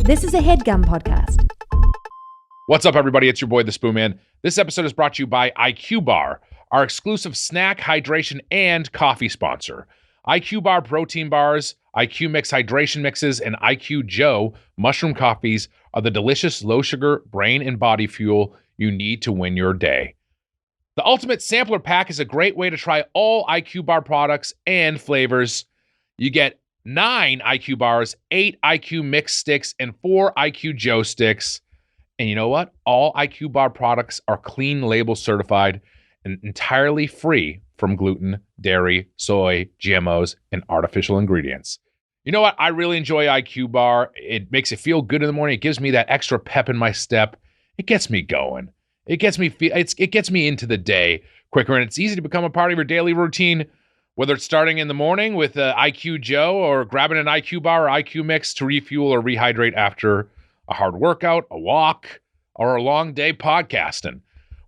This is a HeadGum podcast. What's up, everybody? It's your boy, the Spoon Man. This episode is brought to you by IQBar, our exclusive snack, hydration, and coffee sponsor. IQBar protein bars, IQ Mix hydration mixes, and IQ Joe mushroom coffees are the delicious low-sugar brain and body fuel you need to win your day. The Ultimate Sampler Pack is a great way to try all IQBar products and flavors. You get 9 IQ bars, 8 IQ Mix sticks, and 4 IQ Joe sticks. And you know what? All IQ Bar products are clean label certified and entirely free from gluten, dairy, soy, GMOs, and artificial ingredients. You know what? I really enjoy IQ Bar. It makes it feel good in the morning. It gives me that extra pep in my step. It gets me going. It gets me into the day quicker, and it's easy to become a part of your daily routine, whether it's starting in the morning with IQ Joe or grabbing an IQ Bar or IQ Mix to refuel or rehydrate after a hard workout, a walk, or a long day podcasting.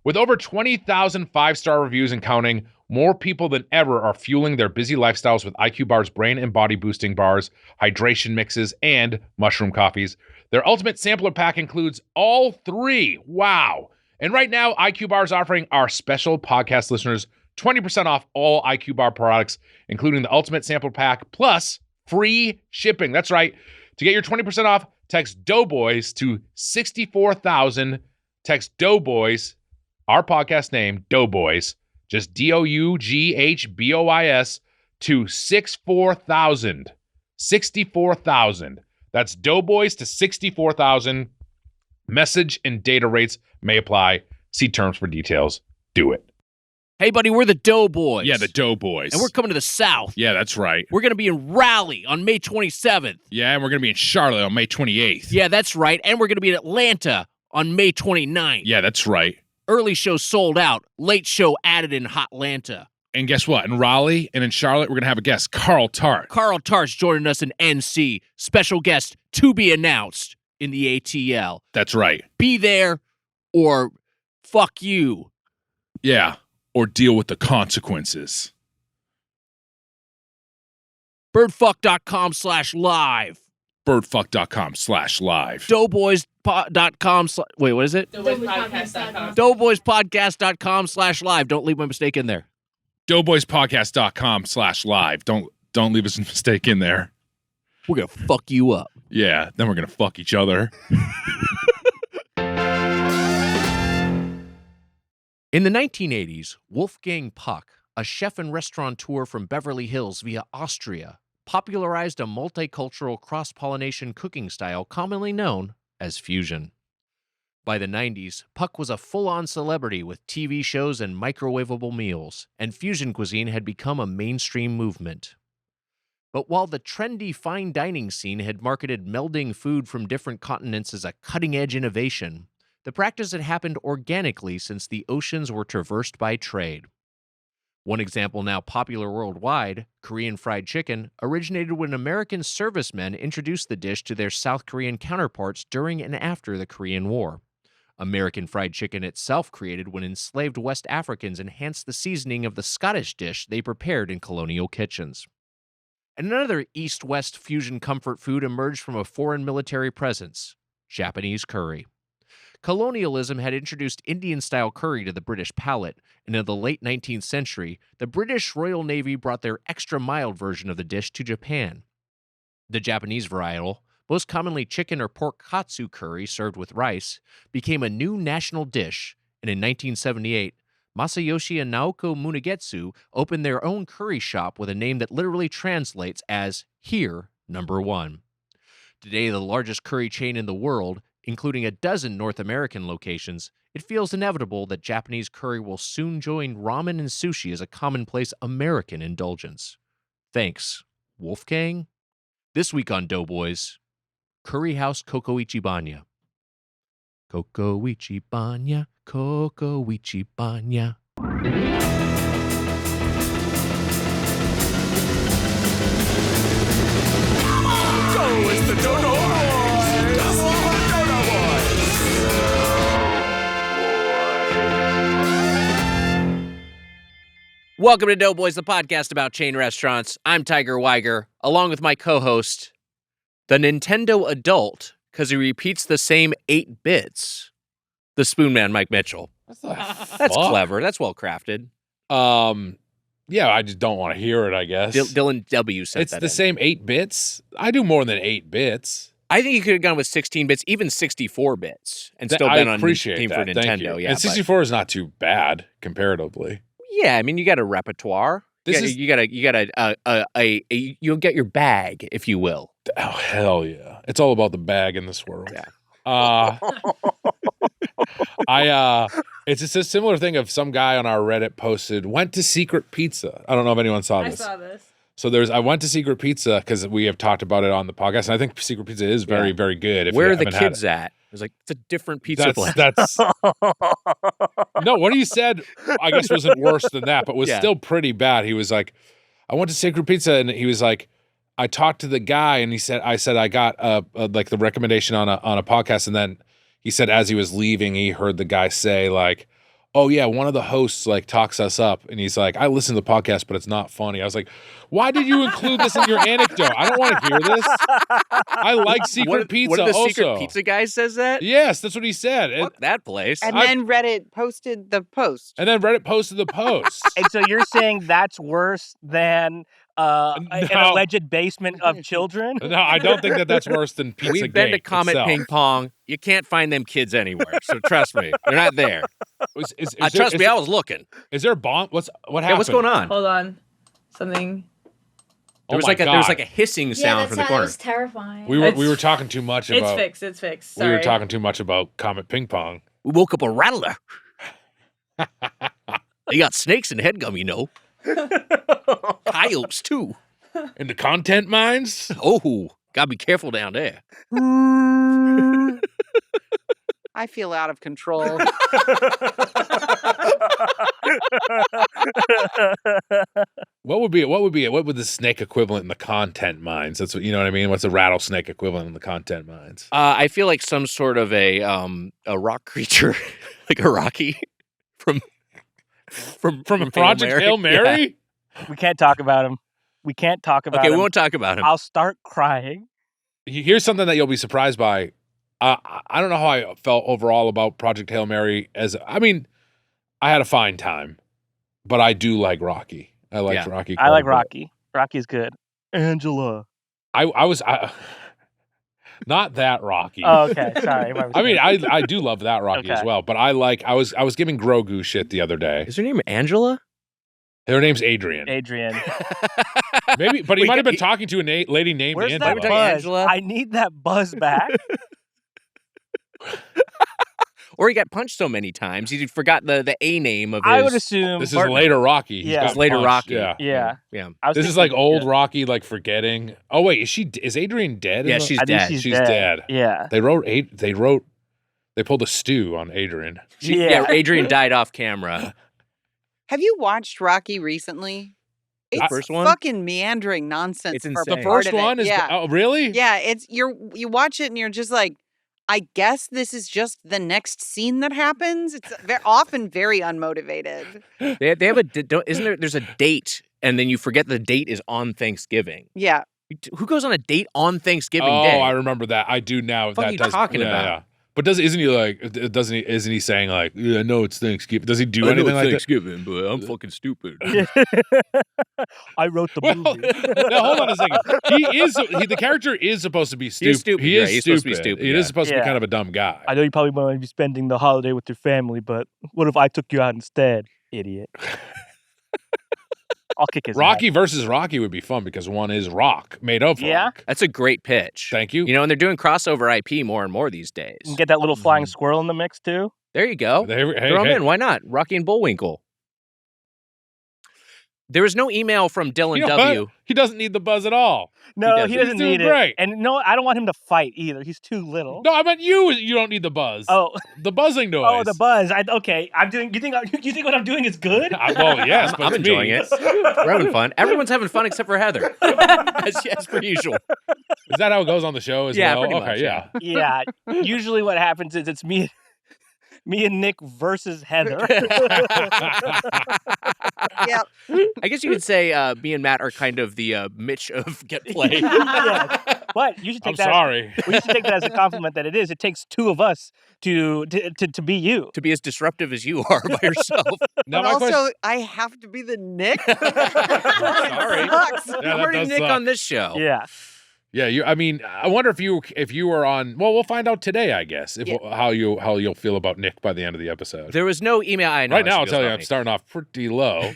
With over 20,000 five-star reviews and counting, more people than ever are fueling their busy lifestyles with IQ Bar's brain and body boosting bars, hydration mixes, and mushroom coffees. Their Ultimate Sampler Pack includes all 3. Wow. And right now, IQ Bar is offering our special podcast listeners 20% off all IQ Bar products, including the Ultimate Sampler Pack, plus free shipping. That's right. To get your 20% off, text Doughboys to 64,000. Text Doughboys, our podcast name, Doughboys, just DOUGHBOYS, to 64,000. 64,000. That's Doughboys to 64,000. Message and data rates may apply. See terms for details. Do it. Hey, buddy, we're the Doughboys. Yeah, the Doughboys. And we're coming to the South. Yeah, that's right. We're going to be in Raleigh on May 27th. Yeah, and we're going to be in Charlotte on May 28th. Yeah, that's right. And we're going to be in Atlanta on May 29th. Yeah, that's right. Early show sold out. Late show added in Hotlanta. And guess what? In Raleigh and in Charlotte, we're going to have a guest, Carl Tart. Carl Tart's joining us in NC. Special guest to be announced in the ATL. That's right. Be there or fuck you. Yeah, or deal with the consequences. Birdfuck.com/live. Birdfuck.com/live. Doughboys.com. Wait, what is it? Doughboyspodcast.com. Doughboyspodcast.com/live. Don't leave my mistake in there. Doughboyspodcast.com/live. Don't leave us a mistake in there. We're going to fuck you up. Yeah, then we're going to fuck each other. In the 1980s, Wolfgang Puck, a chef and restaurateur from Beverly Hills via Austria, popularized a multicultural cross-pollination cooking style commonly known as fusion. By the 90s, Puck was a full-on celebrity with TV shows and microwavable meals, and fusion cuisine had become a mainstream movement. But while the trendy fine dining scene had marketed melding food from different continents as a cutting-edge innovation, the practice had happened organically since the oceans were traversed by trade. One example now popular worldwide, Korean fried chicken, originated when American servicemen introduced the dish to their South Korean counterparts during and after the Korean War. American fried chicken itself created when enslaved West Africans enhanced the seasoning of the Scottish dish they prepared in colonial kitchens. And another East-West fusion comfort food emerged from a foreign military presence, Japanese curry. Colonialism had introduced Indian-style curry to the British palate, and in the late 19th century, the British Royal Navy brought their extra-mild version of the dish to Japan. The Japanese varietal, most commonly chicken or pork katsu curry served with rice, became a new national dish, and in 1978, Masayoshi and Naoko Munegetsu opened their own curry shop with a name that literally translates as Here, Number 1. Today, the largest curry chain in the world, including a dozen North American locations, it feels inevitable that Japanese curry will soon join ramen and sushi as a commonplace American indulgence. Thanks, Wolfgang. This week on Doughboys, Curry House Coco Ichibanya. Coco Ichibanya, Coco Ichibanya. Go, it's the Doughboys! Welcome to Doughboys, the podcast about chain restaurants. I'm Tiger Weiger, along with my co-host, the Nintendo adult, because he repeats the same 8 bits. The Spoon Man, Mike Mitchell. That's clever. That's well crafted. Yeah, I just don't want to hear it, I guess. Dylan W. said it's the same 8 bits. I do more than 8 bits. I think you could have gone with 16 bits, even 64 bits, and still been on team for Nintendo. Yeah, and 64 is not too bad comparatively. Yeah, I mean, you got a repertoire. You'll get your bag, if you will. Oh, hell yeah. It's all about the bag in this world. Yeah. It's just a similar thing of some guy on our Reddit posted, went to Secret Pizza. I don't know if anyone saw this. I saw this. So I went to Secret Pizza because we have talked about it on the podcast, and I think Secret Pizza is very, very good. Where are the kids at? It was like, it's a different pizza place. No, what he said, I guess, wasn't worse than that, but was still pretty bad. He was like, I went to Secret Pizza, and he was like, I talked to the guy, and I said I got like the recommendation on a podcast, and then he said as he was leaving, he heard the guy say like, oh yeah, one of the hosts like talks us up, and he's like, I listen to the podcast, but it's not funny. I was like, why did you include this in your anecdote? I don't want to hear this. I like Secret Pizza. One of the also. Secret Pizza guys says that? Yes, that's what he said. Fuck that place. And then Reddit posted the post. And so you're saying that's worse than an alleged basement of children? No, I don't think that's worse than Pizza We've been to Comet itself. Ping Pong. You can't find them kids anywhere. So trust me, they're not there. Trust me, I was looking. Is there a bomb? What happened? Yeah, what's going on? Hold on. Something. There was like a hissing sound from the corner. It was terrifying. We were talking too much about. It's fixed. Sorry. We were talking too much about Comet Ping Pong. We woke up a rattler. They got snakes in headgum, you know. Coyotes too. And the content mines? Oh, gotta be careful down there. I feel out of control. What would the snake equivalent in the content mines? That's what, you know what I mean? What's the rattlesnake equivalent in the content mines? I feel like some sort of a rock creature, like a Rocky from Project Hail Mary? Yeah. We can't talk about him. Okay, we won't talk about him. I'll start crying. Here's something that you'll be surprised by. I don't know how I felt overall about Project Hail Mary. I had a fine time, but I do like Rocky. I like Rocky. I like Rocky. Rocky's good. Angela. I was not that Rocky. Oh, okay. Sorry. I do love that Rocky as well, but I was giving Grogu shit the other day. Is her name Angela? Her name's Adrian. Maybe, but he might have been talking to a lady named Where's Angela. that buzz? Angela? I need that buzz back. Or he got punched so many times he forgot the A name of his. I would assume this is later Rocky. Yeah, it's later Rocky. Yeah. This is like old Rocky, like forgetting. Oh wait, is Adrian dead? Yeah, she's dead. She's dead. Yeah. They pulled a stew on Adrian. Adrian died off camera. Have you watched Rocky recently? It's first one? fucking meandering nonsense. It's for insane. The first one is. Yeah. Oh, really? Yeah, you watch it and you're just like, I guess this is just the next scene that happens. It's often very unmotivated. They have isn't there? There's a date, and then you forget the date is on Thanksgiving. Yeah. Who goes on a date on Thanksgiving Day? Oh, I remember that. I do now. What are you talking about? Yeah. But isn't he saying like, yeah, no, it's Thanksgiving? Does he do anything like Thanksgiving, but I'm fucking stupid. I wrote the movie. Now, hold on a second. The character is supposed to be stupid. He's stupid. He is he's stupid. supposed to be stupid. He is supposed to be kind of a dumb guy. I know you probably want to be spending the holiday with your family, but what if I took you out instead, idiot? I'll kick his Rocky ass. versus Rocky would be fun because one is rock, made of rock. That's a great pitch. Thank you. You know, and they're doing crossover IP more and more these days. You can get that little flying squirrel in the mix, too. There you go. Throw him in. Why not? Rocky and Bullwinkle. There was no email from Dylan W. He doesn't need the buzz at all. No, he doesn't need great. it. And no, I don't want him to fight either. He's too little. No, I meant you. You don't need the buzz. Oh, the buzzing noise. Oh, the buzz. I'm doing. You think what I'm doing is good? Well, yes, but I'm enjoying it. We're having fun. Everyone's having fun except for Heather, as per usual. Is that how it goes on the show as well? Pretty much. Yeah. Yeah. Usually, what happens is it's me and Nick versus Heather. Yep. I guess you could say me and Matt are kind of the Mitch of Get Play. Yeah. But you should take I'm that. sorry. Well, you should take that as a compliment that it is. It takes two of us to be you. To be as disruptive as you are by yourself. Now, But my also, question, I have to be the Nick. Sorry. Sucks. Yeah, that We're does Nick suck. on this show. Yeah. yeah, I mean, I wonder if you were on. Well, we'll find out today, I guess, if how you'll feel about Nick by the end of the episode. There was no email. I know. Right now, I'll she tell feels you, about I'm me. starting off pretty low.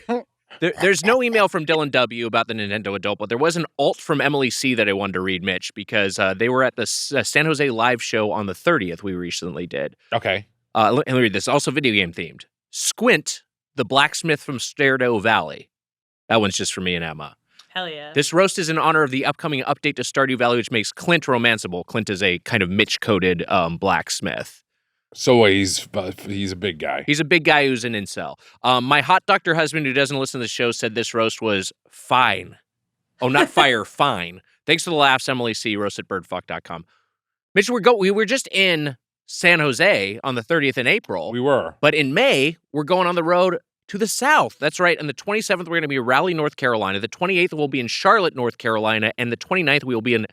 There's no email from Dylan W. about the Nintendo Adult, but there was an alt from Emily C. that I wanted to read, Mitch, because they were at the San Jose live show on the 30th we recently did. Okay. Let me read this. Also video game themed. Squint, the blacksmith from Stardew Valley. That one's just for me and Emma. Hell yeah. This roast is in honor of the upcoming update to Stardew Valley, which makes Clint romanceable. Clint is a kind of Mitch-coded blacksmith. So he's a big guy. He's a big guy who's an incel. My hot doctor husband who doesn't listen to the show said this roast was fine. Oh, not fire, fine. Thanks for the laughs, Emily C. Roast at birdfuck.com. Mitch, we were just in San Jose on the 30th in April. We were. But in May, we're going on the road to the south. That's right. On the 27th, we're going to be in Raleigh, North Carolina. The 28th, we'll be in Charlotte, North Carolina. And the 29th, we will be in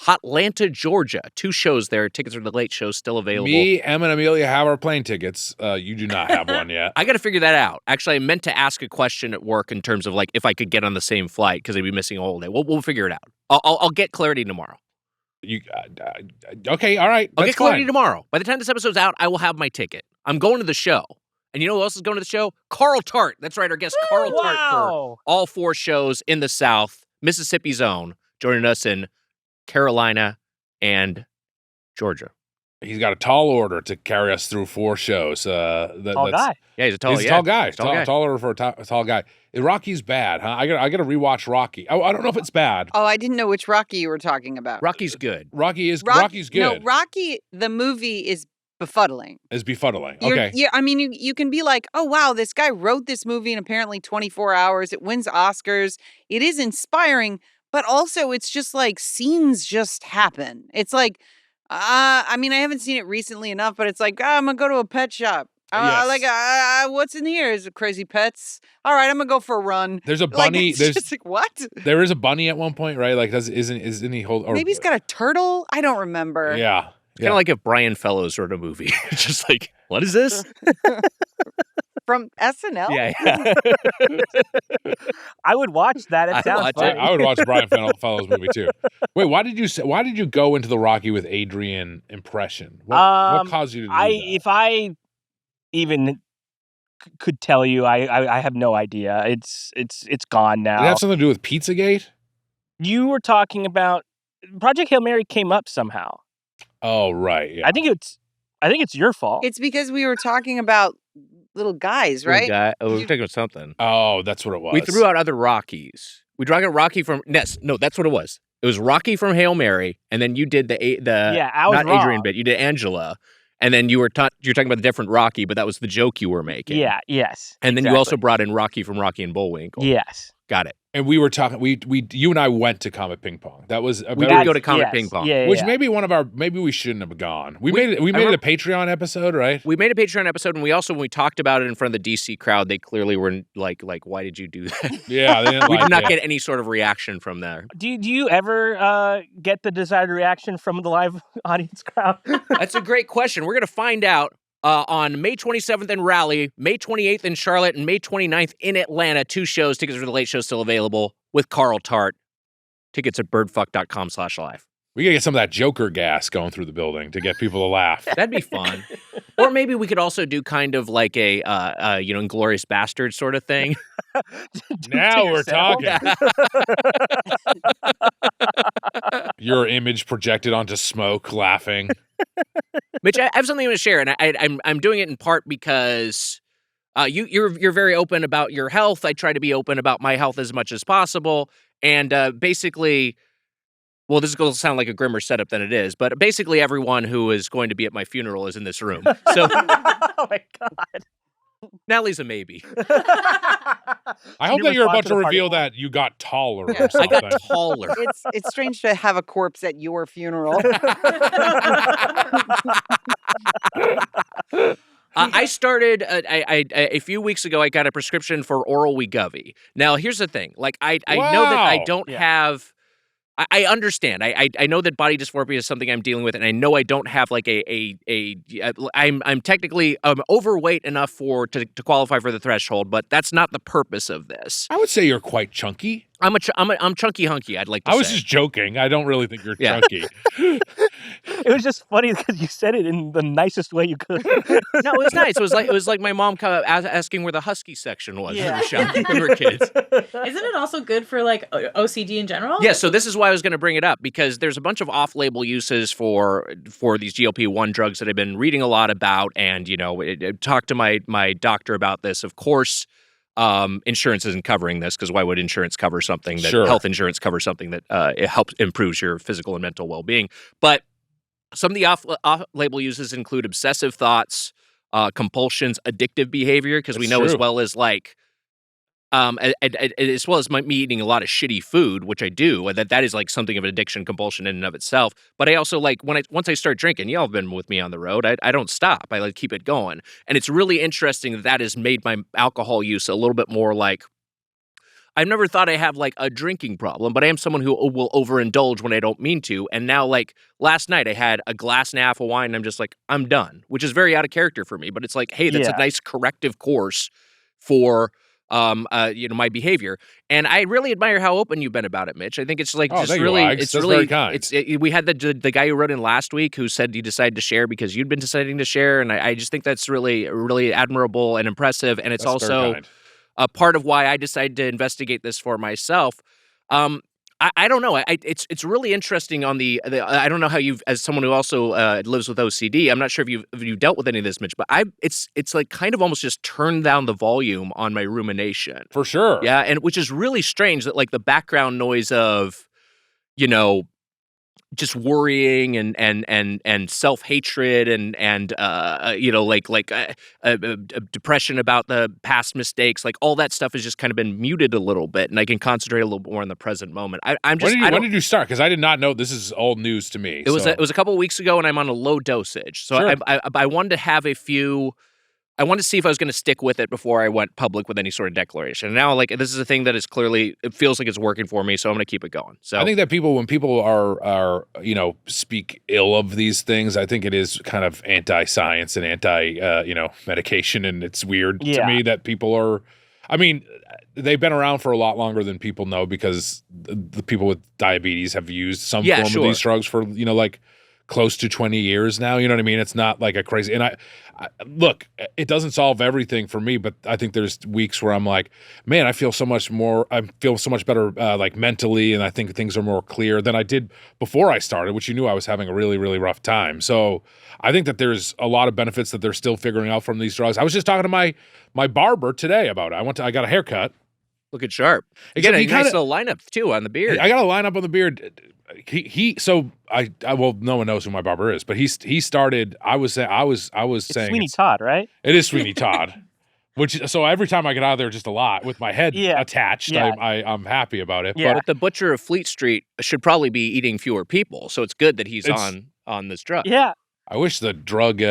Hotlanta, Georgia. 2 shows there. Tickets for the late shows still available. Me, Emma, and Amelia have our plane tickets. You do not have one yet. I got to figure that out. Actually, I meant to ask a question at work in terms of like if I could get on the same flight because I'd be missing a whole day. We'll figure it out. I'll get clarity tomorrow. Okay, all right. I'll That's get clarity fine. tomorrow. By the time this episode's out, I will have my ticket. I'm going to the show. And you know who else is going to the show? Carl Tart. That's right, our guest Carl Tart for all 4 shows in the South, Mississippi zone, joining us in Carolina and Georgia. He's got a tall order to carry us through 4 shows. Tall That's guy. Yeah, he's a tall He's a tall guy. Tall guy. Tall order for a tall guy. Rocky's bad, huh? I got to rewatch Rocky. I don't know if it's bad. Oh, I didn't know which Rocky you were talking about. Rocky's good. Rocky's No, good. Rocky, the movie is befuddling. Is befuddling. You're- Okay. Yeah, I mean, you can be like, oh, wow, this guy wrote this movie in apparently 24 hours. It wins Oscars. It is inspiring, but also it's just like scenes just happen. It's like, I mean, I haven't seen it recently enough, but it's like, I'm going to go to a pet shop. Yes. What's in here? Is it crazy pets? All right, I'm going to go for a run. There's a Like, bunny. it's There's just like, what? there is a bunny at one point, right? Like, isn't he hold? Or, Maybe he's got a turtle? I don't remember. Yeah. Kind of like if Brian Fellows wrote a movie. It's just like, what is this? From SNL? Yeah. I would watch that. It I'd sounds watch it. funny. I would watch Brian Fellows movie too. Wait, why did you go into the Rocky with Adrian impression? What caused you to do that? If I even could tell you, I have no idea. It's gone now. Did it have something to do with Pizzagate? You were talking about Project Hail Mary came up somehow. Oh, right. Yeah. I think it's your fault. It's because we were talking about little guys, right? We were talking about something. Oh, that's what it was. We threw out other Rockies. We dragged out Rocky from no, that's what it was. It was Rocky from Hail Mary, and then you did the I was not wrong. Adrian bit. You did Angela, and then you're talking about the different Rocky, but that was the joke you were making. Yeah. Yes. and then you exactly. also brought in Rocky from Rocky and Bullwinkle. Yes. Got it. And we were talking. You and I went to Comet Ping Pong. That was We did go to Comet Ping Pong. Yeah. which yeah. maybe maybe we shouldn't have gone. We made it remember- a Patreon episode, right? We made a Patreon episode, and we also, when we talked about it in front of the DC crowd, they clearly were like, why did you do that? Yeah, they didn't We like did not it. get any sort of reaction from there. Do you ever get the desired reaction from the live audience crowd? That's a great question. We're going to find out on May 27th in Raleigh, May 28th in Charlotte, and May 29th in Atlanta. 2 shows. Tickets for the late show still available with Carl Tart. Tickets at birdfuck.com/live. We gotta get some of that Joker gas going through the building to get people to laugh. That'd be fun. Or maybe we could also do kind of like a, Inglourious Bastard sort of thing. Now we're yourself. talking. Your image projected onto smoke, laughing. Mitch, I have something to share, and I'm doing it in part because you're very open about your health. I try to be open about my health as much as possible, and basically, well, this is going to sound like a grimmer setup than it is, but basically everyone who is going to be at my funeral is in this room. So Oh my god. Natalie's a maybe. I hope Your that you're about response to to the party reveal line. that you got taller Yeah. or I something. got taller. It's strange to have a corpse at your funeral. I started a few weeks ago. I got a prescription for oral Wegovy. Now, here's the thing: like, I know that I Wow. don't Yeah. have I understand. I know that body dysmorphia is something I'm dealing with, and I know I don't have like I'm technically overweight enough to qualify for the threshold, but that's not the purpose of this. I would say you're quite chunky. I'm chunky hunky. I'd like to say. I was just joking. I don't really think you're chunky. It was just funny because you said it in the nicest way you could. No, it was nice. It was like my mom asking where the husky section was in the shop when we were kids. Isn't it also good for like OCD in general? Yeah, so this is why I was going to bring it up, because there's a bunch of off-label uses for these GLP-1 drugs that I've been reading a lot about, and talked to my doctor about this. Of course, insurance isn't covering this, because why would insurance cover something that health insurance covers something that it helps improves your physical and mental well-being? But some of the off-label uses include obsessive thoughts, compulsions, addictive behavior, because we know as well as like as well as me eating a lot of shitty food, which I do, that is like something of an addiction, compulsion in and of itself. But I also like once I start drinking, y'all have been with me on the road, I don't stop. I like keep it going. And it's really interesting that has made my alcohol use a little bit more like, I've never thought I have like a drinking problem, but I am someone who will overindulge when I don't mean to. And now, like last night, I had a glass and a half of wine, and I'm just like, I'm done, which is very out of character for me. But it's like, hey, that's a nice corrective course for my behavior. And I really admire how open you've been about it, Mitch. I think it's like it's really kind. We had the guy who wrote in last week who said he decided to share because you'd been deciding to share, and I just think that's really, really admirable and impressive. And it's also a part of why I decided to investigate this for myself. I don't know. It's really interesting on the I don't know how you've, as someone who also lives with OCD, I'm not sure if you've dealt with any of this, Mitch, but it's like kind of almost just turned down the volume on my rumination. For sure. Yeah, and which is really strange that like the background noise of, just worrying and self-hatred and depression about the past mistakes, like all that stuff has just kind of been muted a little bit, and I can concentrate a little bit more on the present moment. When did you start? Because I did not know. This is all news to me. It was a couple of weeks ago, and I'm on a low dosage, so sure. I wanted to have a few. I wanted to see if I was going to stick with it before I went public with any sort of declaration. And now, like, this is a thing that is clearly, it feels like it's working for me, so I'm going to keep it going. So I think that when people are speak ill of these things, I think it is kind of anti-science and medication, and it's weird to me that people are. I mean, they've been around for a lot longer than people know, because the people with diabetes have used some form of these drugs for like close to 20 years now. You know what I mean? It's not like a crazy. And I look, it doesn't solve everything for me, but I think there's weeks where I'm like, man, I feel so much better, like mentally. And I think things are more clear than I did before I started, which you knew I was having a really, really rough time. So I think that there's a lot of benefits that they're still figuring out from these drugs. I was just talking to my barber today about it. I got a haircut. Looking sharp. Again, a nice little lineup too on the beard. I got a lineup on the beard. No one knows who my barber is, but he started. I was saying Sweeney Todd, right? It is Sweeney Todd. So every time I get out of there, just a lot with my head attached. Yeah. I'm happy about it. Yeah. But the butcher of Fleet Street should probably be eating fewer people, so it's good that he's on this drug. Yeah. I wish the drug.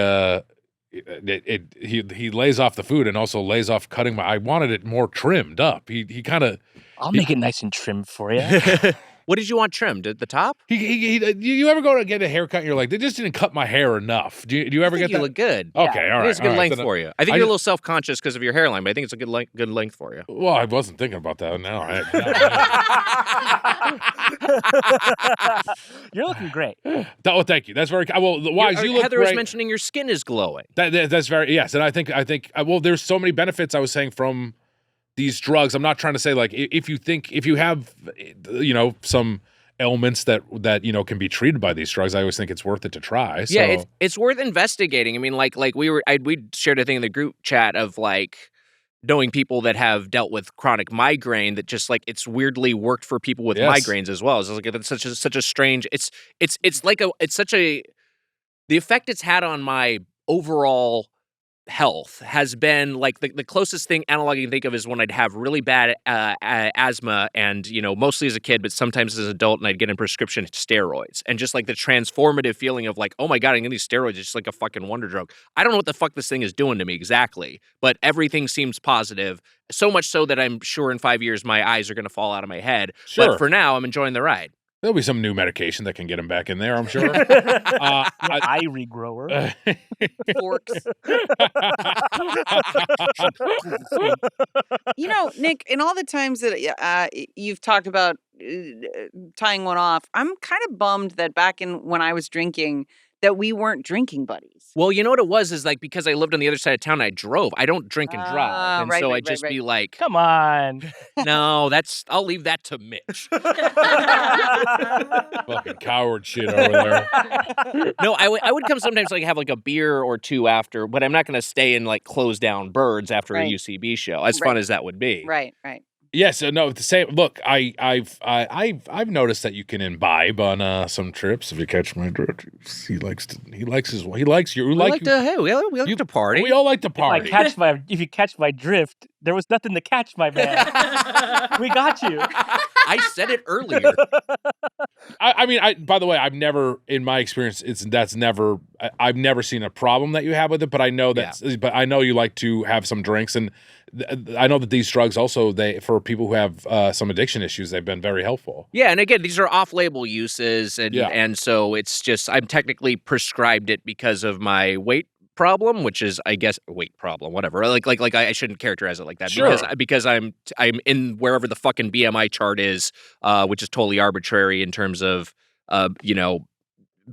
He lays off the food and also lays off cutting I wanted it more trimmed up. He kind of. I'll make it nice and trimmed for you. What did you want trimmed? At the top? You ever go to get a haircut and you're like, they just didn't cut my hair enough? Do you ever get that? You look good. Okay, all right. It's a good length for you. I think you're a little self-conscious because of your hairline, but I think it's a good length for you. Well, I wasn't thinking about that. No. You're looking great. Oh, thank you. That's very well. Wise, you look Heather great. was mentioning your skin is glowing. That's very yes, and I think there's so many benefits I was saying from these drugs. I'm not trying to say like if you have some ailments that can be treated by these drugs, I always think it's worth it to try. So. Yeah, it's worth investigating. I mean, like we shared a thing in the group chat of like knowing people that have dealt with chronic migraine that just like it's weirdly worked for people with migraines as well. It's like it's such a strange. The effect it's had on my overall health has been like the closest thing analog you can think of is when I'd have really bad asthma and mostly as a kid but sometimes as an adult, and I'd get in prescription steroids, and just like the transformative feeling of like, oh my god, I'm getting these steroids, it's just like a fucking wonder drug. I don't know what the fuck this thing is doing to me exactly, but everything seems positive, so much so that I'm sure in 5 years my eyes are going to fall out of my head. Sure. But for now I'm enjoying the ride. There'll be some new medication that can get him back in there, I'm sure. Eye regrower. Forks. Nick, in all the times that you've talked about tying one off, I'm kind of bummed that back when I was drinking, that we weren't drinking buddies. Well, you know what it was is like because I lived on the other side of town, I drove. I don't drink and drive, and so I'd just be like, "Come on, no, I'll leave that to Mitch." Fucking coward shit over there. No, I would come sometimes like have like a beer or two after, but I'm not going to stay and like close down birds after a UCB show. As fun as that would be. Right. Yes, no, the same. Look, I've noticed that you can imbibe on some trips if you catch my drift. We like to party. We all like to party. If you catch my drift, there was nothing to catch, my man. We got you. I said it earlier. I mean, by the way, I've never, in my experience, I've never seen a problem that you have with it. But I know but I know you like to have some drinks, and I know that these drugs also, for people who have some addiction issues, they've been very helpful. Yeah, and again, these are off-label uses, and so it's just I'm technically prescribed it because of my weight problem, which is, I guess, weight problem, whatever. Like I shouldn't characterize it like that because I'm in wherever the fucking BMI chart is, which is totally arbitrary in terms of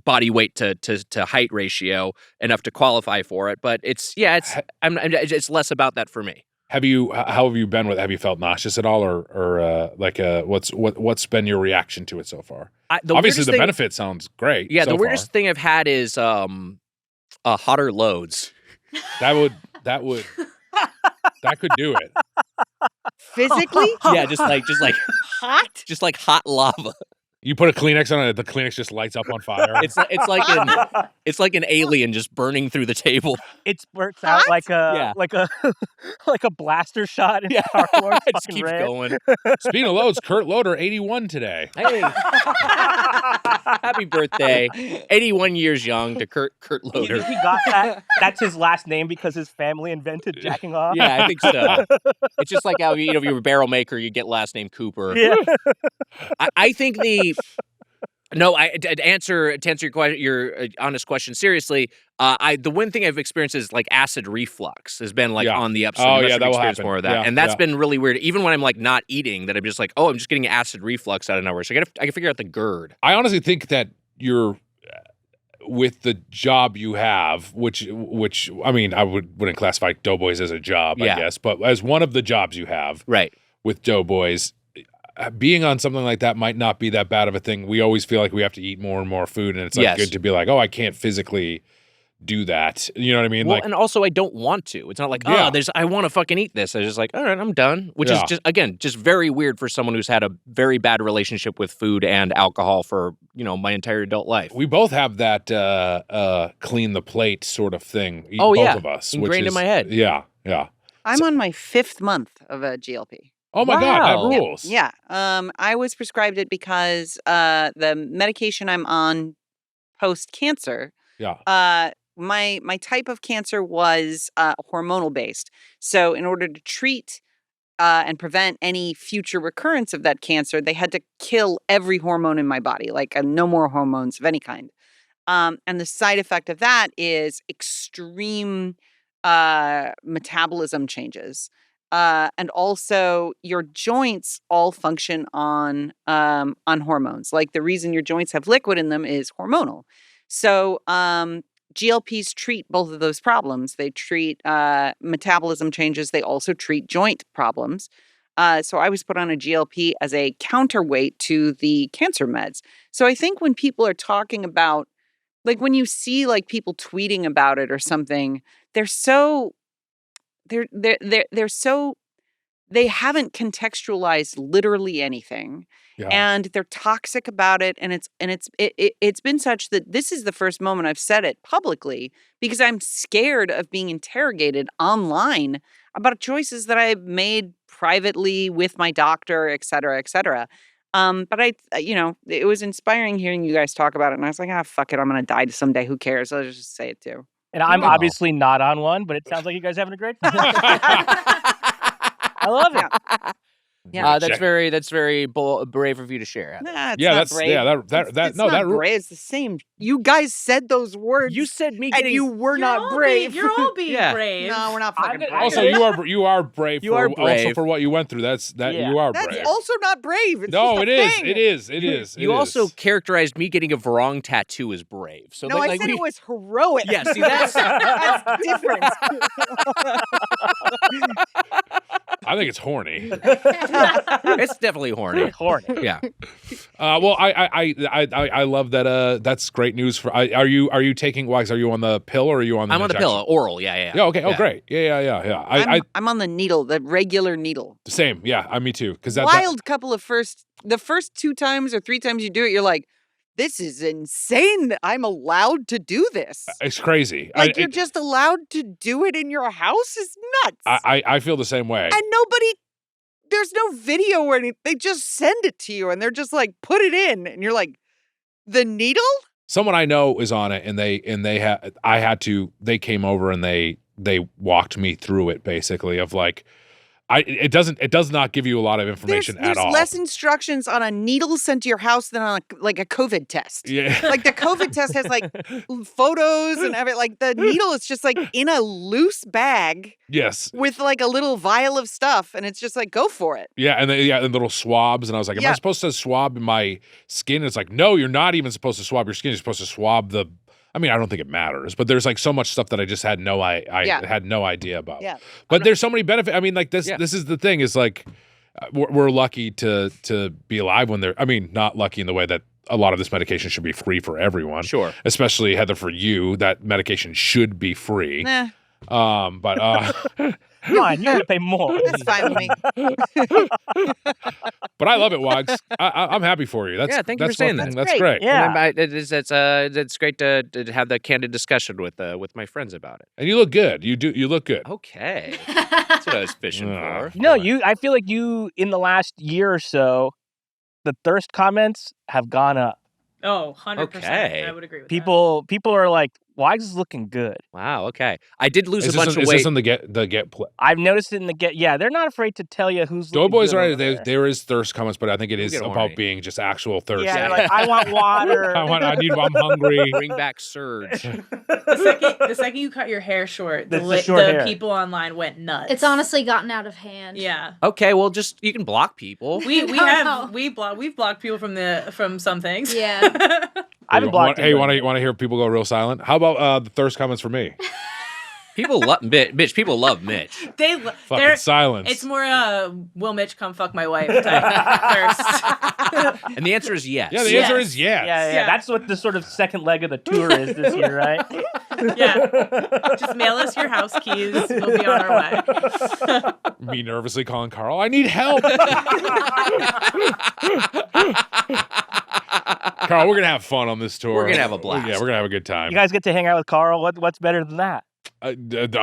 body weight to height ratio enough to qualify for it. But it's it's less about that for me. How have you been with? Have you felt nauseous at all, or what's been your reaction to it so far? Obviously, the benefit sounds great. Yeah, so the weirdest far. thing I've had is hotter loads. That could do it. Physically? Yeah, just like hot, just like hot lava. You put a Kleenex on it, the Kleenex just lights up on fire. It's like an alien just burning through the table. It spurts out like a blaster shot in Star Wars. It just keeps going. Speaking of loads, Kurt Loder, 81 today. Hey, happy birthday! 81 years young to Kurt Loder. He got that. That's his last name because his family invented jacking off. Yeah, I think so. It's just like how if you're a barrel maker, you get last name Cooper. Yeah. I think to answer your honest question seriously, the one thing I've experienced is like acid reflux has been like on the upside. Oh, that will happen. More of that, and that's been really weird. Even when I'm like not eating, that I'm just like, I'm just getting acid reflux out of nowhere. So I can figure out the GERD. I honestly think that you're with the job you have, which I mean, I wouldn't classify Doughboys as a job, I guess, but as one of the jobs you have, right, with Doughboys. Being on something like that might not be that bad of a thing. We always feel like we have to eat more and more food, and it's like good to be like, I can't physically do that. You know what I mean? Well, and also I don't want to. It's not like, I want to fucking eat this. I was just like, all right, I'm done. Which is just very weird for someone who's had a very bad relationship with food and alcohol for, my entire adult life. We both have that clean the plate sort of thing. Both of us. Ingrained in my head. Yeah. I'm on my 5th month of a GLP. Oh my God, that rules. Yeah. I was prescribed it because the medication I'm on post-cancer, my type of cancer was hormonal based. So in order to treat and prevent any future recurrence of that cancer, they had to kill every hormone in my body, like no more hormones of any kind. And the side effect of that is extreme metabolism changes. And also your joints all function on hormones. Like the reason your joints have liquid in them is hormonal. So GLPs treat both of those problems. They treat metabolism changes. They also treat joint problems. So I was put on a GLP as a counterweight to the cancer meds. So I think when people are talking about, like when you see like people tweeting about it or something, they haven't contextualized literally anything, and they're toxic about it. And it's been such that this is the first moment I've said it publicly because I'm scared of being interrogated online about choices that I've made privately with my doctor, et cetera, et cetera. But it was inspiring hearing you guys talk about it, and I was like, fuck it, I'm gonna die someday. Who cares? I'll just say it too. And I'm obviously not on one, but it sounds like you guys are having a great time. I love it. Yeah. That's very brave of you to share. Nah, it's Yeah, not that's brave. that It's no not that brave. It's the same. You guys said those words. You said me and getting. you were You're not all brave. You're all being Yeah. brave. No, we're not fucking brave. Also, you are brave. You for, are also brave. for what you went through. That's Yeah. you are That's brave. also not brave. It's No, just it a is. thing. It is. It is. You it also is. characterized me getting a Vrong tattoo as brave. So No, I said it was heroic. Yeah, see, that's That's different. I think it's horny. it's definitely horny. Horny. Yeah. Well, I love that. That's great news for. Are you taking Wags? Are you on the pill or are you on the? I'm on the injection? pill, oral. Yeah. Yeah. Okay. Oh, great. Yeah. I'm on the needle, the regular needle. Same. Yeah. Me too. Because Wild couple of the first 2 times or 3 times you do it, you're like, this is insane that I'm allowed to do this. It's crazy. Like you're just allowed to do it in your house is nuts. I feel the same way. And there's no video or anything. They just send it to you and they're just like, put it in. And you're like, the needle? Someone I know is on it, and they came over and they walked me through it basically of like. It does not give you a lot of information there's at all. There's less instructions on a needle sent to your house than on a COVID test. Yeah. Like the COVID test has like photos and everything. Like the needle is just like in a loose bag. Yes. With like a little vial of stuff, and it's just like, go for it. Yeah, and and little swabs, and I was like, am I supposed to swab my skin? And it's like, no, you're not even supposed to swab your skin. You're supposed to swab the. I mean, I don't think it matters, but there's like so much stuff that I just had had no idea about. Yeah. But there's so many benefits. I mean, like this is the thing is like we're lucky to be alive when they're. I mean, not lucky in the way that a lot of this medication should be free for everyone. Sure. Especially Heather, for you, that medication should be free. Nah. But Come on, you would pay more. That's fine with me. But I love it, Wags. I'm happy for you. Thank you for saying that. That's great. Yeah. It's great to have the candid discussion with my friends about it. And you look good. You look good. Okay. That's what I was fishing for. No, I feel like you, in the last year or so, the thirst comments have gone up. Oh, 100%. Okay. I would agree with People are like, Wags is looking good. Wow. Okay. I did lose Is a bunch this of is weight. this on the get play? I've noticed it in the get. Yeah, they're not afraid to tell you who's looking Doughboys good are over there. there is thirst comments, but I think it is get about horny. being just actual thirst. Yeah, they're like, I want water. I'm hungry. Bring back Surge. The second you cut your hair short, That's the short hair. people online went nuts. It's honestly gotten out of hand. Yeah. Okay. Well, you can block people. We've blocked people from some things. Yeah. I've been blocked. Hey, want to hear people go real silent? How about the thirst comments for me? People love Mitch. People love Mitch. Fucking silence. It's more will Mitch come fuck my wife type first. And the answer is yes. Yeah, the answer is yes. Yeah. That's what the sort of second leg of the tour is this year, right? Yeah. Just mail us your house keys. We'll be on our way. Me nervously calling Carl. I need help. Carl, we're gonna have fun on this tour. We're gonna have a blast. Yeah, we're gonna have a good time. You guys get to hang out with Carl. What's better than that? I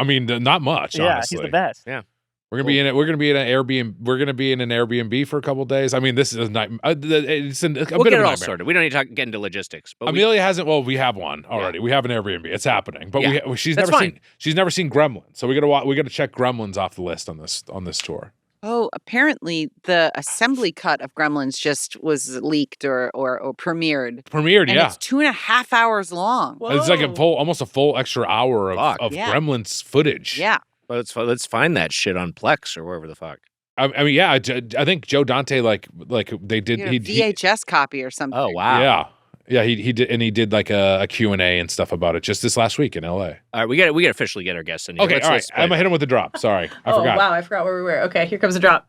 mean, not much. Yeah, honestly. he's the best. Yeah. We're gonna be in it. We're gonna be in an Airbnb. We're gonna be in an Airbnb for a couple of days. I mean, this is a night. It's a We'll bit get of it a all nightmare. sorted. We don't need to get into logistics. But Amelia hasn't. Well, we have one already. We have an Airbnb. It's happening. But Yeah. she's That's never fine. seen. She's never seen Gremlins. So we gotta check Gremlins off the list on this tour. Oh, apparently the assembly cut of Gremlins just was leaked or premiered. Premiered, And yeah. it's 2.5 hours long. It's like almost a full extra hour of Yeah. Gremlins footage. Yeah. Let's find that shit on Plex or wherever the fuck. I mean, yeah. I think Joe Dante like they did. You know, VHS copy or something. Oh wow. Yeah, he did, and he did like a Q&A and stuff about it just this last week in LA. All right, we got to officially get our guests in here. Okay, all right. I'm gonna hit him with the drop. Sorry, I forgot. Wow, I forgot where we were. Okay, here comes the drop.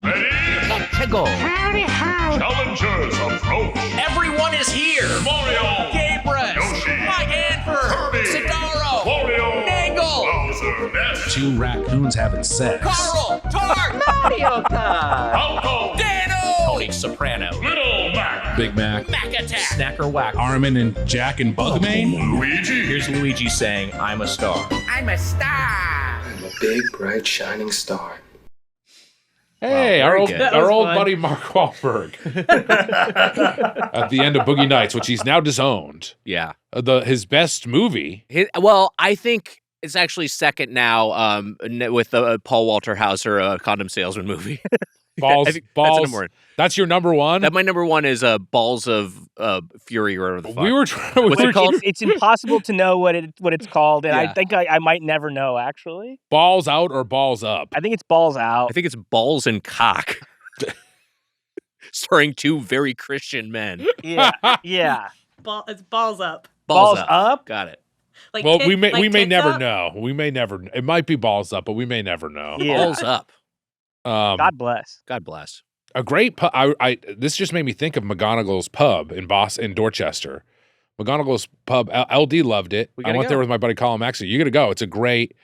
Howdy ho! Challengers approach! Everyone is here! Mario! Gabrus! Yoshi! Mike Hanford! Kirby! Sidaro! Wario! Nangle! Bowser! Ness! Two raccoons having sex. Carl! Tart! Mario Kart! Falco! Dano! Tony Soprano. Little Mac! Big Mac. Mac Attack! Snacker Whack. Armin and Jack and Bugman. Luigi! Here's Luigi saying, I'm a star. I'm a star! I'm a big, bright, shining star. Hey, Wow, our very old good. buddy Mark Wahlberg at the end of Boogie Nights, which he's now disowned. Yeah. His best movie. I think it's actually second now with the Paul Walter Hauser Condom Salesman movie. Balls. That's the balls. number one. That's your number one. My number one is balls of fury or whatever the fuck. We were trying. What's it called? It's impossible to know what it's called, and Yeah. I think I might never know actually. Balls out or balls up? I think it's balls out. I think it's balls and cock. Starring two very Christian men. Yeah, yeah. It's balls up. Balls up? Got it. Like Well, tit- we may like tits never up? know. We may never. It might be balls up, but we may never know. Yeah. Balls up. God bless. God bless. A great pub. This just made me think of McGonagall's pub in Dorchester. McGonagall's pub. LD loved it. I went there with my buddy Colin Maxey. You got to go. It's a great.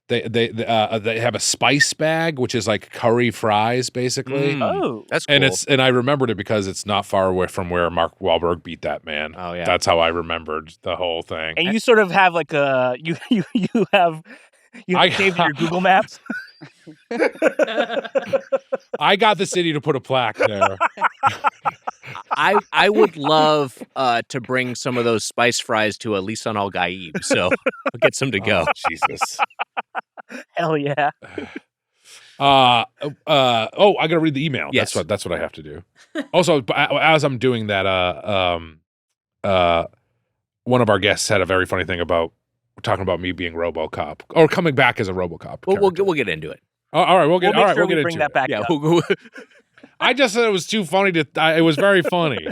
They have a spice bag, which is like curry fries, basically. Oh, that's cool. And I remembered it because it's not far away from where Mark Wahlberg beat that man. Oh yeah, that's how I remembered the whole thing. And you sort of have like a you have saved in your Google Maps. I got the city to put a plaque there. I would love to bring some of those spice fries to Lisan Al Gaib, so I'll get some to go. Oh, Jesus. Hell yeah. I gotta read the email. Yes. That's what I have to do. Also, as I'm doing that, one of our guests had a very funny thing about talking about me being RoboCop or coming back as a RoboCop. We'll get into it. All right, we'll get bring into that it. back. Yeah, up. I just said it was too funny it was very funny.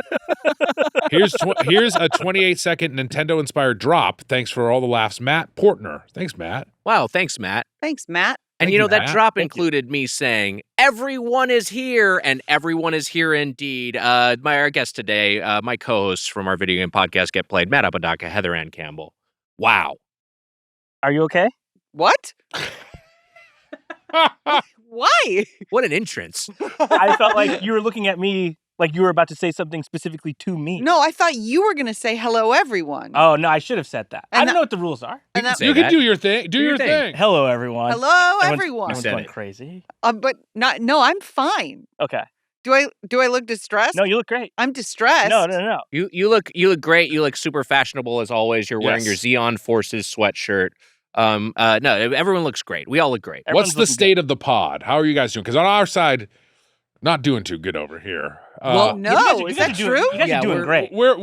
Here's a 28-second Nintendo-inspired drop. Thanks for all the laughs, Matt Portner. Thanks, Matt. Wow, thanks, Matt. Thanks, Matt. And Thank you know, you, that Matt. drop included me saying, everyone is here, and everyone is here indeed. Our guest today, my co-hosts from our video game podcast, Get Played, Matt Apodaca, Heather Ann Campbell. Wow. Are you okay? What? Why? What an entrance. I felt like you were looking at me like you were about to say something specifically to me. No, I thought you were going to say hello, everyone. Oh, no, I should have said that. I And don't know what the rules are. And that- You can do your thing. Do your thing. Hello, everyone. Hello, everyone. Everyone's going crazy. But not. No, I'm fine. Okay. Do I look distressed? No, you look great. I'm distressed. No. You look great. You look super fashionable as always. You're wearing your Yes. Xeon Forces sweatshirt. No, everyone looks great. We all look great. What's the state of the pod? How are you guys doing? Because on our side, not doing too good over here. No, is that true? You guys are doing great. We're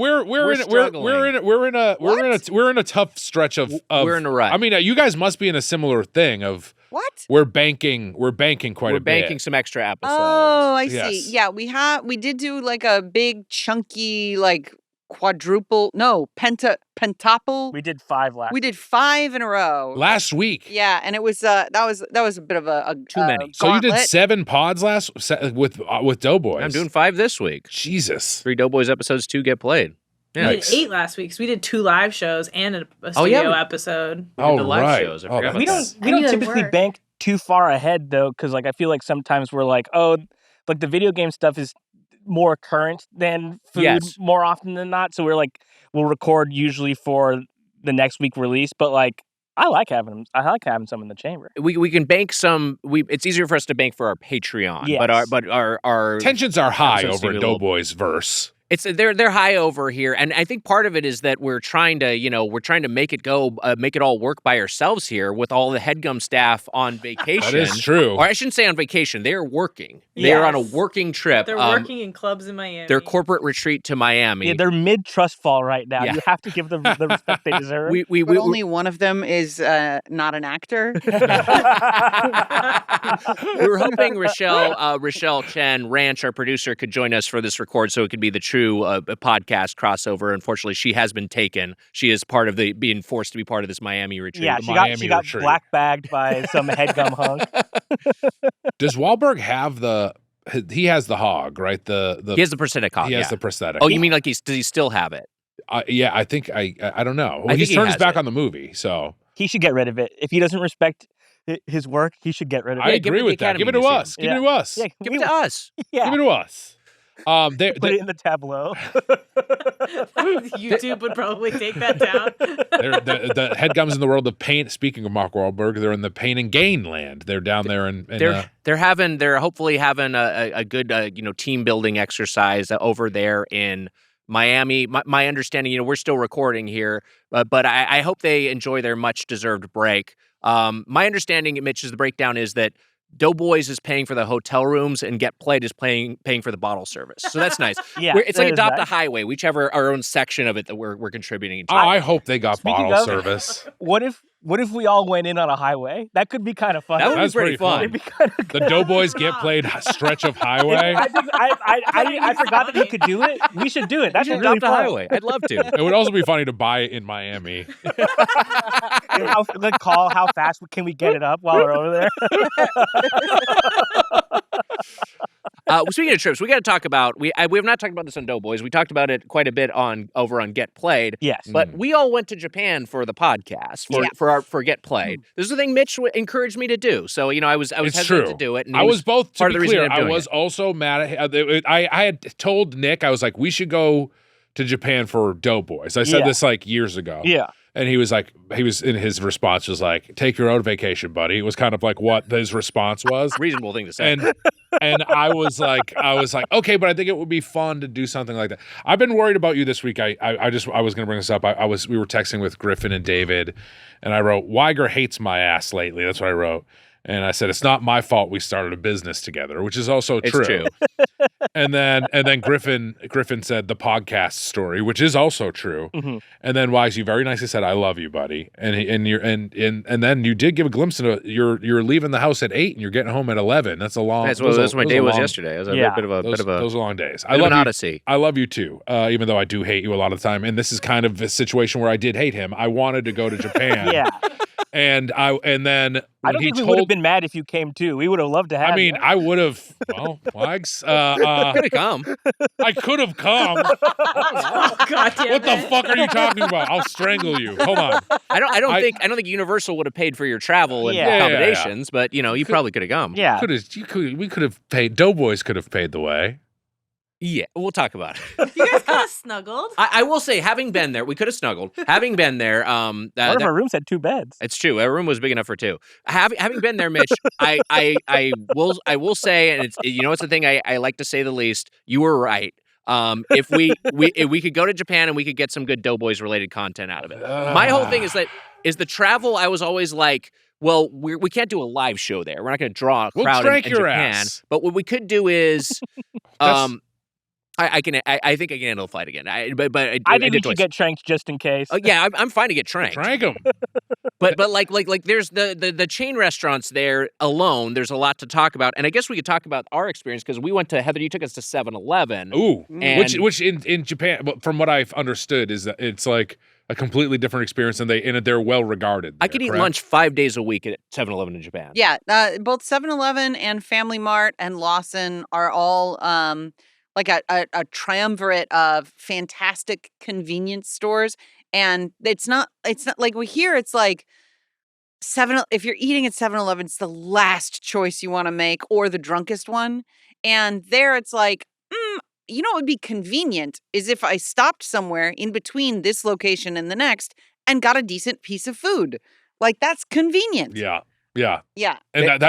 in a tough stretch of we're in a rut. I mean, you guys must be in a similar thing of what? We're banking quite We're a bit. banking some extra episodes. Oh, I Yes. see. Yeah, we did do like a big chunky like pentuple. We did 5 last. We did 5 in a row. Last week. Yeah, and it was that was a bit of a Too many. So you did gauntlet. 7 pods with Doughboys. I'm doing 5 this week. Jesus. 3 Doughboys episodes, 2 get played. Yeah. We did 8 last week. So we did 2 live shows and a studio episode. We did the Oh, live right. shows. I Oh, forgot about We that. don't knew that'd typically work. bank too far ahead though, because like I feel like sometimes we're like, oh, like the video game stuff is more current than food Yes. more often than not. So we'll record usually for the next week release, but like I like having some in the chamber. We can bank some. It's easier for us to bank for our Patreon, Yes. but our Tensions are high episodes over seem at a little- Doughboys verse. They're high over here, and I think part of it is that we're trying to make it all work by ourselves here with all the HeadGum staff on vacation. That is true. Or I shouldn't say on vacation. They are working. They are on a working trip. They're working in clubs in Miami. Their corporate retreat to Miami. Yeah, they're mid trust fall right now. Yeah. You have to give them the respect they deserve. But only one of them is not an actor. We were hoping Rochelle Chen Ranch, our producer, could join us for this record so it could be the true podcast crossover. Unfortunately, she has been taken. She is part of being forced to be part of this Miami retreat. Yeah, she got black bagged by some HeadGum hunk. Does Wahlberg have he has the hog, right? He has the prosthetic hog. He has the prosthetic. Oh, you mean like does he still have it? Yeah, I think I don't know. I Well, think he's he turned his has back it. on the movie, so He should get rid of it. If he doesn't respect his work, he should get rid of it. I agree with that. Give it to us. Give it to us. Yeah, Give it to us. Yeah. Give it to us. Put it in the tableau. YouTube would probably take that down. the HeadGum's in the world of paint. Speaking of Mark Wahlberg, they're in the pain and gain land. They're down there and They're hopefully having a good team building exercise over there in Miami. My understanding, we're still recording here, but I hope they enjoy their much deserved break. My understanding, Mitch, is the breakdown is that Doughboys is paying for the hotel rooms, and Get Played is paying for the bottle service. So that's nice. Yeah, It's like that is Adopt a nice. Highway, whichever our own section of it that we're contributing to. Oh, I hope they got Speaking bottle of- service. What if we all went in on a highway? That could be kind of fun. That would be That's pretty pretty fun. fun. It'd be kind of The Doughboys Get Played stretch of highway. I think I forgot that we could do it. We should do it. That's Should really Adopt a fun. Highway. I'd love to. It would also be funny to buy it in Miami. How fast can we get it up while we're over there? Speaking of trips, we got to talk about we have not talked about this on Doughboys. We talked about it quite a bit over on Get Played. Yes, but we all went to Japan for the podcast for Get Played. This is the thing Mitch encouraged me to do. So I was It's hesitant true. to do it. And I was both. To part be of the reason clear, I'm I doing was it. also mad at. I had told Nick, I was like, we should go to Japan for Doughboys. I said Yeah. this like years ago. Yeah. And he was in his response was like, take your own vacation, buddy. It was kind of like what his response was. Reasonable thing to say. And I was like, okay, but I think it would be fun to do something like that. I've been worried about you this week. I was going to bring this up. We were texting with Griffin and David, and I wrote, Weiger hates my ass lately. That's what I wrote. And I said, it's not my fault we started a business together, which is also It's true. true. And then Griffin said the podcast story, which is also true. Mhm. And then Wise, you very nicely said, "I love you, buddy." And then you did give a glimpse into you're leaving the house at 8 and you're getting home at 11. That's a long. That's those what are- my those day are was long- yesterday. It was a Yeah. bit of a Those are long days. bit of an you. odyssey. I love you too, even though I do hate you a lot of the time. And this is kind of a situation where I did hate him. I wanted to go to Japan. Yeah. And then I don't he think we would have told. been mad if you came too. We would have loved to have I mean, you. I would have. Well, Wags, Could have come. I could have come. Oh, God damn What the it. fuck are you talking about? I'll strangle you. Hold on. I don't think Universal would have paid for your travel and Yeah. Yeah, yeah, accommodations, but you probably could have come. yeah. We could have paid. Doughboys could have paid the way. Yeah, we'll talk about it. You guys kind of snuggled. I will say, having been there, we could have snuggled. Having been there, One of our rooms had 2 beds. it's true. Our room was big enough for 2. Having been there, Mitch, I will say, and it's the thing I like to say the least. You were right. If we could go to Japan and we could get some good Doughboys related content out of it. My whole thing is the travel. I was always like, well, we can't do a live show there. We're not going to draw a We'll crowd trank in your Japan. ass. But what we could do is, That's- I think I can handle a fight again. I did think we should twice. get tranked just in case. Oh yeah, I'm fine to get tranked. Trank him. But like there's the chain restaurants there alone. There's a lot to talk about, and I guess we could talk about our experience because we went to Heather. You took us to 7-Eleven. Ooh, And- which in Japan, from what I've understood, is that it's like a completely different experience, and they're well regarded. I could eat lunch 5 days a week at 7-Eleven in Japan. Yeah, both 7-Eleven and Family Mart and Lawson are all like a triumvirate of fantastic convenience stores. And it's not like we hear it's like if you're eating at 7-Eleven, it's the last choice you want to make or the drunkest one. And there it's like, what would be convenient is if I stopped somewhere in between this location and the next and got a decent piece of food. Like that's convenient. Yeah, and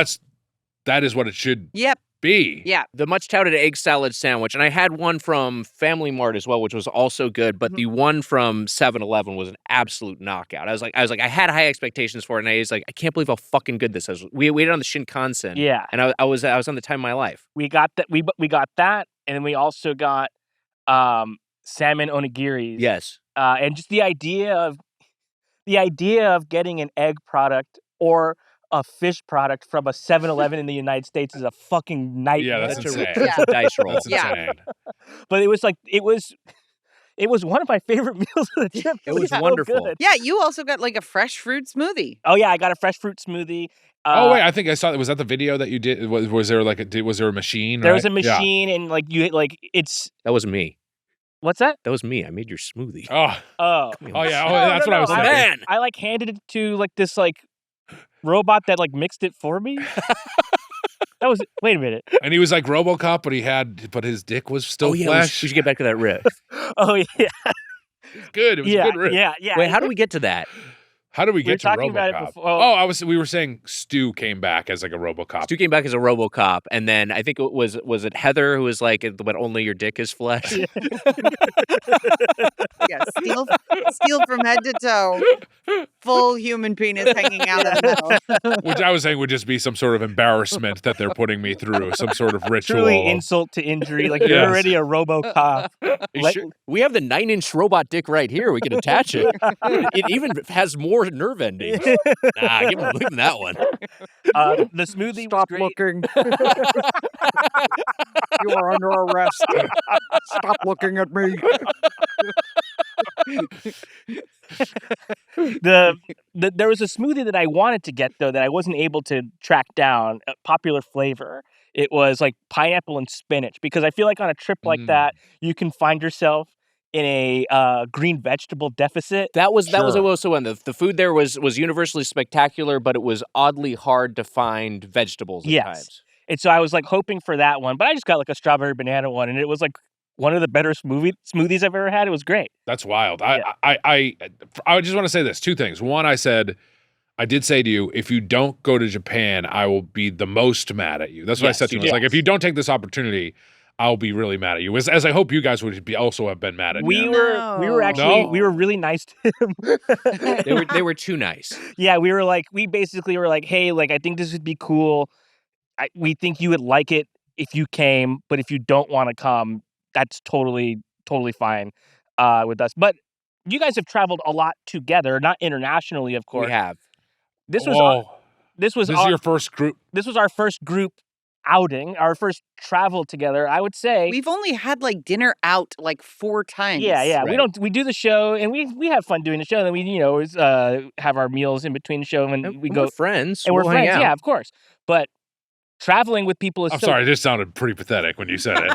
that is what it should Yep. be. Yeah. The much touted egg salad sandwich, and I had one from Family Mart as well, which was also good. But the one from 7-Eleven was an absolute knockout. I was like, I had high expectations for it, and I was like, I can't believe how fucking good this is. We waited on the Shinkansen, Yeah. and I was on the time of my life. We got that. We got that, and then we also got salmon onigiris. Yes. And just the idea of getting an egg product or a fish product from a 7-Eleven in the United States is a fucking nightmare. Yeah, that's insane. That's a dice roll. That's Yeah. insane. But it was one of my favorite meals of the trip. It was so wonderful. good. Yeah, you also got like a fresh fruit smoothie. Oh yeah, I got a fresh fruit smoothie. Oh wait, I think I saw. Was that the video that you did? Was there was there a machine? There was a right? Yeah. machine, and it's That was me. what's that? That was me. I made your smoothie. Oh, Oh, yeah. Oh, that's what I was no, thinking. Man. I like handed it to like this like robot that like mixed it for me. That was wait a minute. And he was like RoboCop, but his dick was still We flesh. should get back to that riff. Oh yeah, It was good. It was yeah, a good rip. yeah. Wait, how do we get to that? How did we We were get to talking about it RoboCop? before. We were saying Stu came back as like a RoboCop. Stu came back as a RoboCop, and then I think it was it Heather who was like, "But only your dick is flesh." Yeah, steel from head to toe, full human penis hanging out of the middle. Which I was saying would just be some sort of embarrassment that they're putting me through, some sort of ritual. Truly insult to injury. Like, you're Yes. already a RoboCop. Sure. We have the 9-inch robot dick right here. We can attach it. It even has more nerve endings. Nah, leave him that one. The smoothie Stop was great. looking. You are under arrest. Stop looking at me. There was a smoothie that I wanted to get, though, that I wasn't able to track down, a popular flavor. It was like pineapple and spinach, because I feel like on a trip like that, you can find yourself in a green vegetable deficit. That was also one. The food there was universally spectacular, but it was oddly hard to find vegetables at times. And so I was like hoping for that one, but I just got like a strawberry banana one, and it was like one of the better smoothies I've ever had. It was great. That's wild. Yeah. I just want to say this. Two things. One, I did say to you, if you don't go to Japan, I will be the most mad at you. That's what I said to you. I was like, if you don't take this opportunity, I'll be really mad at you. As I hope you guys would also have been mad at me. We were really nice to him. They were too nice. Yeah, we basically were like, hey, like, I think this would be cool. We think you would like it if you came, but if you don't want to come, that's totally fine with us. But you guys have traveled a lot together, not internationally, of course. We have. This was your first group. This was our first group outing, our first travel together, I would say. We've only had like dinner out like 4 times. Yeah. Right. We do the show, and we have fun doing the show. And then we always have our meals in between the show, and we go. We're friends. And we're We'll hang friends, out. yeah, of course. But traveling with people is I'm sorry, this sounded pretty pathetic when you said it.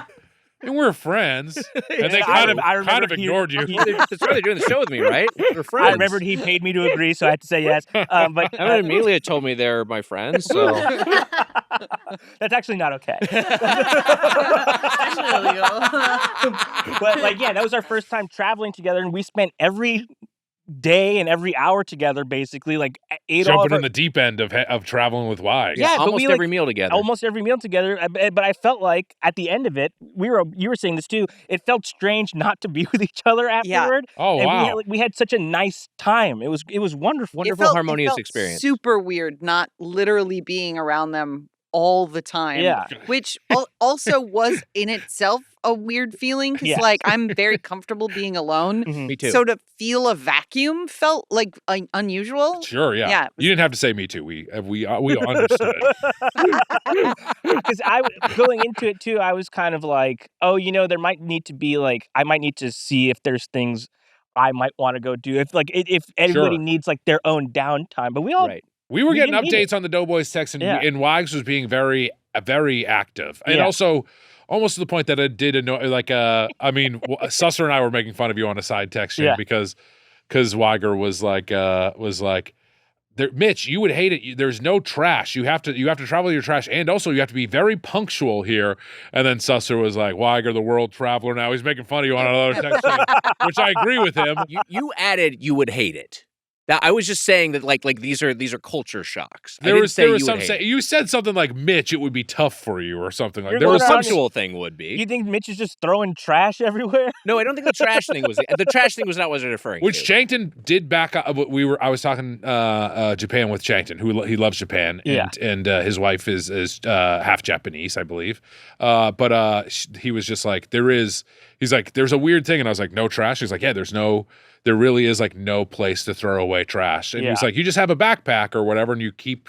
And we're friends. And they I kind of ignored you. That's why they're doing the show with me, right? We're friends. I remembered he paid me to agree, so I had to say yes. But Amelia told me they're my friends, so that's actually not okay. Actually illegal. But that was our first time traveling together, and we spent every day and every hour together, basically, like ate all Jumping of in the deep end of traveling with Wags. Yeah, but almost every meal together. Almost every meal together. But I felt like at the end of it, you were saying this too, it felt strange not to be with each other afterward. Yeah. Oh, and wow. We had such a nice time. It was wonderful. Wonderful, harmonious it felt experience. Super weird not literally being around them all the time. Yeah. Which also was in itself a weird feeling, because Yes. like I'm very comfortable being alone. Me too. So to feel a vacuum felt like unusual. Sure, yeah. Yeah. You didn't have to say me too. We understood. Because going into it too, I was kind of like, oh, there might need to be like, I might need to see if there's things I might want to go do. If everybody needs like their own downtime. But we all Right. We were getting didn't need updates on the Doughboys text, and Wags was being very, very active. And Yeah. also, almost to the point that it did annoy, Susser and I were making fun of you on a side text chain because Weiger was like, Mitch, you would hate it. There's no trash. You have to travel your trash, and also you have to be very punctual here. And then Susser was like, Weiger, the world traveler now. He's making fun of you on another text chain, which I agree with him. You added you would hate it. Now, I was just saying that like these are culture shocks. You said something like, Mitch, it would be tough for you or something like that. The punctual thing would be. You think Mitch is just throwing trash everywhere? No, I don't think the trash thing was the trash thing was not what I was referring Which to. Chankton did back up. I was talking Japan with Chankton, who he loves Japan, and his wife is half Japanese, I believe. But he was just like, he's like, there's a weird thing, and I was like, no trash. He's like, yeah, there really is like no place to throw away trash. And he's like, you just have a backpack or whatever, and you keep,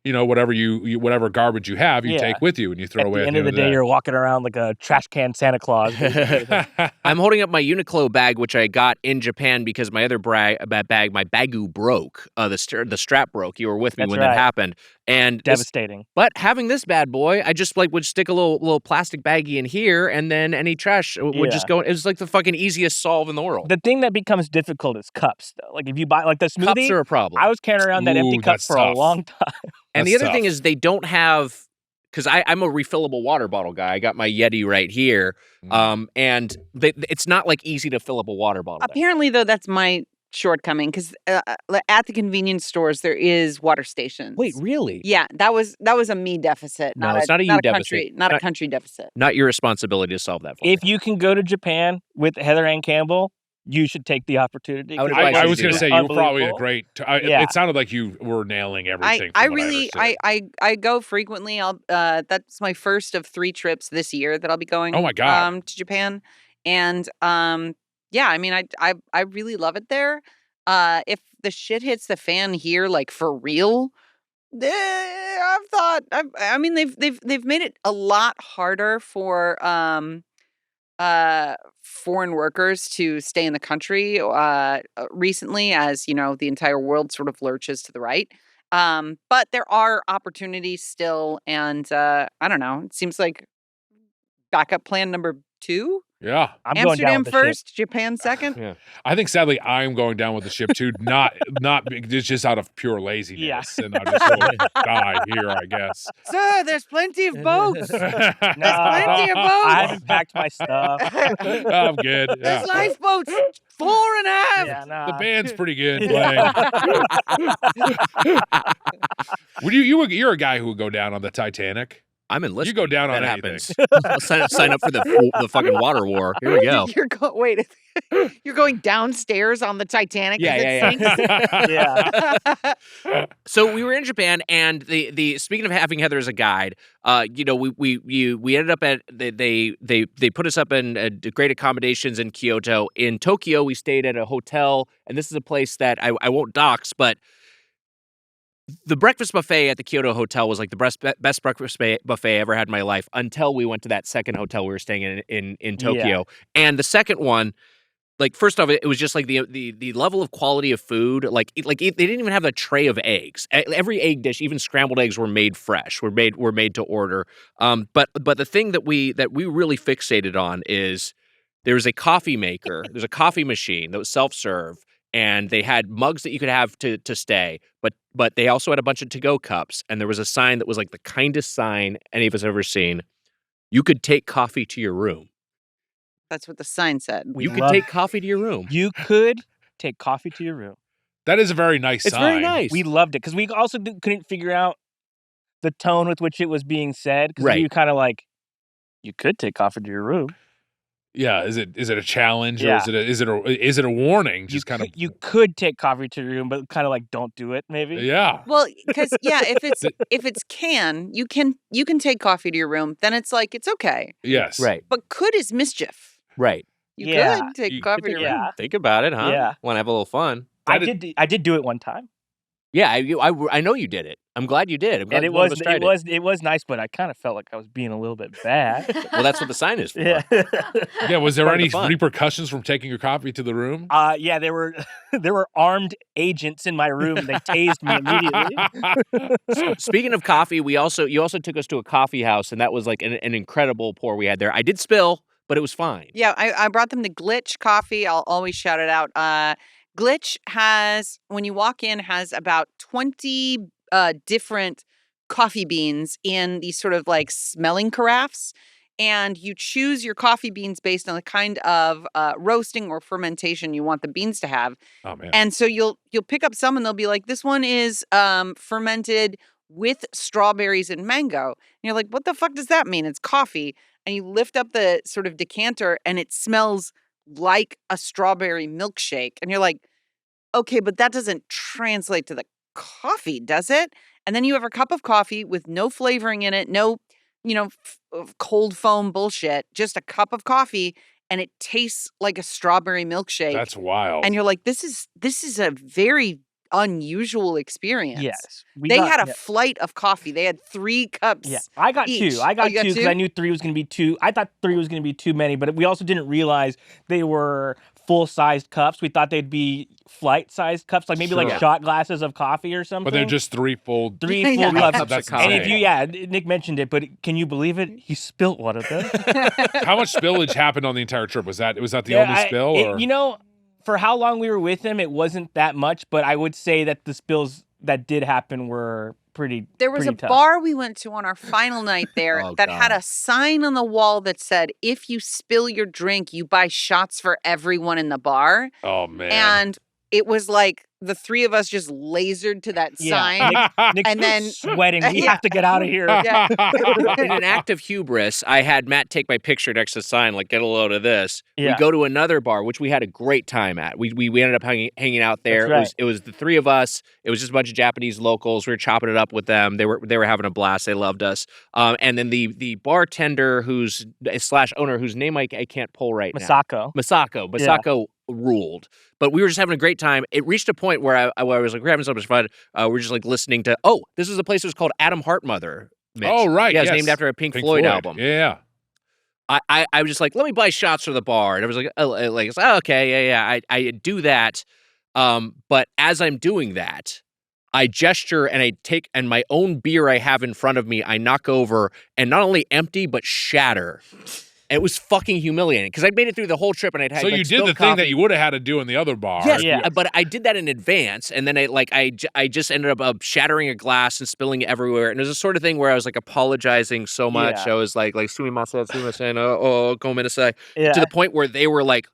whatever garbage you have, you take with you and you throw away. At the end of the day, you're walking around like a trash can Santa Claus. I'm holding up my Uniqlo bag, which I got in Japan because my other bag, my bagu broke. The strap broke. You were with me when that happened. And devastating. But having this bad boy, I just would stick a little plastic baggie in here, and then any trash would just go. It was like the fucking easiest solve in the world. The thing that becomes difficult is cups, though. Like if you buy the smoothie, cups are a problem. I was carrying around that empty cup for a long time. And the other thing is they don't have, because I'm a refillable water bottle guy. I got my Yeti right here, and it's not like easy to fill up a water bottle. Apparently, though, that's my shortcoming because at the convenience stores there is water stations. Wait, really? Yeah, that was a me deficit. No, it's not a you deficit. Not a country deficit. Not your responsibility to solve that for If me. you can go to Japan with Heather Ann Campbell, you should take the opportunity. I would 'cause advise it I was going to say you were probably a unbelievable. great. Yeah. It sounded like you were nailing everything. I from what really understood. I go frequently. That's my first of 3 trips this year that I'll be going. Oh my God. To Japan, and yeah, I mean I really love it there. If the shit hits the fan here, like for real, I mean they've made it a lot harder for foreign workers to stay in the country recently, as you know, the entire world sort of lurches to the right. But there are opportunities still, and I don't know. It seems like backup plan number 2. Yeah. I'm going down Amsterdam with the ship. first, Japan second. Yeah. I think sadly I'm going down with the ship too. Not just out of pure laziness, and I just will die here, I guess. Sir, there's plenty of boats. No, plenty of boats. I haven't packed my stuff. I'm good. Yeah. There's lifeboats, 4 and a half. Yeah, nah. The band's pretty good playing. Would you're a guy who would go down on the Titanic? I'm enlisted. You go down that on happens. I'll sign up for the fucking water war. Here we go. You're going downstairs on the Titanic. Yeah, as it Yeah. sinks? So we were in Japan, and the speaking of having Heather as a guide, we ended up at they put us up in great accommodations in Kyoto. In Tokyo, we stayed at a hotel, and this is a place that I won't dox, but the breakfast buffet at the Kyoto hotel was like the best breakfast buffet I ever had in my life until we went to that second hotel we were staying in Tokyo. Yeah. And the second one, like, first off, it was just like the level of quality of food. Like they didn't even have a tray of eggs. Every egg dish, even scrambled eggs, were made fresh. Were made to order. But the thing that we really fixated on is there's a coffee maker. There's a coffee machine that was self-serve. And they had mugs that you could have to stay, but they also had a bunch of to-go cups. And there was a sign that was like the kindest sign any of us have ever seen. You could take coffee to your room. That's what the sign said. You could take coffee to your room. You could take coffee to your room. That is a very nice It's sign. very nice. We loved it because we also couldn't figure out the tone with which it was being said. Because Right. we were kind of like, you could take coffee to your room. Yeah, is it a challenge Yeah. or is it a warning? Just You could take coffee to your room, but kind of like don't do it. Maybe. Yeah. Well, because if it's you can take coffee to your room, then it's like it's okay. Yes. Right. But could is mischief. Right. You Yeah. could take You coffee to your room. Yeah. Think about it, huh? Yeah. Want to have a little fun? I did do it one time. Yeah, I know you did it. I'm glad you did. I'm glad And one of us tried it was nice, but I kind of felt like I was being a little bit bad. Well, that's what the sign is for. Yeah. Yeah, was there Part of any the fun. repercussions from taking your coffee to the room? Yeah, there were armed agents in my room. They tased me immediately. Speaking of coffee, you also took us to a coffee house, and that was like an incredible pour we had there. I did spill, but it was fine. Yeah, I brought them to Glitch Coffee. I'll always shout it out. Glitch has, when you walk in, has about 20 different coffee beans in these sort of like smelling carafes. And you choose your coffee beans based on the kind of roasting or fermentation you want the beans to have. Oh man. And so you'll pick up some and they'll be like, this one is fermented with strawberries and mango. And you're like, what the fuck does that mean? It's coffee. And you lift up the sort of decanter and it smells like a strawberry milkshake. And you're like, okay, but that doesn't translate to the coffee, does it? And then you have a cup of coffee with no flavoring in it, no, cold foam bullshit, just a cup of coffee, and it tastes like a strawberry milkshake. That's wild. And you're like, this is a very unusual experience. Yes. They had a flight of coffee. They had 3 cups. Yeah, I got each. 2. I got you got 2 because 2? I knew 3 was going to be too. I thought 3 was going to be too many, but we also didn't realize they were full-sized cups. We thought they'd be flight-sized cups, like maybe Sure. like shot glasses of coffee or something. But they're just 3 full. 3 Yeah. full cups. That's And if insane. Nick mentioned it, but can you believe it? He spilt one of them. How much spillage happened on the entire trip? Was that the only spill? Or? For how long we were with him, it wasn't that much, but I would say that the spills that did happen were pretty. There was a pretty tough. bar we went to on our final night there Oh, that had God. a sign on the wall that said, if you spill your drink, you buy shots for everyone in the bar. Oh man. And it was like the three of us just lasered to that sign. Nick's and then sweating. We have to get out of here. Yeah. In an act of hubris, I had Matt take my picture next to the sign, like, get a load of this. Yeah. We go to another bar, which we had a great time at. We ended up hanging out there. That's right. It was the three of us. It was just a bunch of Japanese locals. We were chopping it up with them. They were having a blast. They loved us. And then the bartender / owner whose name I can't pull right now. Masako ruled. But we were just having a great time. It reached a point where I was like, we're having so much fun. We're just like listening to, this was a place that was called Adam Hartmother. Mitch. Oh, right. Yeah, it's named after a Pink Floyd album. Yeah. I was just like, let me buy shots for the bar. And I was like, okay, yeah. I do that. But as I'm doing that, I gesture and I take, and my own beer I have in front of me, I knock over and not only empty, but shatter. It was fucking humiliating because I'd made it through the whole trip and I'd had. So you did the thing that you would have had to do in the other bar. Yes, but I did that in advance, and then I just ended up shattering a glass and spilling it everywhere. And it was the sort of thing where I was like apologizing so much. I was like sumimasen, gomenasai, to the point where they were like,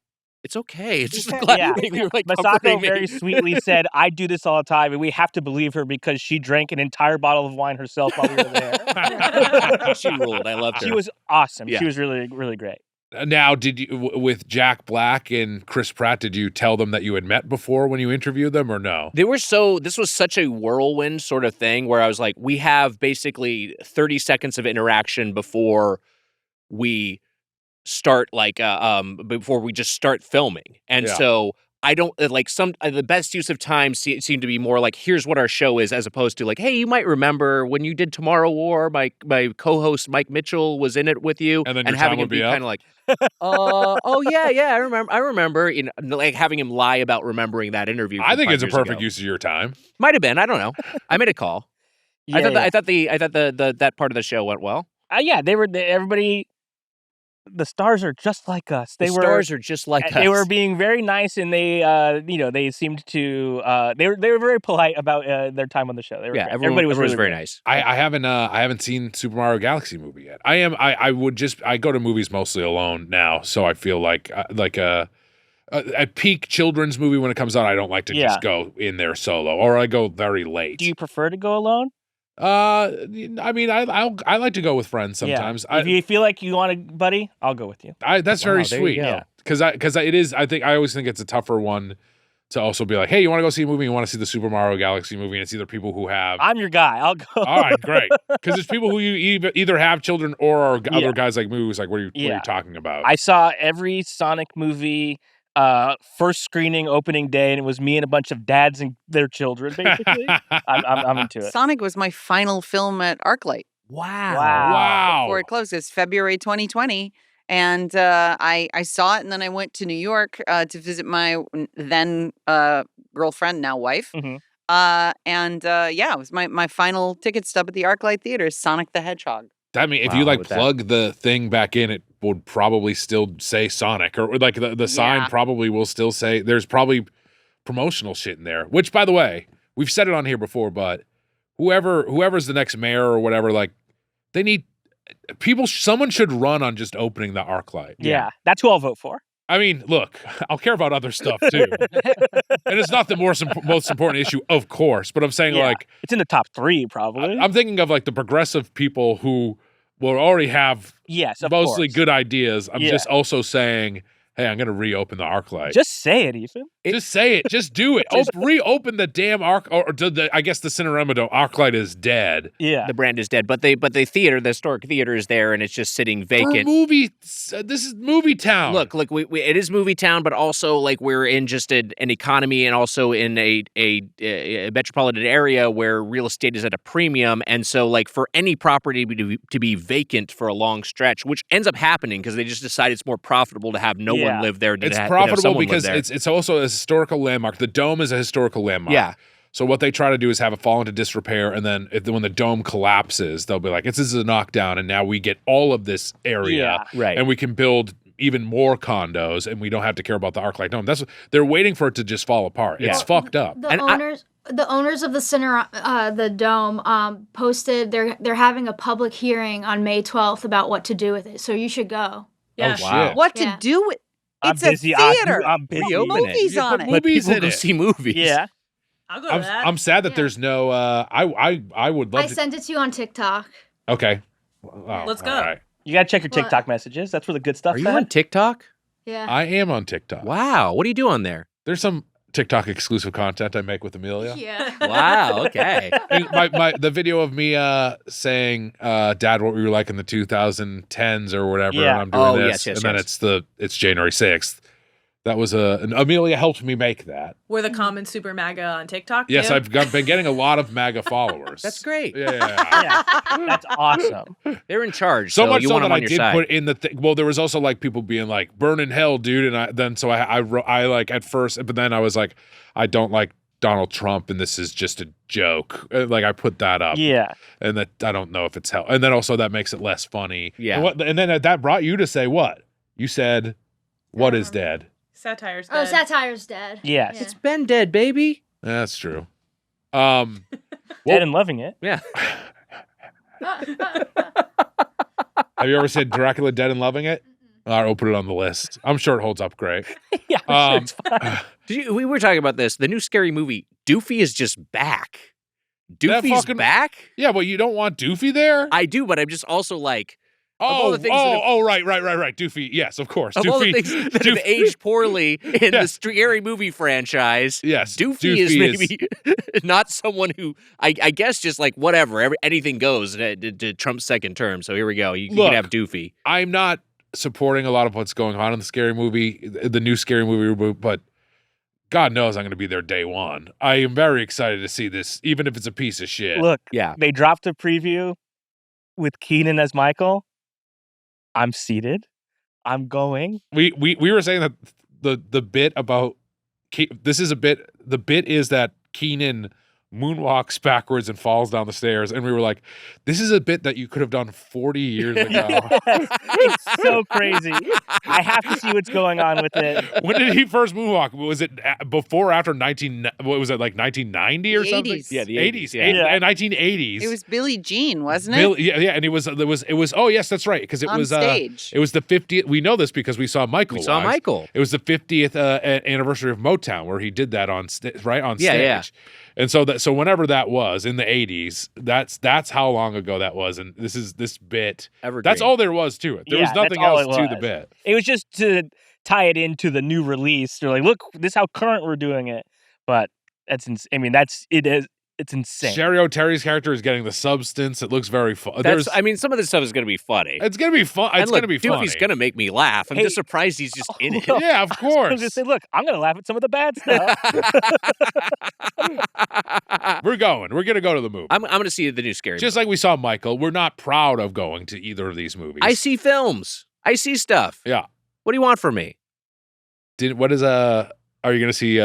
it's okay. It's just a glass. We were like Masako very sweetly said, I do this all the time, and we have to believe her because she drank an entire bottle of wine herself while we were there. She ruled. I loved her. She was awesome. Yeah. She was really, really great. Now, did you, with Jack Black and Chris Pratt, did you tell them that you had met before when you interviewed them or no? This was such a whirlwind sort of thing where I was like, we have basically 30 seconds of interaction before we start before we just start filming. And so I don't the best use of time seemed to be more like, here's what our show is, as opposed to like, hey, you might remember when you did Tomorrow War, my co-host Mike Mitchell was in it with you, and then having him be kind of like, I remember, like having him lie about remembering that interview. I think it's a perfect use of your time. Might have been, I don't know. I made a call. I thought that part of the show went well. Everybody. The stars are just like us. Stars are just like us. They were being very nice, and they seemed to. They were very polite about their time on the show. Everybody was really very nice. I haven't seen Super Mario Galaxy movie yet. I go to movies mostly alone now, so I feel like a peak children's movie when it comes out. I don't like to just go in there solo, or I go very late. Do you prefer to go alone? I mean, I like to go with friends sometimes. If you feel like you want a buddy, I'll go with you. That's very sweet. Because it is. I always think it's a tougher one to also be like, hey, you want to go see a movie? You want to see the Super Mario Galaxy movie? And it's either people who have. I'm your guy. I'll go. All right, great. Because it's people who you either have children or are other guys like me who's like, what are you talking about? I saw every Sonic movie. First screening opening day, and it was me and a bunch of dads and their children. Basically, I'm into it. Sonic was my final film at ArcLight. Wow! Before it closed, it's February 2020, and I saw it, and then I went to New York to visit my then girlfriend, now wife. Mm-hmm. It was my final ticket stub at the ArcLight Theater. Sonic the Hedgehog. I mean, if you plug the thing back in, it would probably still say Sonic, or like the sign probably will still say. There's probably promotional shit in there. Which, by the way, we've said it on here before, but whoever's the next mayor or whatever, like they need people. Someone should run on just opening the ArcLight. Yeah, that's who I'll vote for. I mean, look, I'll care about other stuff too, and it's not the most important issue, of course. But I'm saying like it's in the top 3 probably. I'm thinking of like the progressive people who will already have mostly good ideas. I'm just also saying, hey, I'm going to reopen the ArcLight. Just say it, Ethan. Just say it. Just do it. Reopen the damn I guess the Cinerama Dome. ArcLight is dead. Yeah, the brand is dead. But the historic theater is there, and it's just sitting vacant. This is movie town. Look, it is movie town, but also like we're in just an economy, and also in a metropolitan area where real estate is at a premium, and so like for any property to be vacant for a long stretch, which ends up happening because they just decide it's more profitable to have no one live there. It's profitable because it's also a historical landmark. The dome is a historical landmark. Yeah. So what they try to do is have it fall into disrepair, and then when the dome collapses, they'll be like, "This is a knockdown, and now we get all of this area, and we can build even more condos, and we don't have to care about the ArcLight Dome." They're waiting for it to just fall apart. Yeah. It's fucked up. The owners of the dome posted they're having a public hearing on May 12th about what to do with it. So you should go. Yeah. Oh, shit. What to do with? I'm It's a busy. theater. I'm busy. Reopen it. Movies You on put it. Let movies people in go it. see movies. Yeah. I'll go to that. I'm sad that Yeah. there's no. I would love I to. sent it to you on TikTok. Okay. Oh, Let's go. all right. You gotta check your What? TikTok messages. That's where the good stuff's Are you at. on TikTok? Yeah. I am on TikTok. Wow. What do you do on there? There's some TikTok exclusive content I make with Amelia. Yeah. Wow. Okay. And the video of me saying, "Dad, what were you like in the 2010s or whatever?" Yeah. And I'm doing Oh, this, yes, and then it's January 6th. That was and Amelia helped me make that. We're the common super MAGA on TikTok. Yes, too? I've been getting a lot of MAGA followers. That's great. Yeah. Yeah, that's awesome. They're in charge. So So, much you so want that them I on your did side. put in the well, there was also like people being like, "Burn in hell, dude," and I wrote, I like at first, but then I was like, I don't like Donald Trump, and this is just a joke. Like I put that up, Yeah. and that I don't know if it's hell, and then also that makes it less funny. Yeah. and then that brought you to say what you said. What is dead? Satire's Oh, dead. Satire's dead. Yes. It's been dead, baby. That's true. Dead and loving it. Yeah. Have you ever said Dracula Dead and Loving It? All right, we'll put it on the list. I'm sure it holds up great. Yeah, I'm sure it's fine. We were talking about this. The new scary movie, Doofy is just back. That Doofy's fucking- back? Yeah, but you don't want Doofy there? I do, but I'm just also like, of all Oh, the things that have- right. Doofy. Yes, of course. of Doofy. all the things that have Doofy- aged poorly in Yeah. the scary movie franchise, Yes, Doofy is maybe not someone who I guess just like whatever, anything goes to Trump's second term. So here we go. You Look, can have Doofy. I'm not supporting a lot of what's going on in the scary movie, the new scary movie reboot, but God knows I'm going to be there day one. I am very excited to see this, even if it's a piece of shit. Look, Yeah. they dropped a preview with Keenan as Michael. I'm seated. I'm going. We were saying that the bit about this is a bit. The bit is that Keenan moonwalks backwards and falls down the stairs, and we were like, "This is a bit that you could have done 40 years ago." It's so crazy. I have to see what's going on with it. When did he first moonwalk? Was it before or after 19? What was it, like 1990 or The something? 80s. Yeah, the 80s. 80s, yeah. 1980s. It was Billie Jean, wasn't it? Yeah, and it was. Oh yes, that's right, because it On was stage. it was the 50th. We know this because we saw Michael. We saw live. Michael. It was the 50th anniversary of Motown, where he did that on right on Yeah, stage. yeah. And so whenever that was in the 80s, that's how long ago that was. And this bit. Evergreen. That's all there was to it. There was Yeah, that's nothing all else it to the was. bit. It was just to tie it into the new release. They're like, look, this is how current we're doing it. But that's it's insane. Sherry O'Terry's character is getting the substance. It looks very fun. I mean, some of this stuff is going to be funny. It's gonna be fun. And It's look, gonna be funny. Doofy's going to make me laugh. I'm Hey. just surprised he's just in it. Yeah, of I was course. gonna say, look, I'm gonna laugh at some of the bad stuff. We're gonna go to the movie. I'm going to see the new scary Just like we saw Michael, we're not proud of going to either of these movies. I see films. I see stuff. Yeah. What do you want from me? Are you gonna see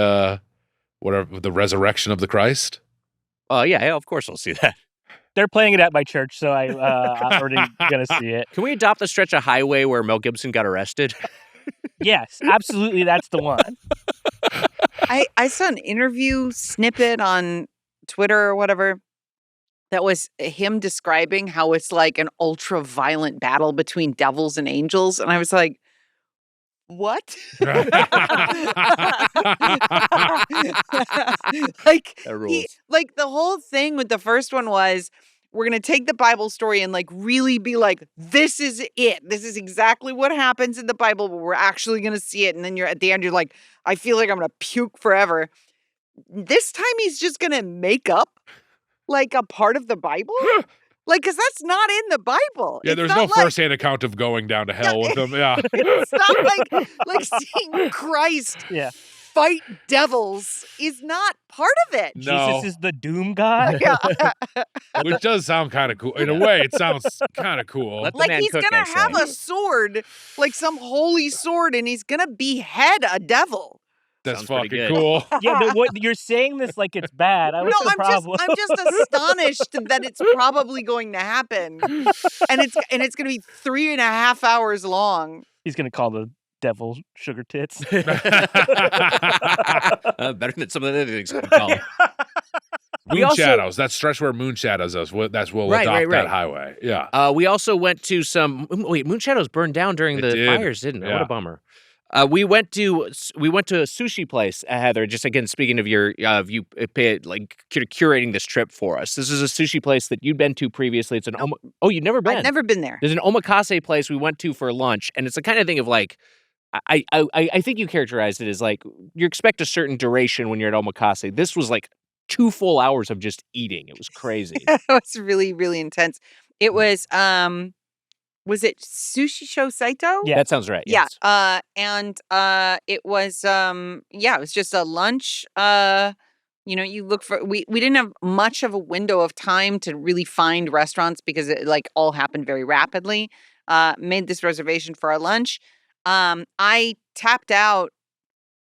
whatever, the resurrection of the Christ? Oh, yeah, of course I'll see that. They're playing it at my church, so I'm already gonna see it. Can we adopt the stretch of highway where Mel Gibson got arrested? Yes, absolutely, that's the one. I saw an interview snippet on Twitter or whatever that was him describing how it's like an ultra violent battle between devils and angels. And I was like, what? That rules. Like the whole thing with the first one was, we're going to take the Bible story and like really be like, this is it. This is exactly what happens in the Bible, but we're actually going to see it. And then you're at the end, you're like, I feel like I'm going to puke forever. This time he's just going to make up like a part of the Bible. Like, because that's not in the Bible. Yeah, It's there's not no like- firsthand account of going down to hell with them. Yeah. It's not like seeing Christ Yeah. fight devils is not part of it. No. Jesus is the doom god. Yeah. Which does sound kind of cool. In a way, it sounds kind of cool. Let the Like man he's cook, gonna I have say. a sword, like some holy sword, and he's gonna behead a devil. That's Sounds pretty fucking good. cool. Yeah, but what you're saying this like it's bad. No, What's the problem? I'm just astonished that it's probably going to happen, and it's gonna be 3.5 hours long. He's gonna call the devil sugar tits. Better than some of the other things I can call him. Moon also- Shadows. That stretch where Moon Shadows is. We'll Right, adopt right, that right. highway. Yeah. We also went to some. Wait, Moon Shadows burned down during It the did. fires, didn't it? What Yeah. a bummer. We went to a sushi place, Heather. Just again, speaking of you curating this trip for us. This is a sushi place that you'd been to previously. It's an oh, you've never been? I've never been there. There's an omakase place we went to for lunch, and it's the kind of thing of like, I think you characterized it as like you expect a certain duration when you're at omakase. This was like 2 full hours of just eating. It was crazy. It was really, really intense. It was it Sushi Show Saito? Yeah, that sounds right. Yeah. Yes. It was it was just a lunch. You look for we didn't have much of a window of time to really find restaurants because it like all happened very rapidly. Made this reservation for our lunch. I tapped out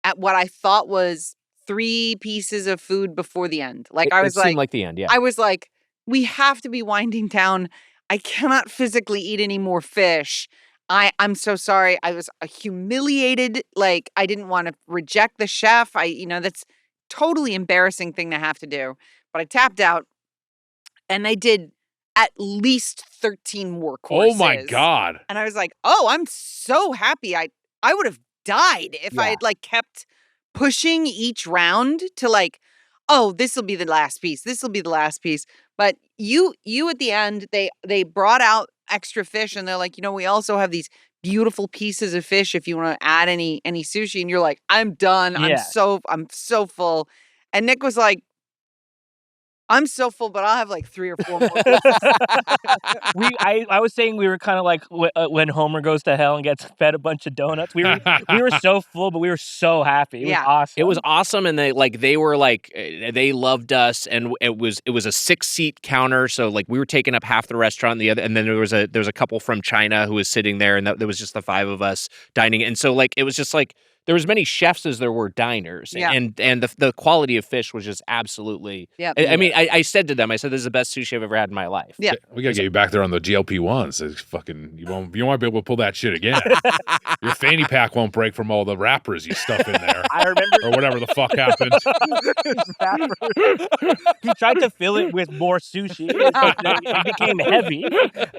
at what I thought was 3 pieces of food before the end. Like I was it seemed like the end, yeah. I was like, we have to be winding down. I cannot physically eat any more fish. I'm so sorry. I was humiliated. Like I didn't want to reject the chef. That's totally embarrassing thing to have to do. But I tapped out and I did at least 13 more courses. Oh my God. And I was like, oh, I'm so happy. I would have died if I had like kept pushing each round to like, oh, this will be the last piece. This will be the last piece. But you at the end, they brought out extra fish and they're like, we also have these beautiful pieces of fish if you want to add any sushi. And you're like, I'm done. Yeah. I'm so full. And Nick was like, I'm so full, but I'll have like 3 or 4 more. I was saying we were kind of like when Homer goes to hell and gets fed a bunch of donuts. We were so full, but we were so happy. It was awesome. It was awesome, and they loved us, and it was a 6-seat counter, so like we were taking up half the restaurant, and then there was a couple from China who was sitting there, and there was just the 5 of us dining, and so like it was just like. There was many chefs as there were diners, and the quality of fish was just absolutely. Yeah, I mean, I said to them, I said, "This is the best sushi I've ever had in my life." Yeah, we gotta get you back there on the GLP-1s. It's fucking, you won't be able to pull that shit again. Your fanny pack won't break from all the wrappers you stuff in there. I remember, or whatever the fuck happened. He tried to fill it with more sushi. It became heavy.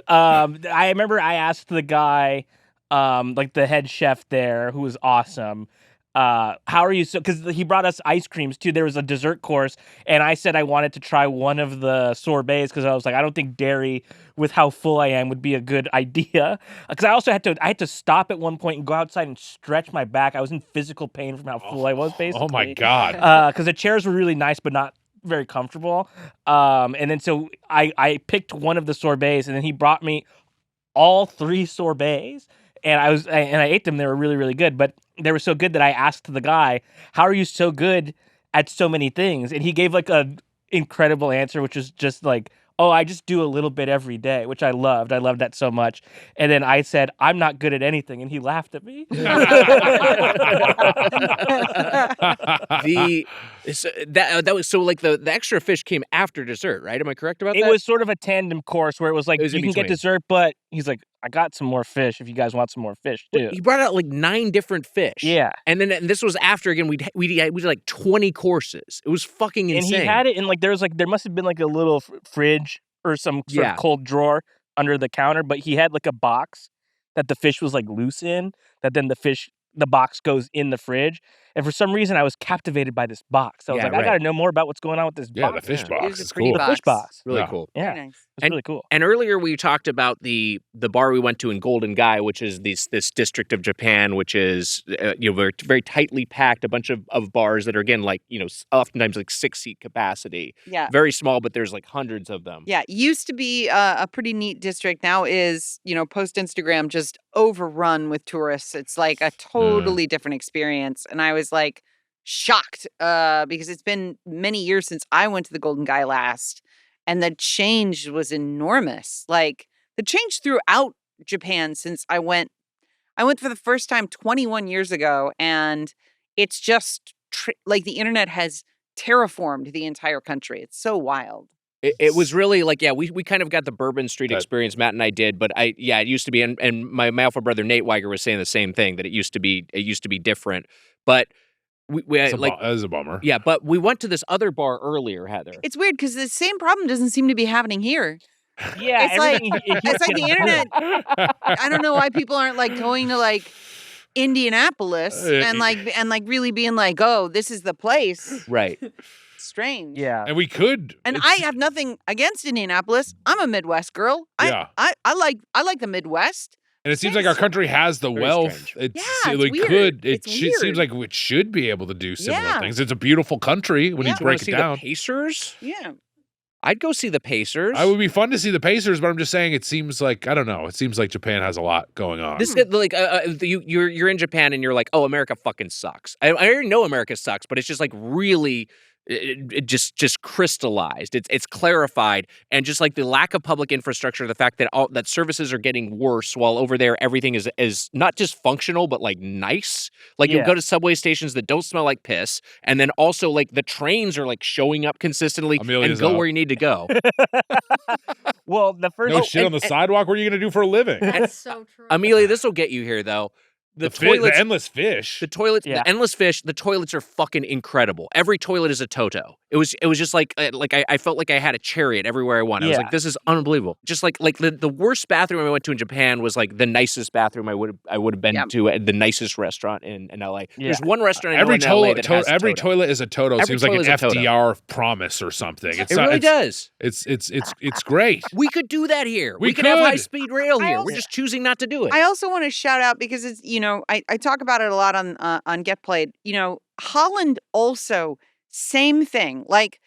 I remember I asked the guy. Like the head chef there, who was awesome. How are you? Because he brought us ice creams too. There was a dessert course, and I said I wanted to try one of the sorbets because I was like, I don't think dairy, with how full I am, would be a good idea. Because I also had to stop at one point and go outside and stretch my back. I was in physical pain from how full I was, basically. Oh my God. Because the chairs were really nice, but not very comfortable. And then so I picked one of the sorbets, and then he brought me all 3 sorbets. And I ate them. They were really, really good. But they were so good that I asked the guy, "How are you so good at so many things?" And he gave like an incredible answer, which was just like, "Oh, I just do a little bit every day," which I loved. I loved that so much. And then I said, "I'm not good at anything," and he laughed at me. That was so like the extra fish came after dessert, right? Am I correct about that? It was sort of a tandem course where it was like you can get dessert, but he's like, I got some more fish if you guys want some more fish too. He brought out like 9 different fish. Yeah. And this was after again we did like 20 courses. It was fucking insane. And he had it in like there must have been like a little fridge or some sort of cold drawer under the counter, but he had like a box that the fish was like loose in, that then the box goes in the fridge. And for some reason, I was captivated by this box. So I was like, I got to know more about what's going on with this box. Yeah, the fish box. It's cool. The fish box. Really cool. Yeah. Very nice. It's really cool. And earlier we talked about the bar we went to in Golden Gai, which is this district of Japan, which is very, very tightly packed, a bunch of bars that are again like oftentimes like 6-seat capacity. Yeah. Very small, but there's like hundreds of them. Yeah, used to be a pretty neat district. Now is post Instagram just overrun with tourists. It's like a totally different experience, and I was like shocked because it's been many years since I went to the Golden Gai last. And the change was enormous. Like the change throughout Japan since I went for the first time 21 years ago. And it's just like the internet has terraformed the entire country. It's so wild. It was really like, we kind of got the Bourbon Street experience, Matt and I did, but it used to be, and my alpha brother Nate Weiger was saying the same thing, that it used to be different. But that is a bummer. Yeah, but we went to this other bar earlier, Heather. It's weird because the same problem doesn't seem to be happening here. Yeah, it's like the internet. I don't know why people aren't like going to like Indianapolis and really being like, oh, this is the place. Right. Strange. Yeah. And we could. And I have nothing against Indianapolis. I'm a Midwest girl. Yeah. I like the Midwest. And it seems like our country has the wealth. Yeah, it's weird. It It's weird. seems like it should be able to do similar Yeah. things. It's a beautiful country when you Do you break wanna it see down. the Pacers? Yeah. I'd go see the Pacers. It would be fun to see the Pacers, but I'm just saying it seems like, I don't know, it seems like Japan has a lot going on. This like you're in Japan and you're like, oh, America fucking sucks. I already know America sucks, but it's just like really. It just crystallized. It's clarified, and just like the lack of public infrastructure, the fact that that services are getting worse, while over there everything is not just functional but like nice. Like you go to subway stations that don't smell like piss, and then also like the trains are like showing up consistently and go where you need to go. Well, the first No shit on the sidewalk. What are you going to do for a living? That's so true. Amelia, this will get you here though. The endless fish. The toilets, the endless fish. The toilets are fucking incredible. Every toilet is a Toto. It was just like I felt like I had a chariot everywhere I went. I was like, this is unbelievable. Just like the worst bathroom I went to in Japan was like the nicest bathroom I would have been to at the nicest restaurant in LA. There's one restaurant I know in LA that has every Toto. toilet is a Toto. Every Seems like an toilet is a Toto. FDR promise or something. It really does. It's great. We could do that here. We could have could. high-speed rail here. We're just choosing not to do it. I also want to shout out because it's I talk about it a lot on Get Played. Holland also same thing. Like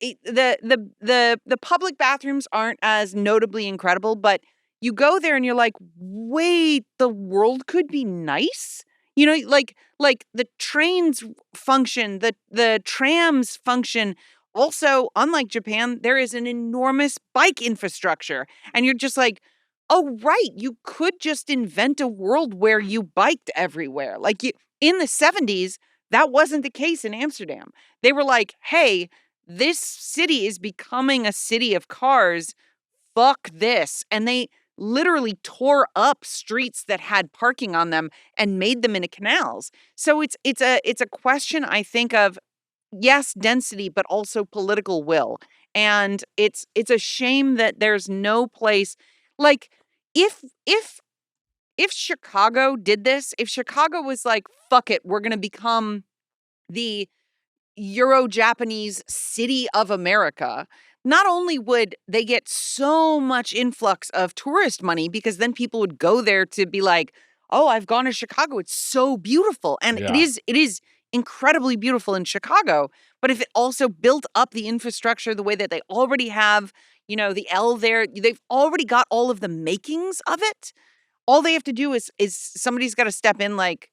the public bathrooms aren't as notably incredible, but you go there and you're like, wait, the world could be nice. Like the trains function, the trams function. Also, unlike Japan, there is an enormous bike infrastructure, and you're just like, oh, right, you could just invent a world where you biked everywhere. Like in the 70s, that wasn't the case in Amsterdam. They were like, hey, this city is becoming a city of cars. Fuck this. And they literally tore up streets that had parking on them and made them into canals. So it's a question, I think, of, yes, density, but also political will. And it's a shame that there's no place like if Chicago did this, if Chicago was like, fuck it, we're going to become the Euro-Japanese city of America, not only would they get so much influx of tourist money, because then people would go there to be like, oh, I've gone to Chicago. It's so beautiful. And it is incredibly beautiful in Chicago. But if it also built up the infrastructure the way that they already have, the L there, they've already got all of the makings of it. All they have to do is somebody's got to step in like,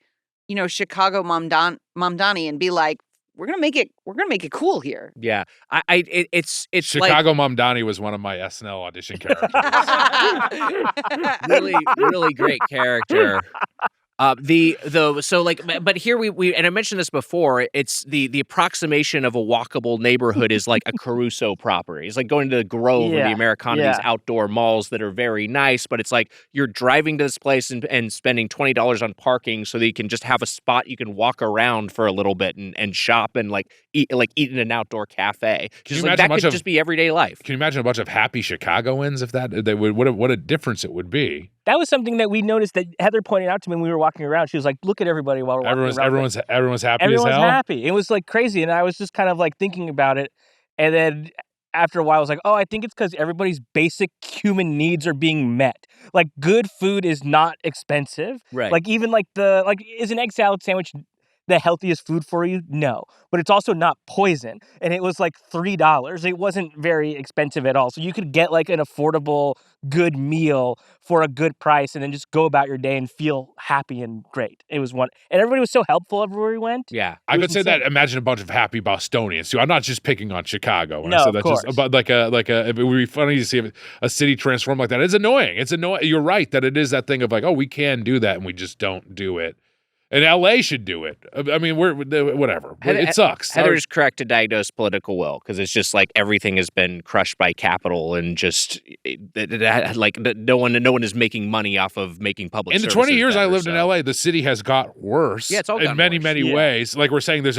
Chicago Mamdani and be like, we're gonna make it cool here. Yeah, it's Chicago Mamdani was one of my SNL audition characters. really great character. But here we and I mentioned this before. It's the approximation of a walkable neighborhood is like a Caruso property. It's like going to the Grove or the Americana, these outdoor malls that are very nice, but it's like you're driving to this place and spending $20 on parking so that you can just have a spot you can walk around for a little bit and shop and eat in an outdoor cafe. That could just be everyday life. Can you imagine a bunch of happy Chicagoans if what a difference it would be? That was something that we noticed that Heather pointed out to me when we were walking around. She was like, look at everybody while we're walking around. Everyone's happy Everyone's as hell? happy. It was like crazy. And I was just kind of like thinking about it. And then after a while, I was like, oh, I think it's because everybody's basic human needs are being met. Like good food is not expensive. Right. Like even is an egg salad sandwich the healthiest food for you? No. But it's also not poison. And it was like $3. It wasn't very expensive at all. So you could get like an affordable, good meal for a good price and then just go about your day and feel happy and great. It was and everybody was so helpful everywhere we went. Yeah. I could say that. Imagine a bunch of happy Bostonians too. I'm not just picking on Chicago. When No, I said of that, course. it would be funny to see a city transform like that. It's annoying. You're right that it is that thing of like, oh, we can do that and we just don't do it. And LA should do it. I mean, whatever. It sucks. Heather's correct to diagnose political will because it's just like everything has been crushed by capital and just like no one is making money off of making public. In the 20 years I lived in LA, the city has got worse. Yeah, it's all in many ways. Like we're saying, there's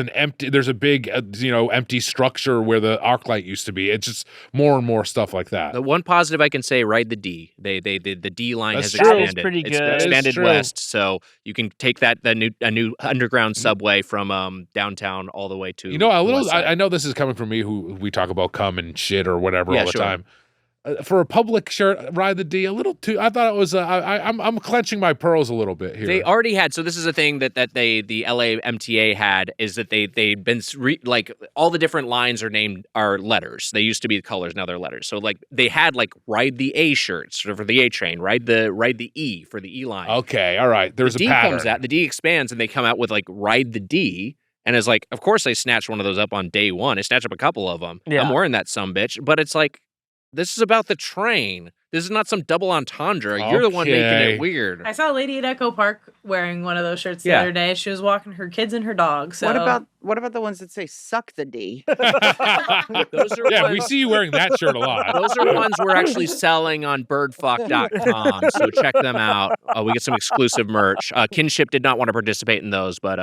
a big empty structure where the ArcLight used to be. It's just more and more stuff like that. The one positive I can say, ride the D. The D line has true. expanded. That is pretty good. It's expanded true. west, so you can take a new underground subway from downtown all the way to. I know this is coming from me, who we talk about cum and shit or whatever all the time. For a public shirt, ride the D a little too. I thought it was. I'm clenching my pearls a little bit here. They already had. So this is a thing that the LA MTA had is that they'd been like all the different lines are letters. They used to be colors, now they're letters. So like they had like ride the A shirts for the A train, ride the E for the E line. Okay, all right. There's the a D pattern. comes out. The D expands, and they come out with like ride the D. And it's like, of course, they snatched one of those up on day one. They snatched up a couple of them. Yeah. I'm wearing that sumbitch, but it's like. This is about the train. This is not some double entendre. You're the one making it weird. I saw a lady at Echo Park wearing one of those shirts the other day. She was walking her kids and her dog. So What about the ones that say "suck the D"? Those are we see you wearing that shirt a lot. Those are ones we're actually selling on birdfuck.com, so check them out. We get some exclusive merch. Kinship did not want to participate in those, but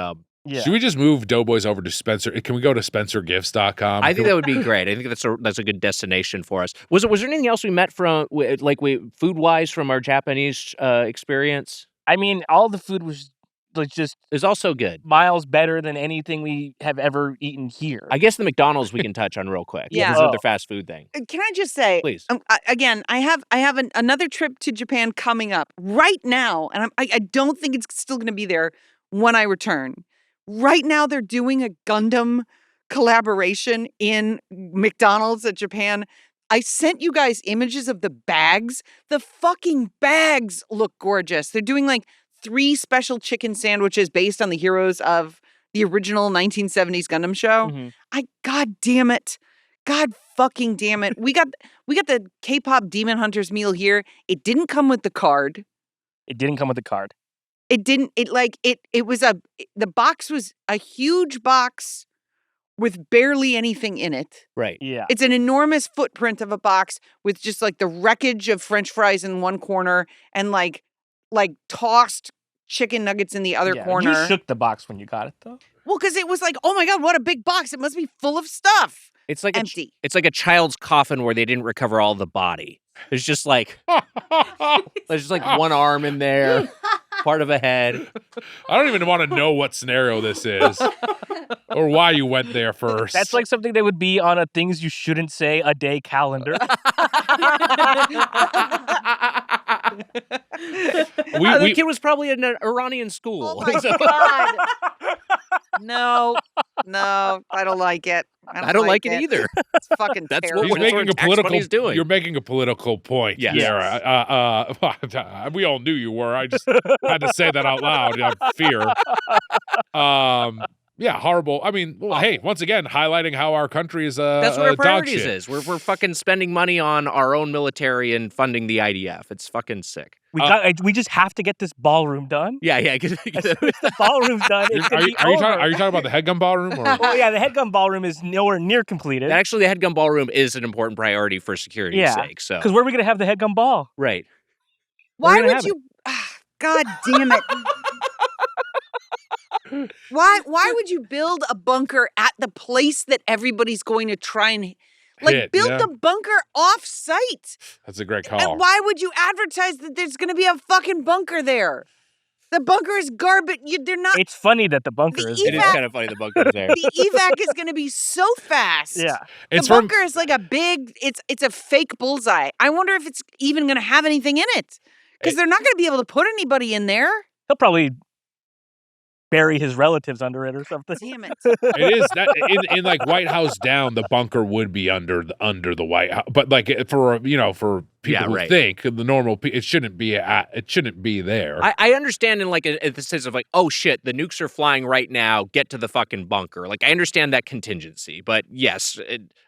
Should we just move Doughboys over to Spencer? Can we go to SpencerGifts.com? I think that would be great. I think that's a good destination for us. Was there anything else we met from food wise from our Japanese experience? I mean, all the food was like just is also good. Miles better than anything we have ever eaten here. I guess the McDonald's we can touch on real quick. Yeah. This is another fast food thing. Can I just say, please? Again, I have another trip to Japan coming up right now, and I don't think it's still going to be there when I return. Right now, they're doing a Gundam collaboration in McDonald's at Japan. I sent you guys images of the bags. The fucking bags look gorgeous. They're doing like 3 special chicken sandwiches based on the heroes of the original 1970s Gundam show. Mm-hmm. God damn it. God fucking damn it. We got the K-pop Demon Hunters meal here. It didn't come with the card. The box was a huge box with barely anything in it. Right. Yeah. It's an enormous footprint of a box with just like the wreckage of French fries in one corner and like tossed chicken nuggets in the other corner. You shook the box when you got it though. Well, because it was like, oh my God, what a big box. It must be full of stuff. It's like empty. It's like a child's coffin where they didn't recover all the body. There's just like one arm in there, part of a head. I don't even want to know what scenario this is or why you went there first. That's like something that would be on a things you shouldn't say a day calendar. The kid was probably in an Iranian school. Oh my God. No, I don't like it. I don't like it either. It's fucking terrible. He's doing. You're making a political point. Yes. Yeah. We all knew you were. I just had to say that out loud out of fear. Yeah, horrible. I mean, hey, once again, highlighting how our country is that's what our priorities shit. is. We're fucking spending money on our own military and funding the IDF. It's fucking sick. We just have to get this ballroom done. Yeah. As soon as the ballroom's done, it's Are you talking about the headgun ballroom? Or? Well, yeah, the headgun ballroom is nowhere near completed. Actually, the headgun ballroom is an important priority for security's sake. So, because where are we going to have the headgun ball? Right. Why would you? God damn it! Why would you build a bunker at the place that everybody's going to try and build the bunker off-site? That's a great call. And why would you advertise that there's going to be a fucking bunker there? The bunker is garbage. They're not. It's funny that the bunker is. It is kind of funny the bunker is there. The evac is going to be so fast. Yeah, the bunker is like a big. It's a fake bullseye. I wonder if it's even going to have anything in it because they're not going to be able to put anybody in there. He'll probably bury his relatives under it or something. Damn it! It is that in like White House Down, the bunker would be under the White House, but like for people who right. think the normal. It shouldn't be. It shouldn't be there. I understand in like the sense of like, oh shit, the nukes are flying right now. Get to the fucking bunker. Like I understand that contingency, but yes,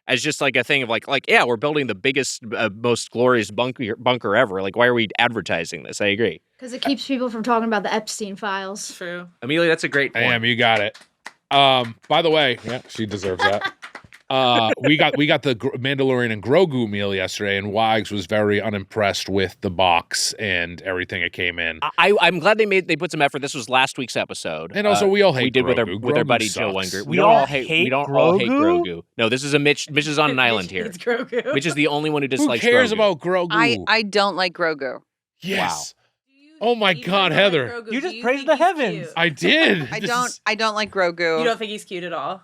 as just like a thing of like yeah, we're building the biggest, most glorious bunker ever. Like why are we advertising this? I agree. Because it keeps people from talking about the Epstein files. True. Amelia, that's a great point. Damn, you got it. By the way, yeah, she deserves that. We got the Mandalorian and Grogu meal yesterday, and Wags was very unimpressed with the box and everything it came in. I'm glad they put some effort. This was last week's episode, and also we all hate. We did Grogu. with our Grogu buddy sucks. Joe Wenger. We all hate Grogu. No, this is a Mitch. Mitch is on an island here. It's Grogu. Mitch is the only one who Who dislikes. cares Grogu. about Grogu? I don't like Grogu. Yes. Wow. Oh my God, Heather! You just praised the heavens. I did. I don't like Grogu. You don't think he's cute at all?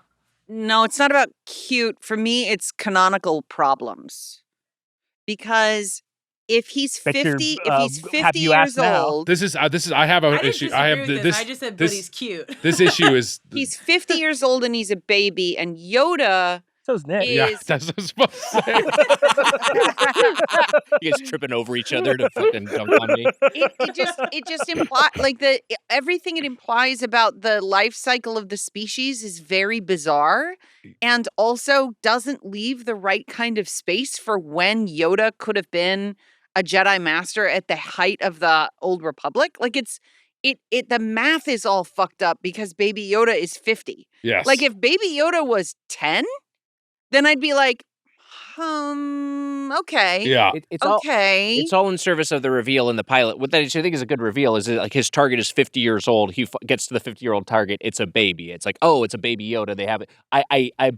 No, it's not about cute. For me, it's canonical problems. Because if he's 50, if he's 50 years old, this is. I have an issue. I have this. I just said, but he's cute. This issue is. He's 50 years old and he's a baby, and Yoda. So's Nick. Yeah, that's what I was supposed to say. You guys tripping over each other to fucking dunk on me. It just implies like everything it implies about the life cycle of the species is very bizarre, and also doesn't leave the right kind of space for when Yoda could have been a Jedi Master at the height of the Old Republic. Like the math is all fucked up because Baby Yoda is 50. Yes. Like if Baby Yoda was 10. Then I'd be like, okay. Yeah. It's okay. It's all in service of the reveal in the pilot. What I think is a good reveal is that, like, his target is 50 years old. He gets to the 50-year-old target. It's a baby. It's like, oh, it's a Baby Yoda. They have it.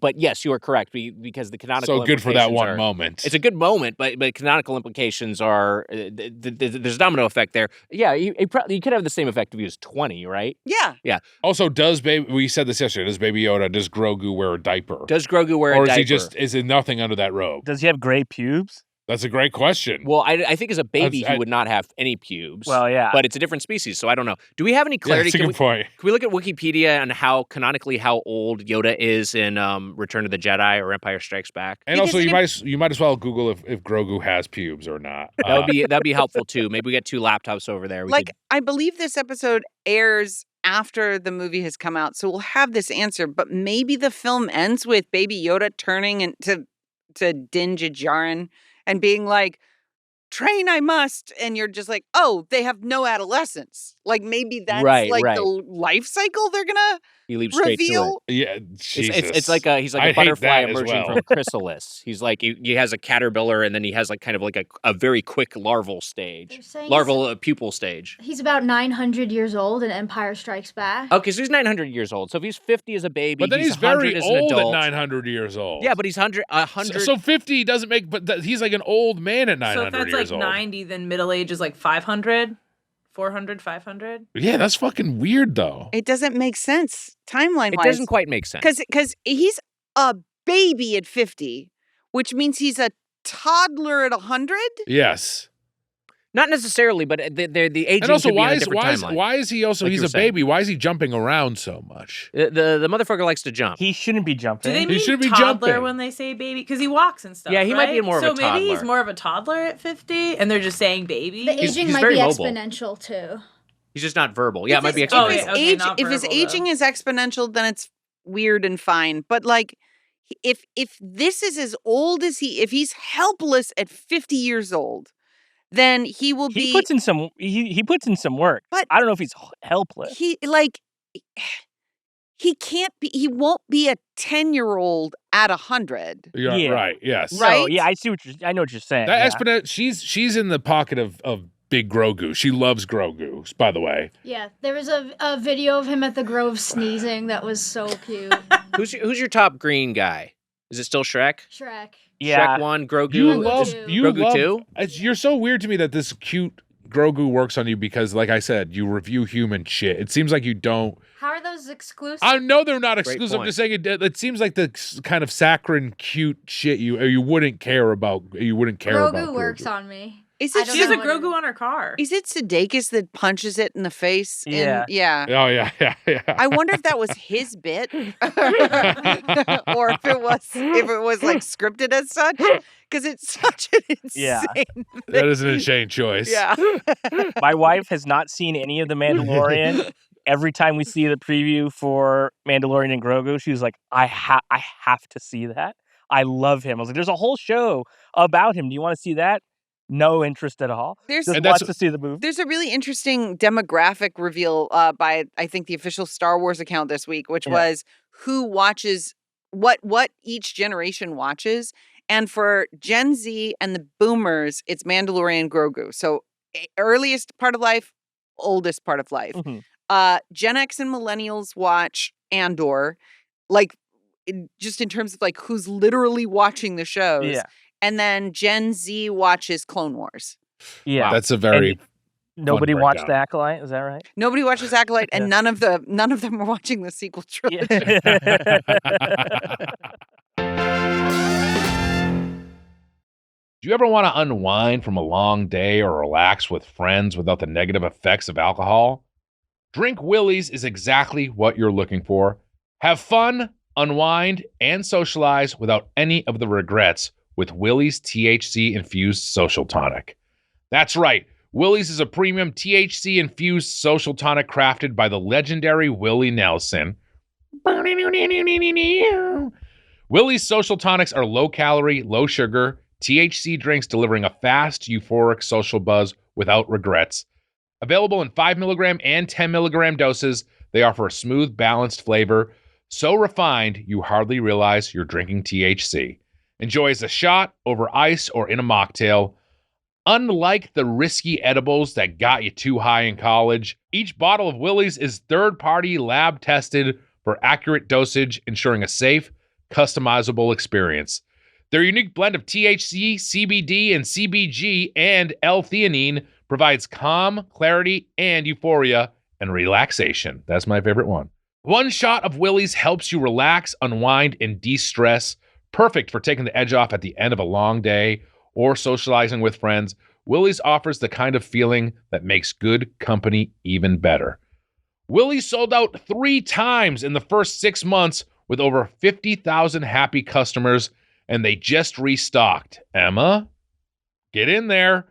But yes, you are correct because the canonical. So good for that one moment. It's a good moment, but canonical implications are there's a domino effect there. Yeah, you could have the same effect if he was 20, right? Yeah. Yeah. Also, we said this yesterday. Does Baby Yoda? Does Grogu wear a diaper? Does Grogu wear a diaper? Or is it nothing under that robe? Does he have gray pubes? That's a great question. Well, I think as a baby he would not have any pubes. Well, yeah. But it's a different species, so I don't know. Do we have any clarity? Yeah, that's a good point. Can we look at Wikipedia on how old Yoda is in Return of the Jedi or Empire Strikes Back? And because also, you might as well Google if Grogu has pubes or not. That'd be helpful too. Maybe we get two laptops over there. I believe this episode airs after the movie has come out, so we'll have this answer. But maybe the film ends with Baby Yoda turning into Din Djarin and being like, train I must. And you're just like, oh, they have no adolescence. Like maybe that's the life cycle they're going to he leaps straight reveal. To it. Yeah, Jesus. It's like he's like a butterfly emerging from chrysalis. He's like, he has a caterpillar and then he has like kind of like a very quick larval stage. Pupal stage. He's about 900 years old in Empire Strikes Back. Okay, so he's 900 years old. So if he's 50 as a baby, but then he's very old at 900 years old. Yeah, but he's 100. So 50 doesn't make, but he's like an old man at 900 years old. So if that's like 90, then middle age is like 500, 400, 500. Yeah, that's fucking weird though. It doesn't make sense timeline-wise. It doesn't quite make sense. Because he's a baby at 50, which means he's a toddler at 100? Yes. Not necessarily, but the aging and also, could be on a different timeline. Why is he also, like he's a baby, why is he jumping around so much? The motherfucker likes to jump. He shouldn't be jumping. Do they mean toddler when they say baby? Because he walks and stuff, Yeah, he might be right? more of a toddler. So maybe he's more of a toddler at 50, and they're just saying baby? The aging might be exponential, too. He's just not verbal. Yeah, it might be exponential. If his aging is exponential, then it's weird and fine. But like, if this is as old as if he's helpless at 50 years old, then he will be. He puts in some work, but I don't know if he's helpless. He can't be. He won't be a 10-year-old at 100. Yeah, right. Yes. Right. So, yeah, I know what you're saying. That she's in the pocket of Big Grogu. She loves Grogu, by the way. Yeah, there was a video of him at the Grove sneezing that was so cute. Who's your top green guy? Is it still Shrek? Shrek. Yeah. Shrek 1, Grogu. Grogu 2? You're so weird to me that this cute Grogu works on you because, like I said, you review human shit. It seems like you don't. How are those exclusive? I know they're not exclusive. I'm just saying it seems like the kind of saccharine, cute shit you wouldn't care about. You wouldn't care about. Grogu works on me. Is I it don't She has know a what it Grogu on her car. Is it Sudeikis that punches it in the face? Yeah. Yeah. Oh, yeah. I wonder if that was his bit, or if it was like scripted as such, because it's such an Yeah. insane. That is an insane choice. Yeah. My wife has not seen any of The Mandalorian. Every time we see the preview for Mandalorian and Grogu, she's like, I have to see that. I love him. I was like, there's a whole show about him. Do you want to see that? No interest at all. There's Just wants to see the movie. There's a really interesting demographic reveal by I think the official Star Wars account this week, which was who watches what each generation watches. And for Gen Z and the boomers, it's Mandalorian Grogu. So earliest part of life, oldest part of life. Mm-hmm. Gen X and millennials watch Andor, like just in terms of like who's literally watching the shows. Yeah. And then Gen Z watches Clone Wars. Yeah. That's a very Nobody fun watched breakdown. Acolyte, is that right? Nobody watches Acolyte, and none of them are watching the sequel trilogy. Do you ever want to unwind from a long day or relax with friends without the negative effects of alcohol? Drink Willie's is exactly what you're looking for. Have fun, unwind, and socialize without any of the regrets with Willie's THC-infused social tonic. That's right. Willie's is a premium THC-infused social tonic crafted by the legendary Willie Nelson. Willie's social tonics are low-calorie, low-sugar, THC drinks delivering a fast, euphoric social buzz without regrets. Available in 5 milligram and 10 milligram doses, they offer a smooth, balanced flavor, so refined you hardly realize you're drinking THC. Enjoy as a shot, over ice, or in a mocktail. Unlike the risky edibles that got you too high in college, each bottle of Willie's is third-party lab tested for accurate dosage, ensuring a safe, customizable experience. Their unique blend of THC, CBD, and CBG and L-theanine provides calm, clarity, and euphoria and relaxation. That's my favorite one. One shot of Willie's helps you relax, unwind, and de-stress. Perfect for taking the edge off at the end of a long day or socializing with friends. Willie's offers the kind of feeling that makes good company even better. Willie's sold out 3 times in the first 6 months with over 50,000 happy customers, and they just restocked. Emma, get in there.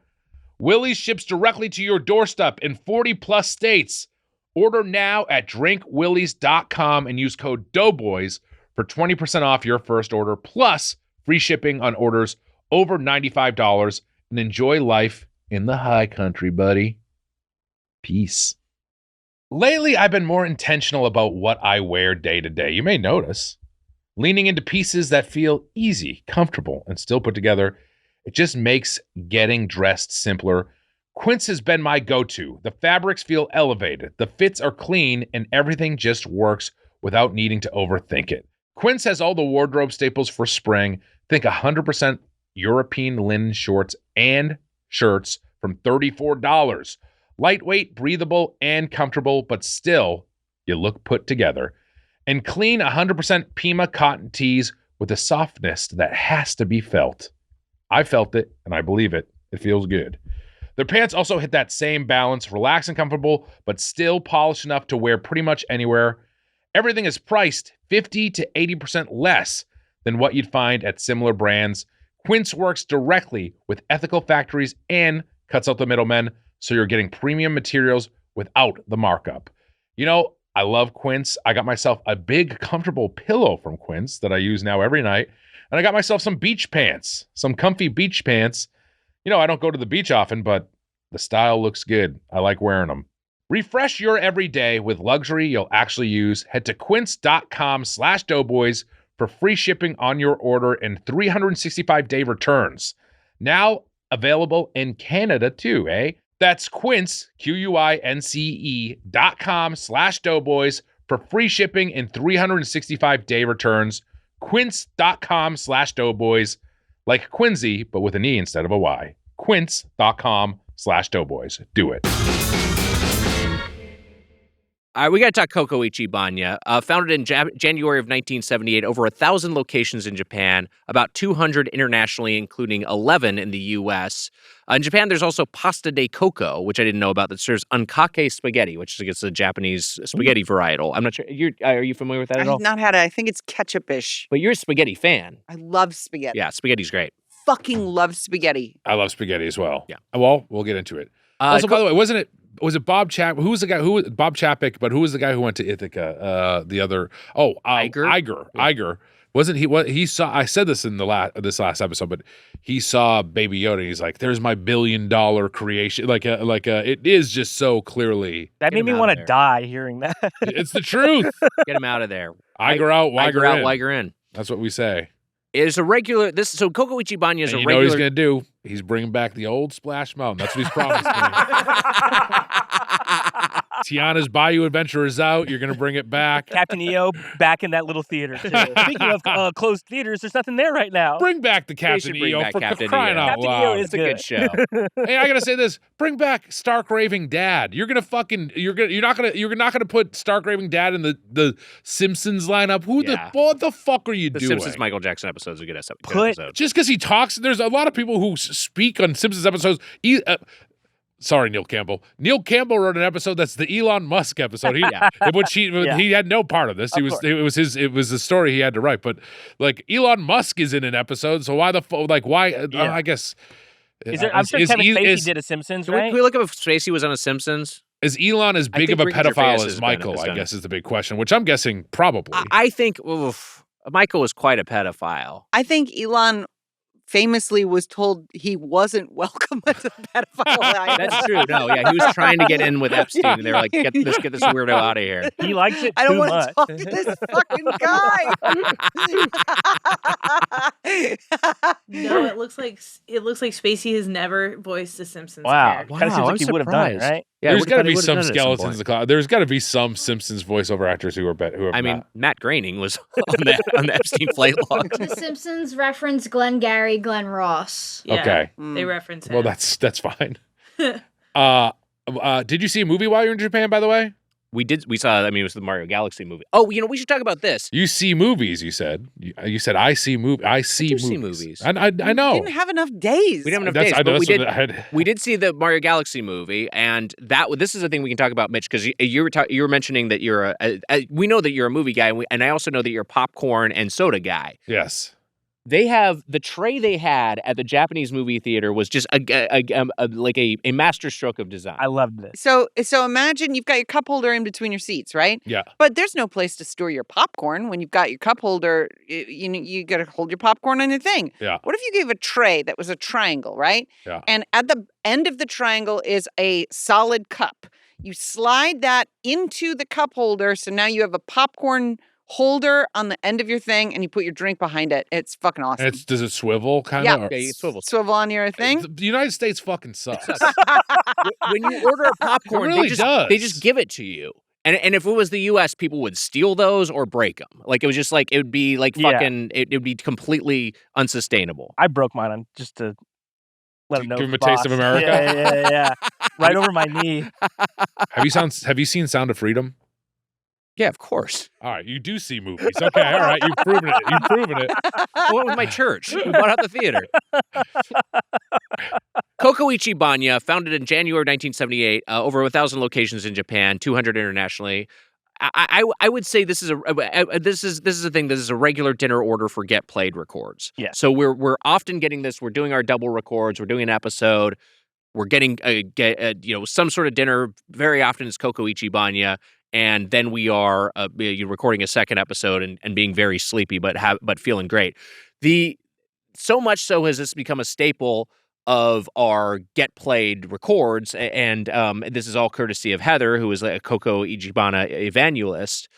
Willie's ships directly to your doorstep in 40-plus states. Order now at drinkwillies.com and use code Doughboys for 20% off your first order, plus free shipping on orders over $95, and enjoy life in the high country, buddy. Peace. Lately, I've been more intentional about what I wear day to day. You may notice. Leaning into pieces that feel easy, comfortable, and still put together. It just makes getting dressed simpler. Quince has been my go-to. The fabrics feel elevated, the fits are clean, and everything just works without needing to overthink it. Quince has all the wardrobe staples for spring. Think 100% European linen shorts and shirts from $34. Lightweight, breathable, and comfortable, but still, you look put together. And clean 100% Pima cotton tees with a softness that has to be felt. I felt it, and I believe it. It feels good. Their pants also hit that same balance, relaxed and comfortable, but still polished enough to wear pretty much anywhere. Everything is priced 50 to 80% less than what you'd find at similar brands. Quince works directly with ethical factories and cuts out the middlemen, so you're getting premium materials without the markup. You know, I love Quince. I got myself a big, comfortable pillow from Quince that I use now every night. And I got myself some beach pants, some comfy beach pants. You know, I don't go to the beach often, but the style looks good. I like wearing them. Refresh your everyday with luxury you'll actually use. Head to quince.com/doughboys for free shipping on your order and 365-day returns. Now available in Canada too, eh? That's Quince, QUINCE.com/doughboys for free shipping and 365-day returns. Quince.com/doughboys, like Quincy, but with an E instead of a Y. Quince.com/doughboys. Do it. All right, we got to talk Coco Ichibanya. Founded in January of 1978, over 1,000 locations in Japan, about 200 internationally, including 11 in the U.S. In Japan, there's also pasta de coco, which I didn't know about, that serves ankake spaghetti, which is, I guess, a Japanese spaghetti varietal. I'm not sure. Are you familiar with that at all? I've not had it. I think it's ketchup-ish. But you're a spaghetti fan. I love spaghetti. Yeah, spaghetti's great. Fucking love spaghetti. I love spaghetti as well. Yeah. Well, we'll get into it. Also, by the way, was it Bob Chap? Who was the guy? Bob Chapek? But who was the guy who went to Ithaca? The other. Oh, Iger. Iger. Wasn't he? What he saw? I said this in this last episode, but he saw Baby Yoda. And he's like, "There's my $1 billion creation." It is just so clearly. That made me want to die hearing that. It's the truth. Get him out of there. Iger out, Wiger in. Wiger in. That's what we say. It is a regular. So Coco Ichibanya is And a you regular. know what he's gonna do? He's bringing back the old Splash Mountain. That's what he's promised me. Tiana's Bayou Adventure is out. You're going to bring it back. Captain EO back in that little theater, too. Speaking of closed theaters, there's nothing there right now. Bring back the Captain EO for crying out Captain loud. EO is It's a good show. Hey, I got to say this. Bring back Stark Raving Dad. You're not gonna put Stark Raving Dad in the Simpsons lineup. What the fuck are you doing? The Simpsons Michael Jackson episode is a good episode. Just because he talks, there's a lot of people who speak on Simpsons episodes. Sorry, Neil Campbell. Neil Campbell wrote an episode that's the Elon Musk episode. He had no part of this. It was the story he had to write. But like Elon Musk is in an episode, so why I guess. I'm sure Kevin Spacey did a Simpsons, right? Can we look up if Spacey was on a Simpsons? Is Elon as big of a pedophile as Michael? I guess is the big question, which I'm guessing probably. I think Michael was quite a pedophile. I think Elon famously was told he wasn't welcome as a pedophile. That's true. No, yeah, he was trying to get in with Epstein, and they were like, "Get this weirdo out of here." He likes it. I don't want to talk to this fucking guy. No, it looks like Spacey has never voiced a Simpsons Wow, character. kind of seems like he would have done it, right? Yeah, there's got to be some skeletons. There's got to be some Simpsons voiceover actors who are. I mean, Matt Groening was on the Epstein flight log. The Simpsons reference Glengarry Glen Ross. Yeah, okay, they reference him. Well, that's fine. Did you see a movie while you were in Japan? By the way, we did. We saw. I mean, it was the Mario Galaxy movie. Oh, we should talk about this. You see movies. You said. You said I see movies. I see movies. I know. We didn't have enough days. We didn't have enough days. But we did see the Mario Galaxy movie, and this is a thing we can talk about, Mitch, because you were mentioning that you're we know that you're a movie guy, and I also know that you're a popcorn and soda guy. Yes. They have the tray they had at the Japanese movie theater was just a masterstroke of design. I loved this. So imagine you've got your cup holder in between your seats, right? Yeah. But there's no place to store your popcorn when you've got your cup holder. You got to hold your popcorn on your thing. Yeah. What if you gave a tray that was a triangle, right? Yeah. And at the end of the triangle is a solid cup. You slide that into the cup holder, so now you have a popcorn holder on the end of your thing, and you put your drink behind it. It's fucking awesome. Does it swivel kind of? Yeah, it swivels. Swivel on your thing. The United States fucking sucks. When you order a popcorn, it really they just give it to you. And if it was the U.S., people would steal those or break them. Like it was just like it would be like fucking. It would be completely unsustainable. I broke mine on just to let them know. Give them a taste of America. Yeah. Right over my knee. Have you seen Sound of Freedom? Yeah, of course. All right, you do see movies. Okay, all right, you've proven it. What with my church? We bought out the theater. Coco Ichibanya, founded in January 1978, over 1,000 locations in Japan, 200 internationally. I would say this is a thing. This is a regular dinner order for Get Played records. Yeah. So we're often getting this. We're doing our double records. We're doing an episode. We're getting some sort of dinner. Very often it's Coco Ichibanya. And then we are recording a second episode and being very sleepy, but feeling great. So much so has this become a staple of our Get Played records, and this is all courtesy of Heather, who is a Coco Ichibanya evangelist.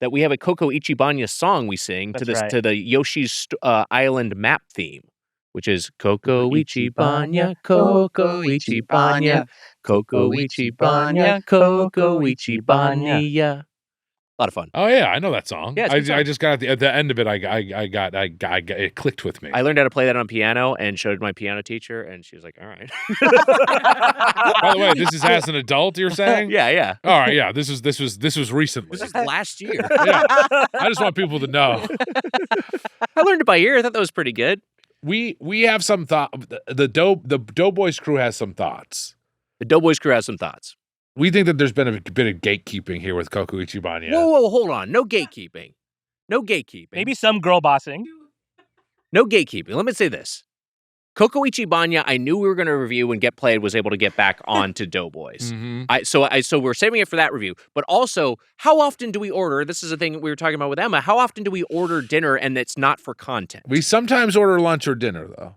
That we have a Coco Ichibanya song we sing to the Yoshi's Island map theme, which is Coco Ichibanya, Coco Ichibanya, Coco Ichibanya, Coco Ichibanya. A lot of fun. Oh yeah, I know that song. Yeah, it's a good song. I just got at the end of it. It clicked with me. I learned how to play that on piano and showed my piano teacher, and she was like, "All right." By the way, this is as an adult. You're saying? Yeah. All right, yeah. This was recently. This is last year. Yeah. I just want people to know. I learned it by ear. I thought that was pretty good. We have some thought. The Doughboys crew has some thoughts. The Doughboys crew has some thoughts. We think that there's been a bit of gatekeeping here with Coco Ichibanya. Whoa, hold on. No gatekeeping. Maybe some girl bossing. No gatekeeping. Let me say this. Coco Ichibanya, I knew we were going to review when Get Played was able to get back onto Doughboys. Mm-hmm. So we're saving it for that review. But also, how often do we order? This is a thing we were talking about with Emma. How often do we order dinner and it's not for content? We sometimes order lunch or dinner, though.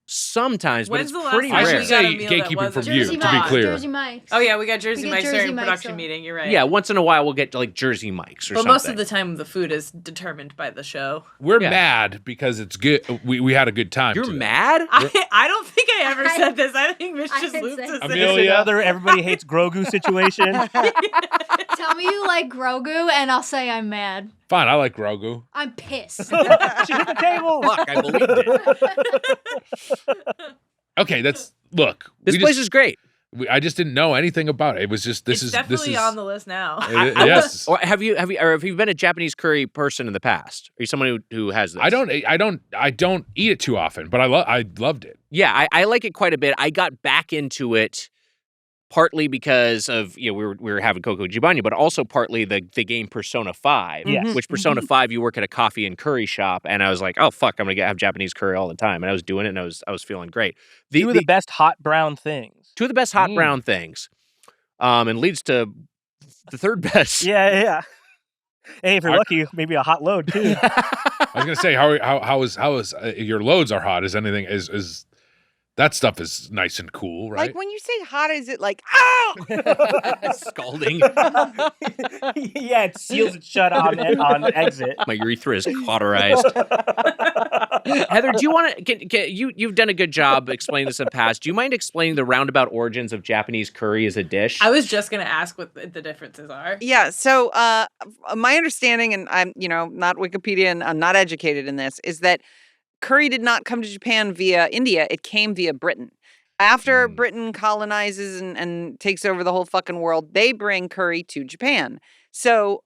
Sometimes, but When's it's the last pretty time rare. I should say we got a meal that gatekeeping from wasn't you, Jersey to be Mike's, clear. Jersey Mike's. Oh yeah, we got Jersey We get Mike's Jersey during Mike's, production so- meeting. You're right. Yeah, once in a while we'll get like Jersey Mike's or but something. most of the time the food is determined by the show. We're Yeah. mad because it's good. We had a good time. You're today. mad? I don't think I ever I- said this. I think Mitch I just didn't looped say us it. in. It's Amelia? another everybody hates Grogu situation. Tell me you like Grogu, and I'll say I'm mad. Fine, I like Grogu. I'm pissed. She hit the table. Fuck, I believed it. Okay, look. This place is great. I just didn't know anything about it. It was just this It's is definitely on the list now. Yes. Or have you been a Japanese curry person in the past? Are you someone who has this? I don't eat it too often, but I loved it. Yeah, I like it quite a bit. I got back into it partly because of we were having Coco Ichibanya, but also partly the game Persona 5. Yes. Which Persona 5 you work at a coffee and curry shop, and I was like, oh fuck, I'm gonna have Japanese curry all the time, and I was doing it, and I was feeling great. Two of the best hot brown things. Two of the best hot brown things, and leads to the third best. Yeah. Hey, if you're lucky, maybe a hot load too. I was gonna say how is your loads are hot? Is anything is that stuff is nice and cool, right? Like when you say hot, is it like, oh? Scalding. Yeah, it seals it shut on exit. My urethra is cauterized. Heather, do you want to? You've done a good job explaining this in the past. Do you mind explaining the roundabout origins of Japanese curry as a dish? I was just gonna ask what the differences are. Yeah. So my understanding, and I'm not Wikipedia and I'm not educated in this, is that curry did not come to Japan via India. It came via Britain. After Britain colonizes and takes over the whole fucking world, they bring curry to Japan. So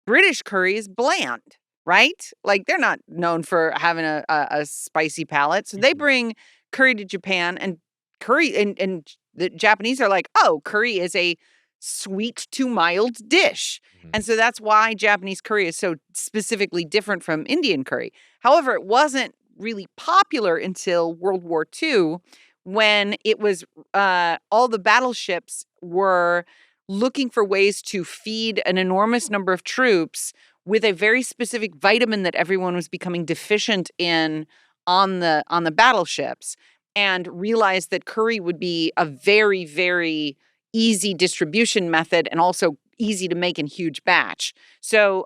British curry is bland, right? Like they're not known for having a spicy palate. So they bring curry to Japan, and curry and the Japanese are like, oh, curry is a sweet to mild dish. And so that's why Japanese curry is so specifically different from Indian curry. However, it wasn't really popular until World War II, when it was all the battleships were looking for ways to feed an enormous number of troops with a very specific vitamin that everyone was becoming deficient in on the battleships, and realized that curry would be a very, very easy distribution method and also easy to make in huge batch. So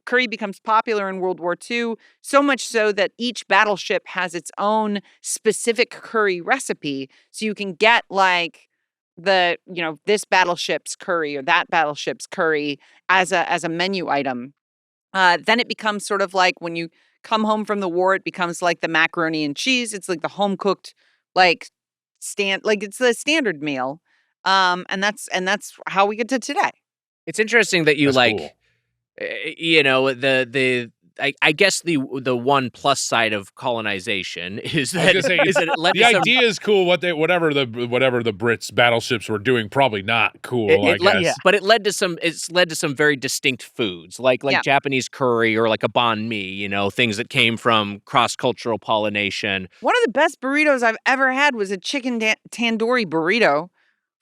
curry becomes popular in World War II, so much so that each battleship has its own specific curry recipe. So you can get like this battleship's curry or that battleship's curry as a menu item. Then it becomes sort of like when you come home from the war, it becomes like the macaroni and cheese. It's like the home cooked it's the standard meal. And that's how we get to today. It's interesting that you That's cool. I guess the one plus side of colonization is that, I was gonna say, is that it led the to some, idea is cool. Whatever the Brits battleships were doing, probably not cool. I guess. but it led to some very distinct foods like Japanese curry or like a banh mi, things that came from cross-cultural pollination. One of the best burritos I've ever had was a chicken tandoori burrito.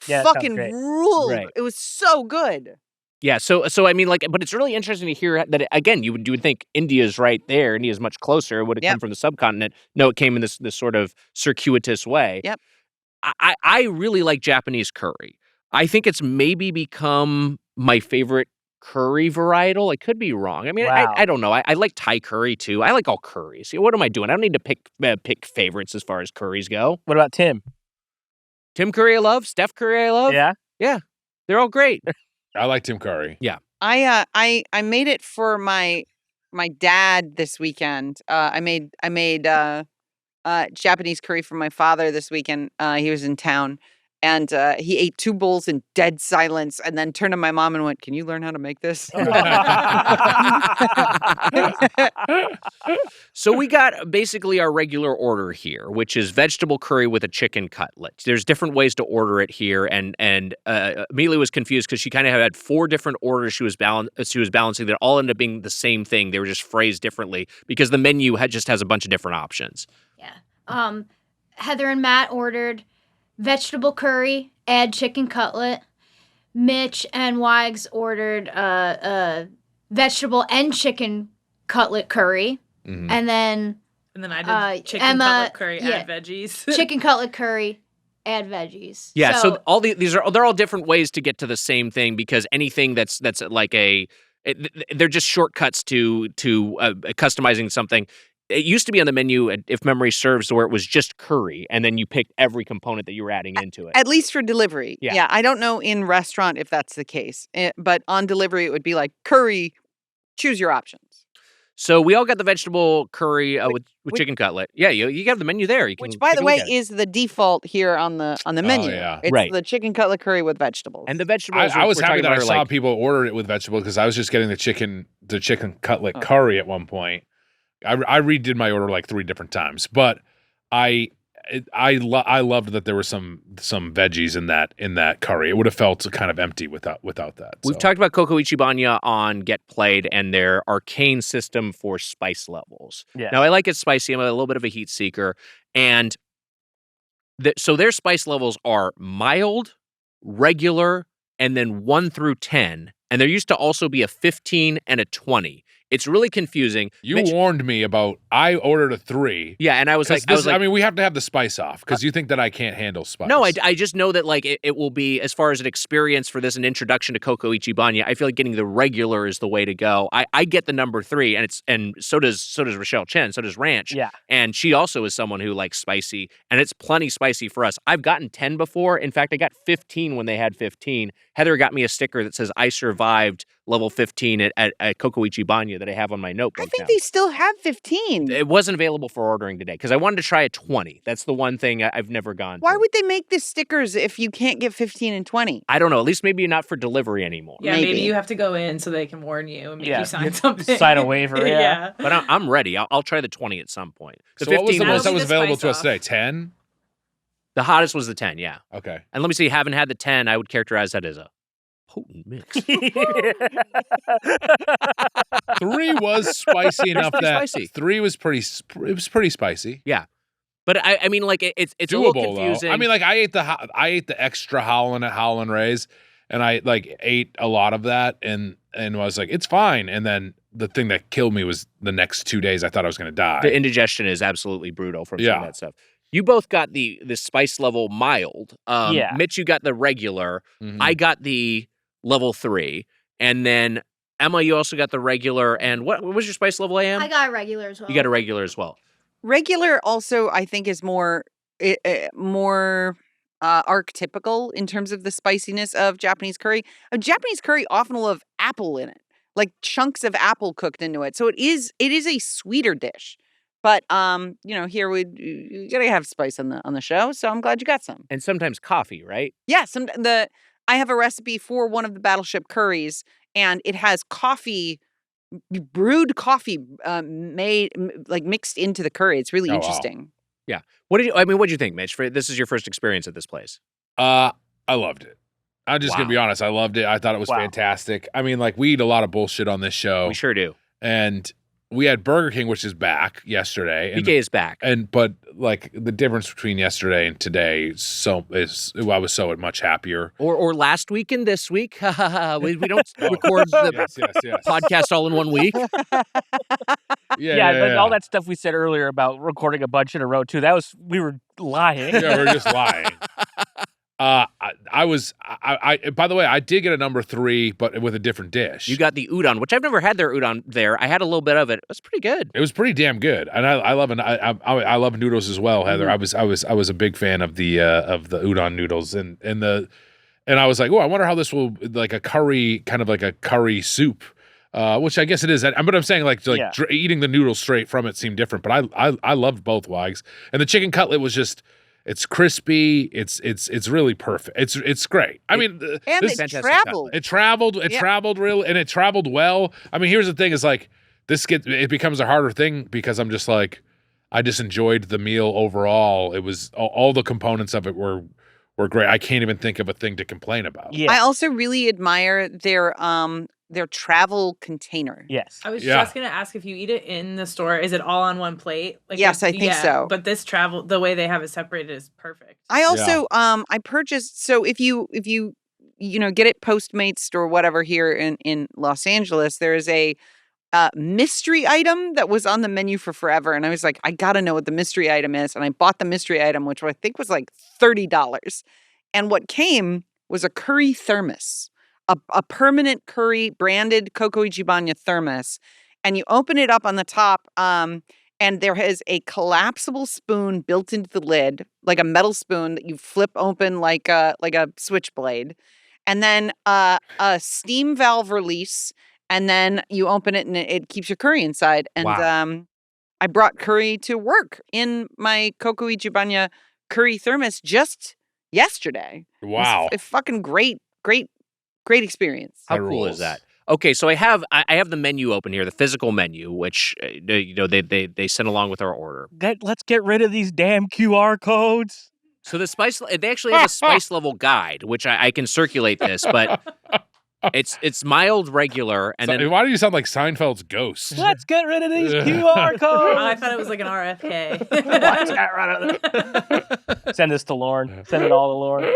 Yeah, fucking ruled. Right. It was so good. Yeah, so I mean, but it's really interesting to hear that again. You would think India's right there. India's much closer. It would have come from the subcontinent. No, it came in this sort of circuitous way. Yep. I really like Japanese curry. I think it's maybe become my favorite curry varietal. I could be wrong. I mean, Wow. I don't know. I like Thai curry too. I like all curries. What am I doing? I don't need to pick favorites as far as curries go. What about Tim? Tim Curry I love. Steph Curry I love. Yeah. Yeah. They're all great. I like Tim Curry. Yeah. I made it for my dad this weekend. I made Japanese curry for my father this weekend. He was in town, and he ate 2 bowls in dead silence, and then turned to my mom and went, "Can you learn how to make this?" So we got basically our regular order here, which is vegetable curry with a chicken cutlet. There's different ways to order it here, and Amelia was confused because she kind of had 4 different orders she was balancing that all ended up being the same thing. They were just phrased differently because the menu just has a bunch of different options. Yeah. Heather and Matt ordered vegetable curry, add chicken cutlet. Mitch and Wags ordered vegetable and chicken cutlet curry. Mm-hmm. And then I did chicken Emma, cutlet curry, add veggies. Chicken cutlet curry, add veggies. Yeah, so all they're all different ways to get to the same thing because anything that's like they're just shortcuts to customizing something. It used to be on the menu, if memory serves, where it was just curry, and then you picked every component that you were adding into it. At least for delivery. Yeah. Yeah, I don't know in restaurant if that's the case, but on delivery it would be like curry, choose your options. So we all got the vegetable curry with chicken cutlet. Yeah, you have the menu there. Which, by the way, is the default here on the menu. Yeah. It's the chicken cutlet curry with vegetables. And the vegetables. I was happy that I saw like, people order it with vegetables because I was just getting the chicken cutlet curry at one point. I redid my order like 3 different times, but I loved that there were some veggies in that curry. It would have felt kind of empty without that. We've talked about Coco Ichibanya on Get Played and their arcane system for spice levels. Yeah. Now, I like it spicy. I'm a little bit of a heat seeker. And so their spice levels are mild, regular, and then 1 through 10. And there used to also be a 15 and a 20. It's really confusing. You warned me about. I ordered a 3. Yeah, and I was like, I mean, we have to have the spice off because you think that I can't handle spice. No, I just know that like it will be, as far as an experience for this, an introduction to Coco Ichibanya. I feel like getting the regular is the way to go. I get the number 3, and so does Rochelle Chen, so does Ranch. Yeah, and she also is someone who likes spicy, and it's plenty spicy for us. I've gotten 10 before. In fact, I got 15 when they had 15. Heather got me a sticker that says I survived level 15 at Coco Ichibanya that I have on my notebook. I think they still have 15. It wasn't available for ordering today because I wanted to try a 20. That's the one thing I've never gone Why to. would they make the stickers if you can't get 15 and 20? I don't know. At least maybe not for delivery anymore. Yeah, maybe you have to go in so they can warn you and make you sign something. Sign a waiver, yeah. But I'm ready. I'll try the 20 at some point. So what was the most that was available to us today? 10? The hottest was the 10, yeah. Okay. And let me see, haven't had the 10, I would characterize that as a potent mix. 3 was spicy enough that spicy. 3 was pretty spicy. Yeah. But I mean, like it's doable, a little confusing. Though. I mean, like I ate the extra Howlin' at Howlin' Ray's, and I like ate a lot of that, and I was like, it's fine. And then the thing that killed me was the next 2 days. I thought I was going to die. The indigestion is absolutely brutal from some of that stuff. You both got the spice level mild. Mitch, you got the regular. Mm-hmm. I got the level 3, and then Emma, you also got the regular. And what was your spice level, AM? I got a regular as well. You got a regular as well. Regular also, I think, is more archetypical in terms of the spiciness of Japanese curry. Japanese curry often will have apple in it, like chunks of apple cooked into it. So it is a sweeter dish. But here we gotta have spice on the show. So I'm glad you got some. And sometimes coffee, right? Yeah, I have a recipe for one of the Battleship curries, and it has brewed coffee made like mixed into the curry. It's really interesting. Wow. Yeah. What did you think, Mitch? This is your first experience at this place. I loved it. I'm just gonna be honest. I loved it. I thought it was fantastic. I mean, like we eat a lot of bullshit on this show. We sure do. And we had Burger King, which is back yesterday. BK is back. But like the difference between yesterday and today I was so much happier. Or last week and this week. we don't record the podcast all in 1 week. Yeah, all that stuff we said earlier about recording a bunch in a row too. We were lying. Yeah, we were just lying. By the way, I did get a number 3, but with a different dish. You got the udon, which I've never had their udon there. I had a little bit of it. It was pretty good. It was pretty damn good, and I love noodles as well, Heather. I was a big fan of the udon noodles, and And I was like, oh, I wonder how this will, like a curry, kind of like a curry soup, which I guess it is. But I'm saying eating the noodles straight from it seemed different. But I loved both Wags. And the chicken cutlet was just, it's crispy. It's really perfect. It's great. I mean, and it traveled. It traveled real, and it traveled well. I mean, here's the thing: is like it becomes a harder thing because I'm just like, I just enjoyed the meal overall. It was all the components of it were great. I can't even think of a thing to complain about. Yeah. I also really admire their travel container. Yes. I was just going to ask if you eat it in the store, is it all on one plate? Like yes, I think so. But this the way they have it separated is perfect. I also I purchased, so if you get it Postmates or whatever here in Los Angeles, there is a mystery item that was on the menu for forever, and I was like, I gotta know what the mystery item is, and I bought the mystery item, which I think was like $30, and what came was a curry thermos. A permanent curry branded Coco Ichibanya thermos, and you open it up on the top, and there is a collapsible spoon built into the lid, like a metal spoon that you flip open like a switchblade, and then a steam valve release, and then you open it and it keeps your curry inside. And I brought curry to work in my Coco Ichibanya curry thermos just yesterday. Wow, it's fucking great experience. How cool is that? Okay, so I have the menu open here, the physical menu, which they sent along with our order. Let's get rid of these damn QR codes. So they actually have a spice level guide, which I can circulate this, but it's mild, regular, and then why do you sound like Seinfeld's ghost? Let's get rid of these QR codes. I thought it was like an RFK. Let's get rid of it. Send this to Lauren. Send it all to Lauren.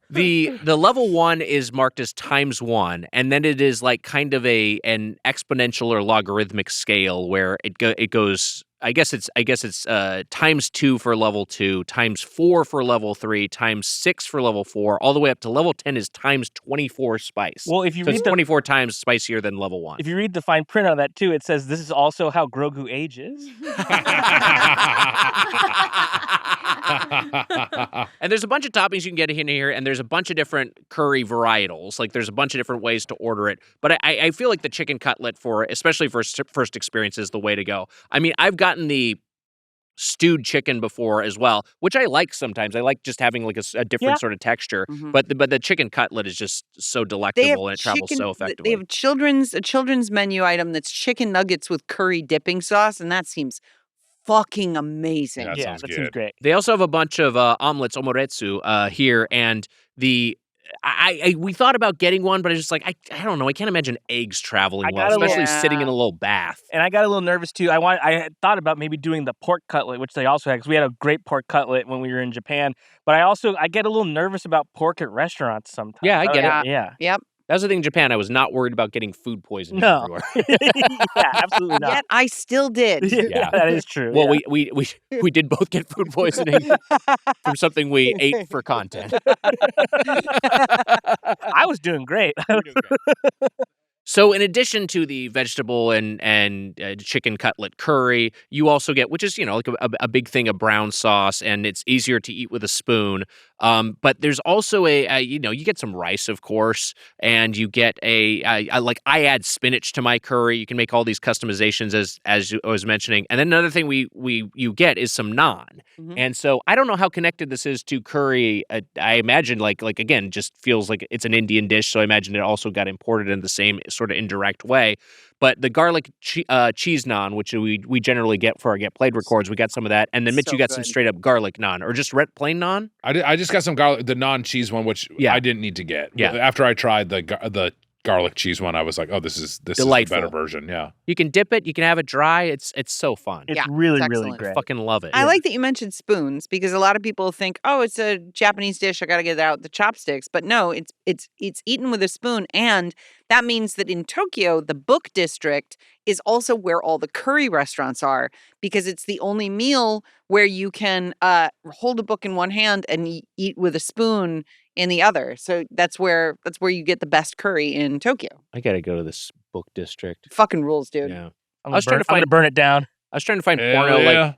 The level 1 is marked as ×1, and then it is like kind of an exponential or logarithmic scale where it goes. I guess it's ×2 for level 2, ×4 for level 3, ×6 for level 4, all the way up to level 10 is ×24 spice. Well, if you read it's 24 times spicier than level 1. If you read the fine print on that too, it says this is also how Grogu ages. And there's a bunch of toppings you can get in here, and there's a bunch of different curry varietals. Like there's a bunch of different ways to order it. But I feel like the chicken cutlet, especially for first experience, is the way to go. I mean, I've gotten the stewed chicken before as well, which I like sometimes. I like just having like a different sort of texture. Mm-hmm. But the chicken cutlet is just so delectable and it travels so effectively. They have a children's menu item that's chicken nuggets with curry dipping sauce, and that seems fucking amazing. That seems great. They also have a bunch of omelets, omoretsu, here, and we thought about getting one, but I was just like, I don't know. I can't imagine eggs traveling well, especially sitting in a little bath. And I got a little nervous too. I had thought about maybe doing the pork cutlet, which they also had, because we had a great pork cutlet when we were in Japan. But I get a little nervous about pork at restaurants sometimes. Yeah, I get it. Yeah. Yep. That was the thing in Japan. I was not worried about getting food poisoning everywhere. Yeah, absolutely not. Yet I still did. Yeah, that is true. Well, we did both get food poisoning from something we ate for content. I was doing great. So in addition to the vegetable and chicken cutlet curry, you also get, which is, like a big thing of brown sauce, and it's easier to eat with a spoon. But there's also you get some rice, of course, and you get I add spinach to my curry. You can make all these customizations as I was mentioning. And then another thing you get is some naan. Mm-hmm. And so I don't know how connected this is to curry. I imagine like again, just feels like it's an Indian dish. So I imagine it also got imported in the same sort of indirect way. But the garlic cheese naan, which we generally get for our Get Played records, we got some of that. And then Mitch, you got some straight up garlic naan, or just plain naan? I just got some garlic, the non-cheese one, which I didn't need to get. Yeah. After I tried the garlic cheese one, I was like, oh, this is delightful. A better version. Yeah. You can dip it. You can have it dry. It's so fun. It's really excellent. great. I fucking love it. I like that you mentioned spoons, because a lot of people think, oh, it's a Japanese dish, I got to get it out with the chopsticks. But no, it's eaten with a spoon, and that means that in Tokyo, the book district is also where all the curry restaurants are, because it's the only meal where you can hold a book in one hand and eat with a spoon in the other. So that's where you get the best curry in Tokyo. I gotta go to this book district. Fucking rules, dude. Yeah. I'm gonna burn it down. I was trying to find porno like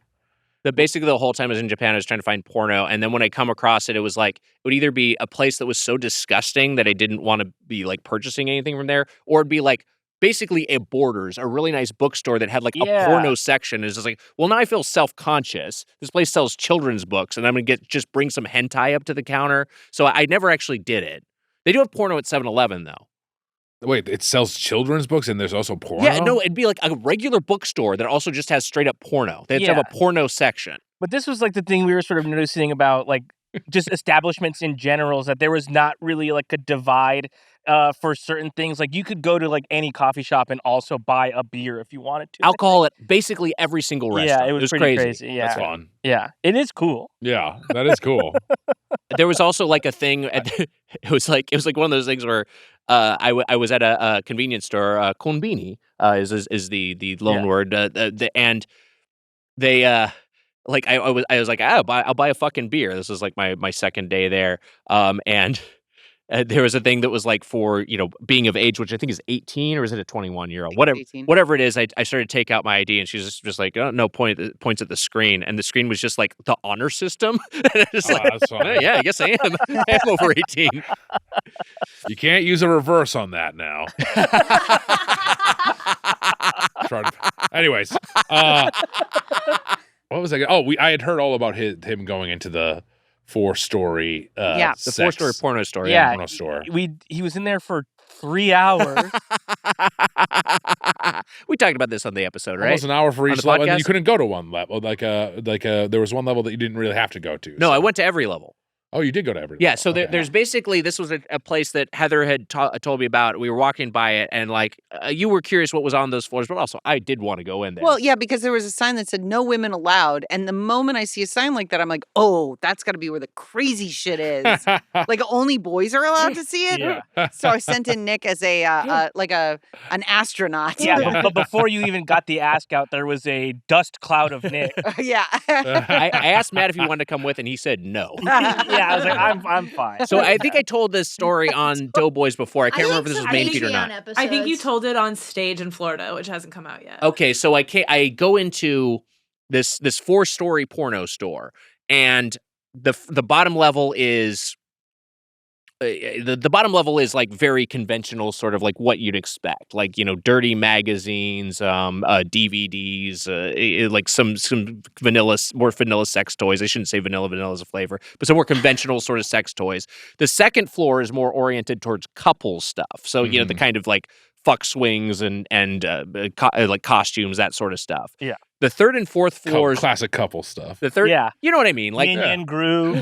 Basically the whole time I was in Japan, I was trying to find porno, and then when I come across it, it was like it would either be a place that was so disgusting that I didn't want to be like purchasing anything from there, or it'd be like basically a Borders, a really nice bookstore that had like a porno section. It's just like, well, now I feel self-conscious. This place sells children's books, and I'm gonna just bring some hentai up to the counter. So I never actually did it. They do have porno at 7-Eleven though. Wait, it sells children's books and there's also porno? Yeah, no, it'd be like a regular bookstore that also just has straight up porno. They have a porno section. But this was like the thing we were sort of noticing about like just establishments in general, is that there was not really like a divide for certain things. Like you could go to like any coffee shop and also buy a beer if you wanted to. Alcohol at basically every single restaurant. Yeah, it was pretty crazy. Yeah. That's fun. Yeah, it is cool. Yeah, that is cool. There was also like a thing. It was like one of those things where I was at a convenience store. Konbini is the loan word. And they like I was like, I'll buy a fucking beer. This was like my second day there. And there was a thing that was like for, being of age, which I think is 18, or is it a 21-year-old? Whatever it is, I started to take out my ID, and she's just like, oh, no, points at the screen, and the screen was just like the honor system. And it's that's fine. yeah, I guess I am. I am over 18. You can't use a reverse on that now. Anyways, what was I? I had heard all about him going into the 4-story the 4-story porno store. Yeah, porno store. He was in there for 3 hours. We talked about this on the episode, right? Almost an hour for On each the level, and podcast? you couldn't go to one level. There was one level that you didn't really have to go to. No, I went to every level. Oh, you did go to every. Yeah, so there's basically, this was a place that Heather had told me about. We were walking by it, and like you were curious what was on those floors, but also I did want to go in there. Well, yeah, because there was a sign that said no women allowed. And the moment I see a sign like that, I'm like, oh, that's got to be where the crazy shit is. Like only boys are allowed to see it. Yeah. So I sent in Nick as an astronaut. Yeah, but before you even got the ask out, there was a dust cloud of Nick. Yeah. I asked Matt if he wanted to come with, and he said no. Yeah, I was like, I'm fine. So I think I told this story on Doughboys before. I can't remember if this was main feed or not. I think you told it on stage in Florida, which hasn't come out yet. Okay, so I go into this 4-story porno store, and the bottom level is the bottom level is like very conventional, sort of like what you'd expect, like dirty magazines, DVDs, like some more vanilla sex toys. I shouldn't say vanilla is a flavor, but some more conventional sort of sex toys. The second floor is more oriented towards couple stuff, so the kind of like fuck swings and like costumes, that sort of stuff. Yeah. The third and fourth floors, classic couple stuff. The third, you know what I mean, like Yin and groove.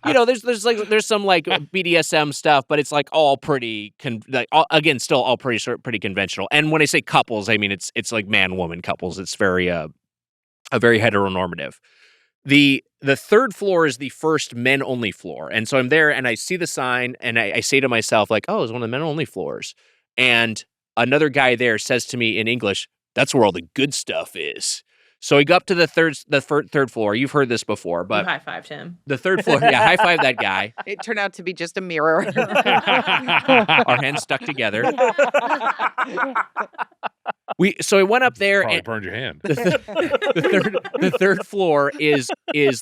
There's some like BDSM stuff, but it's like all pretty still all pretty conventional. And when I say couples, I mean it's like man-woman couples. It's very a very heteronormative. The third floor is the first men-only floor, and so I'm there and I see the sign and I say to myself like, oh, it's one of the men-only floors, and another guy there says to me in English, that's where all the good stuff is. So we go up to the third floor. You've heard this before, but you high-fived him. The third floor, yeah, high-five that guy. It turned out to be just a mirror. Our hands stuck together. So I went up there Probably and burned your hand. The third floor is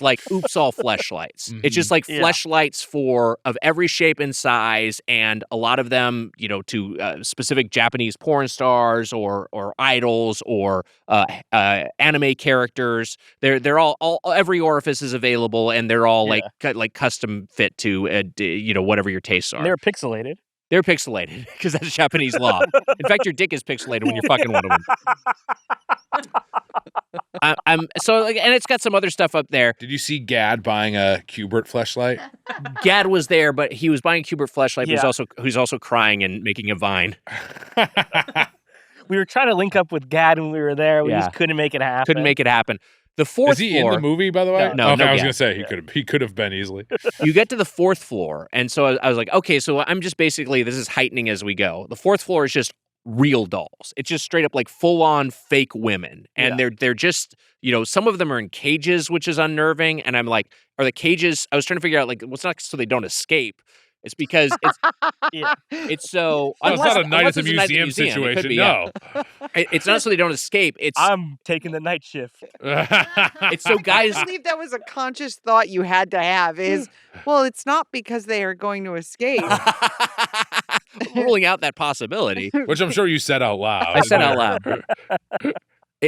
like oops all fleshlights. It's just like fleshlights of every shape and size, and a lot of them, to specific Japanese porn stars or idols or anime characters. They're all every orifice is available, and they're all like custom fit to whatever your tastes are. They're pixelated. They're pixelated because that's Japanese law. In fact, your dick is pixelated when you're fucking one of them. And it's got some other stuff up there. Did you see Gad buying a Qbert fleshlight? Gad was there, but he was buying a Qbert fleshlight. Yeah. Who's also crying and making a vine. We were trying to link up with Gad when we were there. We just couldn't make it happen. The fourth floor. Is he in the movie, by the way? No. Okay, I was going to say he could have been easily. You get to the fourth floor, and so I was like, okay, so I'm just basically, this is heightening as we go. The fourth floor is just real dolls. It's just straight up like full-on fake women, and they're just, some of them are in cages, which is unnerving. And I'm like, are the cages? I was trying to figure out like what's not so they don't escape. It's because it's Yeah. it's so. Well, it's not a night at unless the it's a night museum It could situation. be, No. It's not so they don't escape. I'm taking the night shift. It's so guys. I believe that was a conscious thought you had to have is, well, it's not because they are going to escape. Ruling out that possibility. Which I'm sure you said out loud. I said out loud.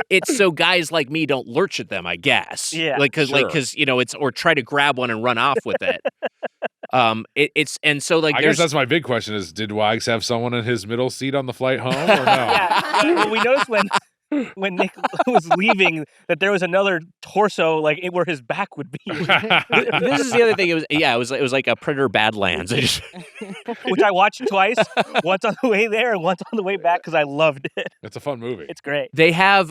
It's so guys like me don't lurch at them, I guess. Yeah, because you know it's or try to grab one and run off with it. It's and so like I guess that's my big question: is did Wags have someone in his middle seat on the flight home or no? Yeah. Well, we noticed when Nick was leaving that there was another torso like where his back would be. This is the other thing. It was like a Predator Badlands. Which I watched twice, once on the way there and once on the way back because I loved it. It's a fun movie. It's great. They have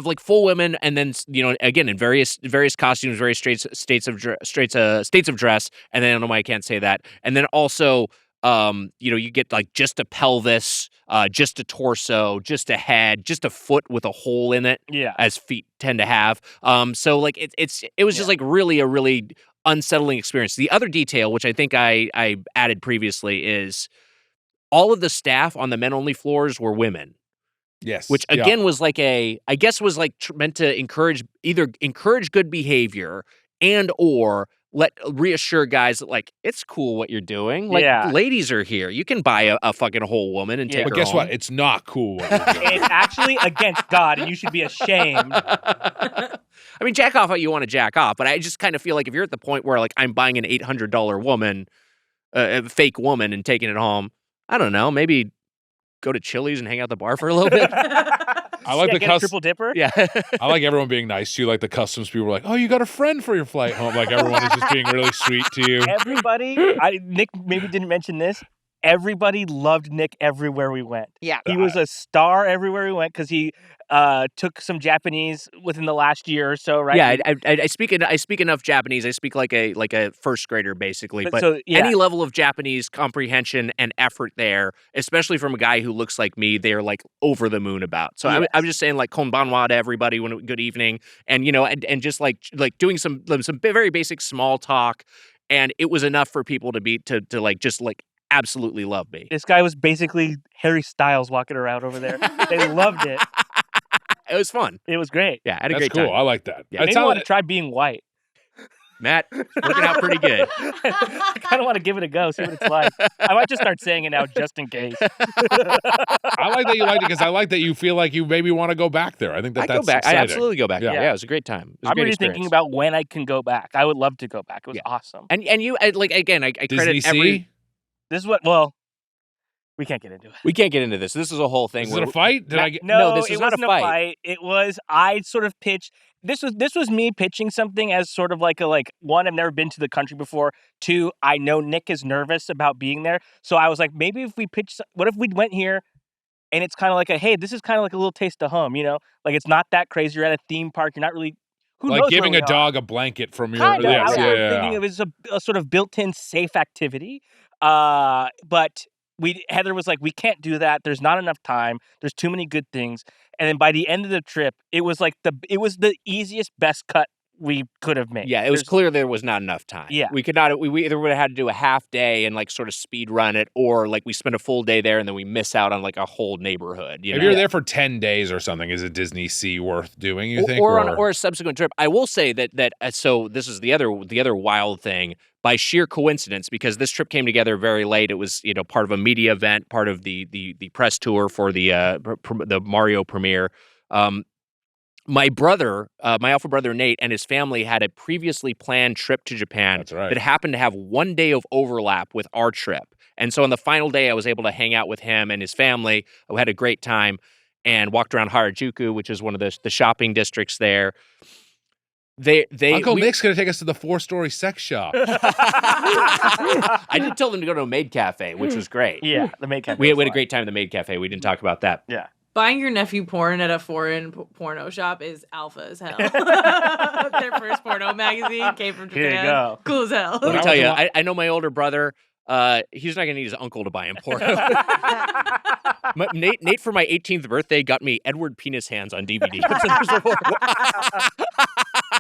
like full women, and then again in various costumes, various states of dress, and then I don't know why I can't say that, and then also you get like just a pelvis, just a torso, just a head, just a foot with a hole in it. Yeah, as feet tend to have. So like it was just like really a really unsettling experience. The other detail, which I think I added previously, is all of the staff on the men only floors were women. Yes, which again was like meant to encourage good behavior and or reassure guys that like it's cool what you're doing. Like ladies are here. You can buy a fucking whole woman and take her But guess home. what? It's not cool what you're doing. It's actually against God, and you should be ashamed. I mean, jack off how you want to jack off, but I just kind of feel like if you're at the point where like I'm buying an $800 woman, a fake woman, and taking it home, I don't know, maybe go to Chili's and hang out at the bar for a little bit. I like the triple dipper. Yeah, I like everyone being nice to you. Like the customs people were like, "Oh, you got a friend for your flight home." Like everyone is just being really sweet to you. Everybody, Nick maybe didn't mention this. Everybody loved Nick everywhere we went. Yeah, he was a star everywhere we went because he took some Japanese within the last year or so, right? Yeah, I speak enough Japanese. I speak like a first grader basically. But so, any level of Japanese comprehension and effort there, especially from a guy who looks like me, they're like over the moon about. So I'm just saying like konbanwa to everybody, good evening, and and just like doing some very basic small talk, and it was enough for people to like just like absolutely love me. This guy was basically Harry Styles walking around over there. They loved it. It was fun. It was great. Yeah, I had a That's great time. cool. I like that. Yeah, maybe I want to try being white. Matt, working out pretty good. I kind of want to give it a go, see what it's like. I might just start saying it now just in case. I like that you liked it because I like that you feel like you maybe want to go back there. I think that's go back. exciting. I absolutely go back. Yeah, it was a great time. I'm really thinking about when I can go back. I would love to go back. It was awesome. And you like again, I credit Disney every. Sea? This is what. We can't get into it. We can't get into this. This is a whole thing. Is it a fight? No, this is not a fight. It was I sort of pitched. This was me pitching something as sort of like one, I've never been to the country before. Two, I know Nick is nervous about being there, so I was like, maybe if we pitch, what if we went here, and it's kind of like hey, this is kind of like a little taste of home, like it's not that crazy. You're at a theme park. You're not really. Who like knows giving where a we dog a blanket from your. Kind of. Yes, I was thinking it was a sort of built-in safe activity, but. Heather was like, we can't do that. There's not enough time. There's too many good things. And then by the end of the trip, it was the easiest, best cut we could have made. Yeah, it was clear there was not enough time. Yeah. We either would have had to do a half day and like sort of speed run it, or like we spend a full day there and then we miss out on like a whole neighborhood. If you're there for 10 days or something, is a Disney Sea worth doing, you think? Or a subsequent trip. I will say that so this is the other wild thing. By sheer coincidence, because this trip came together very late, it was part of a media event, part of the press tour for the Mario premiere. My brother, my alpha brother Nate, and his family had a previously planned trip to Japan. That's right. That happened to have one day of overlap with our trip, and so on the final day, I was able to hang out with him and his family. I had a great time and walked around Harajuku, which is one of the shopping districts there. Uncle Nick's going to take us to the 4-story sex shop. I did tell them to go to a maid cafe, which was great. Yeah, the maid cafe. We had a great time at the maid cafe. We didn't talk about that. Yeah. Buying your nephew porn at a foreign porno shop is alpha as hell. Their first porno magazine came from Japan. Here you go. Cool as hell. Let me tell you, I know my older brother. He's not going to need his uncle to buy him porno. Nate, for my 18th birthday, got me Edward Penis Hands on DVD.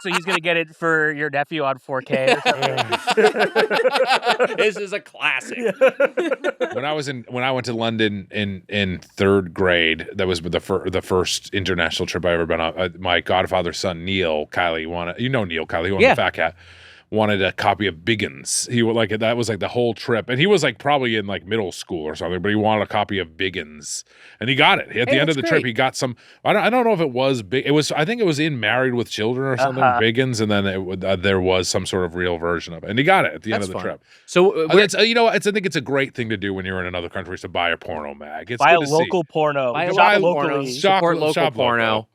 So he's gonna get it for your nephew on 4K or something. This is a classic. When I went to London in third grade, that was the first international trip I ever been on. My godfather's son Neil Kiley wanted, Neil Kiley, who owned the Fat Cat, wanted a copy of Biggins. He would that was like the whole trip, and he was like probably in like middle school or something, but he wanted a copy of Biggins, and he got it at the end of the trip. He got some. I don't know if it was big. It was. I think it was in Married with Children or something. Biggins, and then there was some sort of real version of it, and he got it at the end of the trip. So I think it's a great thing to do when you're in another country is to buy a porno mag. It's buy a good to local porno. Buy a Shop local locally. porno. Support local porno.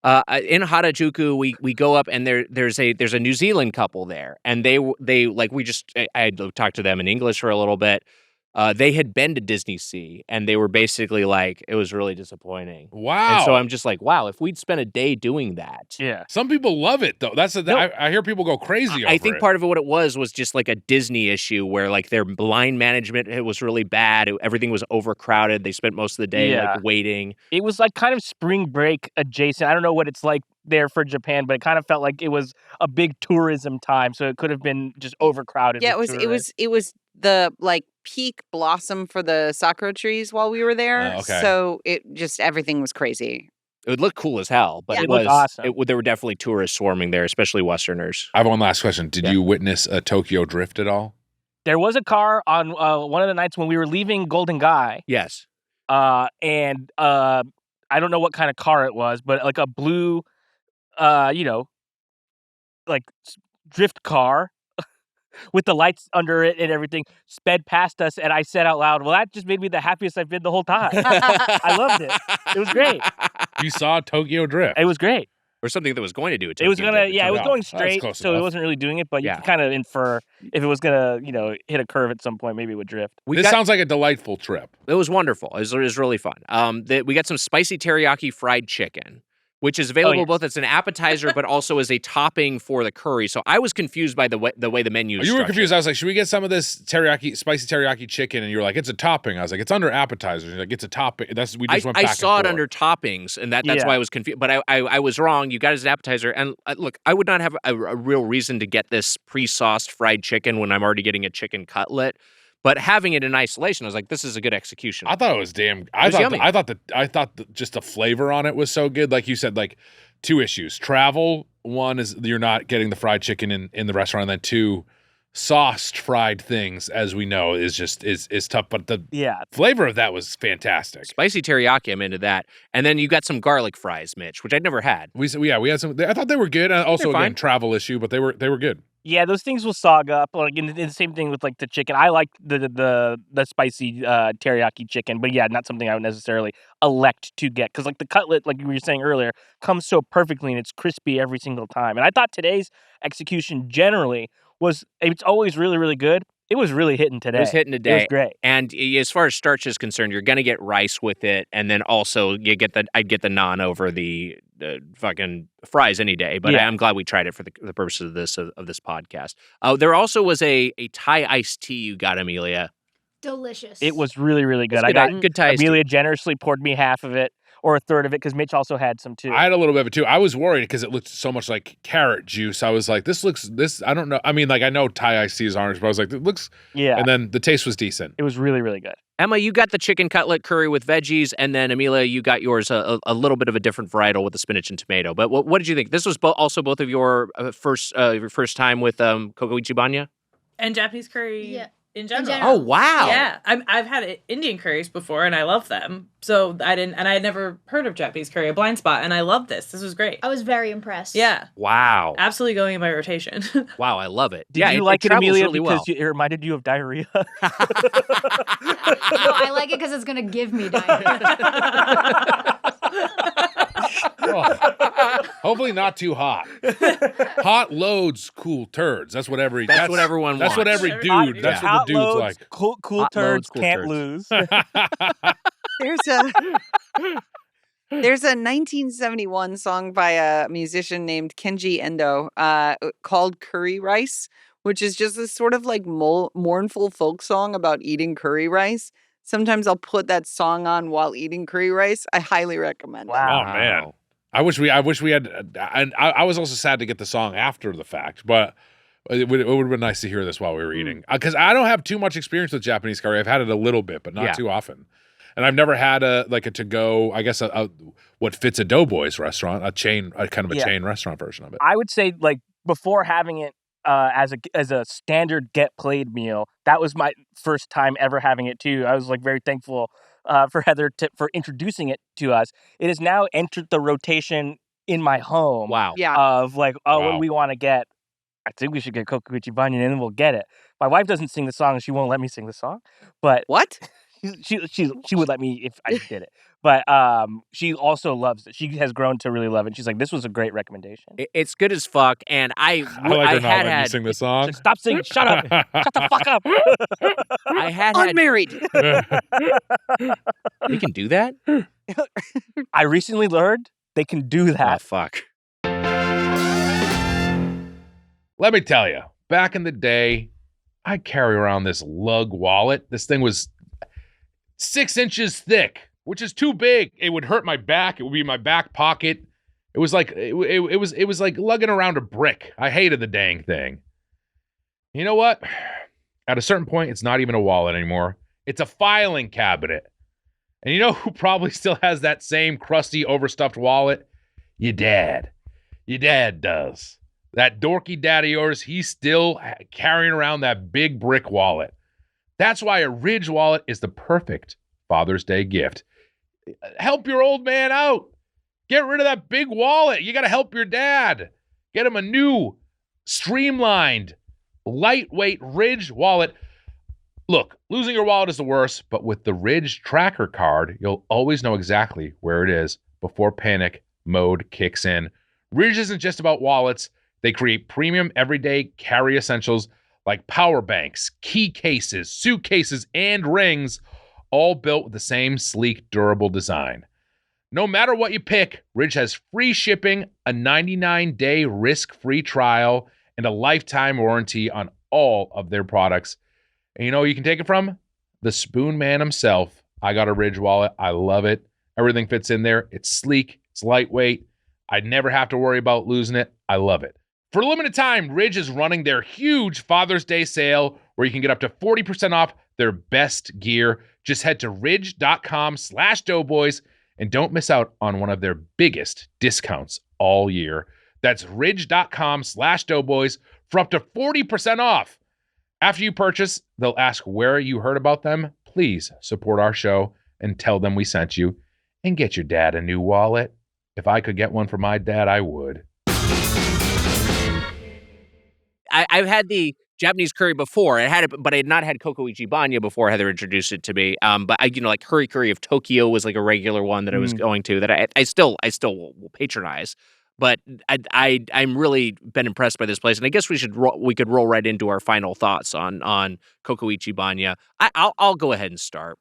In Harajuku, we go up and there's a New Zealand couple there, and they like I had talked to them in English for a little bit. They had been to Disney Sea, and they were basically like, it was really disappointing. Wow. And so I'm just like, wow, if we'd spent a day doing that. Yeah. Some people love it, though. I hear people go crazy over it. I think part of it, what it was just like a Disney issue where like their line management, it was really bad. Everything was overcrowded. They spent most of the day like waiting. It was like kind of spring break adjacent. I don't know what it's like there for Japan, but it kind of felt like it was a big tourism time, so it could have been just overcrowded. Yeah, it was the like peak blossom for the sakura trees while we were there. Okay. So everything was crazy. It would look cool as hell, but it was awesome. There were definitely tourists swarming there, especially Westerners. I have one last question. Did you witness a Tokyo drift at all? There was a car on one of the nights when we were leaving Golden Guy. Yes. And I don't know what kind of car it was, but like a blue, like drift car with the lights under it and everything sped past us. And I said out loud, well, that just made me the happiest I've been the whole time. I loved it. It was great. You saw Tokyo drift. It was great. Or something that was going to do it. It was gonna, it was going That's straight, close so enough. it wasn't really doing it. But you can kind of infer if it was gonna, hit a curve at some point, maybe it would drift. This sounds like a delightful trip. It was wonderful. It was really fun. We got some spicy teriyaki fried chicken, which is available both as an appetizer but also as a topping for the curry. So I was confused by the way the menu is You were structured. confused. I was like, should we get some of this spicy teriyaki chicken? And you were like, it's a topping. I was like, it's under appetizers. You're like, it's a topping. We just went back I saw and it forth. under toppings, and that's why I was confused. But I was wrong. You got it as an appetizer. And look, I would not have a real reason to get this pre-sauced fried chicken when I'm already getting a chicken cutlet. But having it in isolation, I was like, this is a good execution. I thought it was yummy. I thought just the flavor on it was so good. Like you said, like two issues. Travel, one is you're not getting the fried chicken in the restaurant, and then two, sauced fried things, as we know, is tough. But the flavor of that was fantastic. Spicy teriyaki, I'm into that. And then you got some garlic fries, Mitch, which I'd never had. We had some. I thought they were good. Also, again, travel issue, but they were good. Yeah, those things will sog up. Like in the same thing with like the chicken. I like the spicy teriyaki chicken, but not something I would necessarily elect to get because like the cutlet, like you were saying earlier, comes so perfectly and it's crispy every single time. And I thought today's execution generally it's always really, really good. It was really hitting today. It was hitting today. It was great. And as far as starch is concerned, you're going to get rice with it, and then also I'd get the naan over the fucking fries any day. But I'm glad we tried it for the purposes of this podcast. There also was a Thai iced tea you got, Amelia. Delicious. It was really, really good. I got good Thai iced Amelia generously poured me half of it. Or a third of it, because Mitch also had some too. I had a little bit of it too. I was worried because it looked so much like carrot juice. I was like, I don't know. I mean, like I know Thai iced tea is orange, but I was like, it looks. Yeah. And then the taste was decent. It was really, really good. Emma, you got the chicken cutlet curry with veggies, and then Amelia, you got yours a little bit of a different varietal with the spinach and tomato. But what did you think? This was also both of your first time with Coco Ichibanya? And Japanese curry. Yeah. In general. Oh, wow. Yeah, I've had Indian curries before, and I love them. So I had never heard of Japanese curry, a blind spot, and I love this. This was great. I was very impressed. Yeah. Wow. Absolutely going in my rotation. Wow, I love it. Did you like it, Amelia, really because well. it reminded you of diarrhea? No, I like it because it's going to give me diarrhea. Hopefully not too hot. Hot loads cool turds. That's what everyone wants. That's what every dude. That's what the dude's loads, like. Cool Hot turds loads, cool can't turds. lose. There's a 1971 song by a musician named Kenji Endo called Curry Rice, which is just this sort of like mournful folk song about eating curry rice. Sometimes I'll put that song on while eating curry rice. I highly recommend it. Oh, man. I wish we had, and I was also sad to get the song after the fact, but it would have been nice to hear this while we were eating. Because I don't have too much experience with Japanese curry. I've had it a little bit, but not too often. And I've never had a to-go, I guess, what fits a Doughboys restaurant, a chain restaurant version of it. I would say, like, before having it as a standard get played meal, that was my first time ever having it too. I was like very thankful for Heather for introducing it to us. It has now entered the rotation in my home. Wow. Yeah. Of like, what do we want to get? I think we should get Coco Ichibanya and then we'll get it. My wife doesn't sing the song and she won't let me sing the song. But What? she would let me if I did it. But she also loves it. She has grown to really love it. She's like, this was a great recommendation. It's good as fuck, and I like her not letting you sing the song. Like, stop singing. Shut up. Shut the fuck up. I had Unmarried. We can do that? I recently learned they can do that. Oh, fuck. Let me tell you, back in the day, I carry around this lug wallet. This thing was 6 inches thick, which is too big. It would hurt my back. It would be in my back pocket. It was like it was like lugging around a brick. I hated the dang thing. You know what? At a certain point, it's not even a wallet anymore. It's a filing cabinet. And you know who probably still has that same crusty, overstuffed wallet? Your dad. Your dad does. That dorky dad of yours, he's still carrying around that big brick wallet. That's why a Ridge wallet is the perfect Father's Day gift. Help your old man out. Get rid of that big wallet. You got to help your dad. Get him a new, streamlined, lightweight Ridge wallet. Look, losing your wallet is the worst, but with the Ridge Tracker card, you'll always know exactly where it is before panic mode kicks in. Ridge isn't just about wallets. They create premium everyday carry essentials like power banks, key cases, suitcases, and rings, all built with the same sleek, durable design. No matter what you pick, Ridge has free shipping, a 99-day risk-free trial, and a lifetime warranty on all of their products. And you know where you can take it from? The Spoon Man himself. I got a Ridge wallet. I love it. Everything fits in there. It's sleek. It's lightweight. I never have to worry about losing it. I love it. For a limited time, Ridge is running their huge Father's Day sale where you can get up to 40% off their best gear. Just head to ridge.com/doughboys and don't miss out on one of their biggest discounts all year. That's ridge.com/doughboys for up to 40% off. After you purchase, they'll ask where you heard about them. Please support our show and tell them we sent you. And get your dad a new wallet. If I could get one for my dad, I would. I've had the Japanese curry before. I had it, but I had not had Coco Ichibanya before Heather introduced it to me. But I, like Curry of Tokyo was like a regular one that I was going to that I still will patronize. But I'm really been impressed by this place, and I guess we could roll right into our final thoughts on Coco Ichibanya. I'll go ahead and start.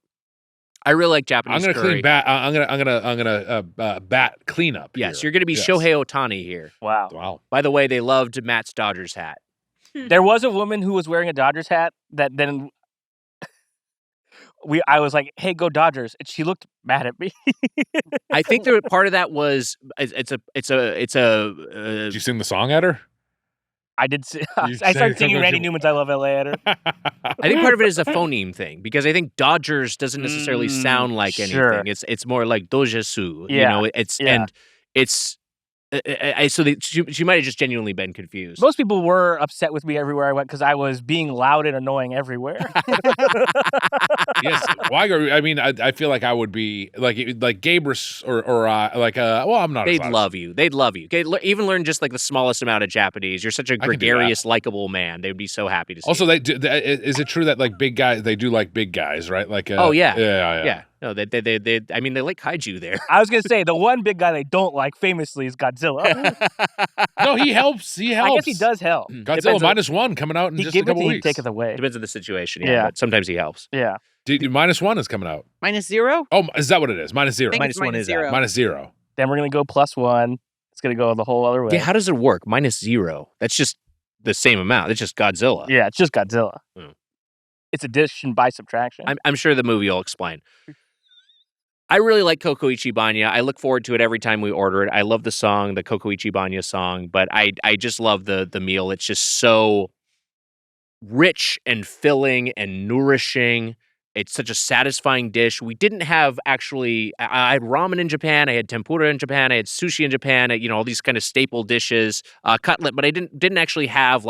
I really like Japanese curry. I'm gonna bat cleanup. Yes, here. You're gonna be Shohei Ohtani here. Wow. By the way, they loved Matt's Dodgers hat. There was a woman who was wearing a Dodgers hat that then I was like, "Hey, go Dodgers!" and she looked mad at me. I think that part of that was it's a. Did you sing the song at her? I did. I started singing Randy Newman's "I Love L.A." at her. I think part of it is a phoneme thing because I think Dodgers doesn't necessarily sound like anything. It's more like Dojesu. Yeah. And it's. She might have just genuinely been confused. Most people were upset with me everywhere I went because I was being loud and annoying everywhere. Yes, why? I mean, I feel like I would be like Gabe or well, I'm not. They'd love you. They'd love you. Even learn just like the smallest amount of Japanese. You're such a gregarious, likable man. They would be so happy to see. Also, you. Is it true that like big guys? They do like big guys, right? Like yeah. No, they I mean, they like kaiju there. I was gonna say the one big guy they don't like famously is Godzilla. No, he helps. I guess he does help. Godzilla -1 coming out in just a couple weeks. Take it away. Depends on the situation. Yeah. But sometimes he helps. Yeah. -1 is coming out. -0? Oh, is that what it is? -0. -1 is out. -0. Then we're gonna go +1. It's gonna go the whole other way. Yeah. How does it work? -0. That's just the same amount. It's just Godzilla. Yeah, it's just Godzilla. It's addition by subtraction. I'm sure the movie will explain. I really like Coco Ichibanya. I look forward to it every time we order it. I love the song, the Coco Ichibanya song, but I just love the meal. It's just so rich and filling and nourishing. It's such a satisfying dish. We didn't have I had ramen in Japan, I had tempura in Japan, I had sushi in Japan, all these kind of staple dishes, cutlet, but I didn't actually have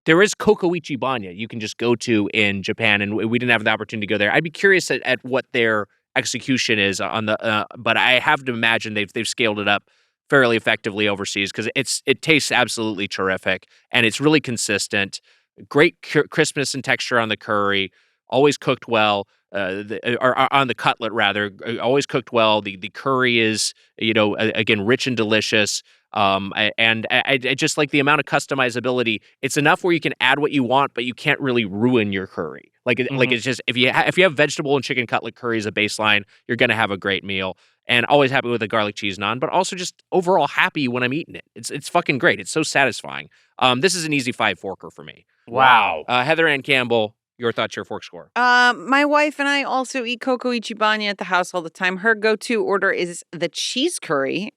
there is Coco Ichibanya you can just go to in Japan, and we didn't have the opportunity to go there. I'd be curious at what their execution is on the, but I have to imagine they've scaled it up fairly effectively overseas because it tastes absolutely terrific and it's really consistent. Great crispness and texture on the curry, always cooked well. Or on the cutlet rather, always cooked well. The curry is again rich and delicious. And I just like the amount of customizability. It's enough where you can add what you want, but you can't really ruin your curry. Like it's just if you have vegetable and chicken cutlet curry as a baseline, you're gonna have a great meal. And always happy with a garlic cheese naan, but also just overall happy when I'm eating it. It's fucking great. It's so satisfying. This is an easy 5-forker for me. Wow. Heather Ann Campbell, your thoughts, your fork score. My wife and I also eat Coco Ichibanya at the house all the time. Her go-to order is the cheese curry,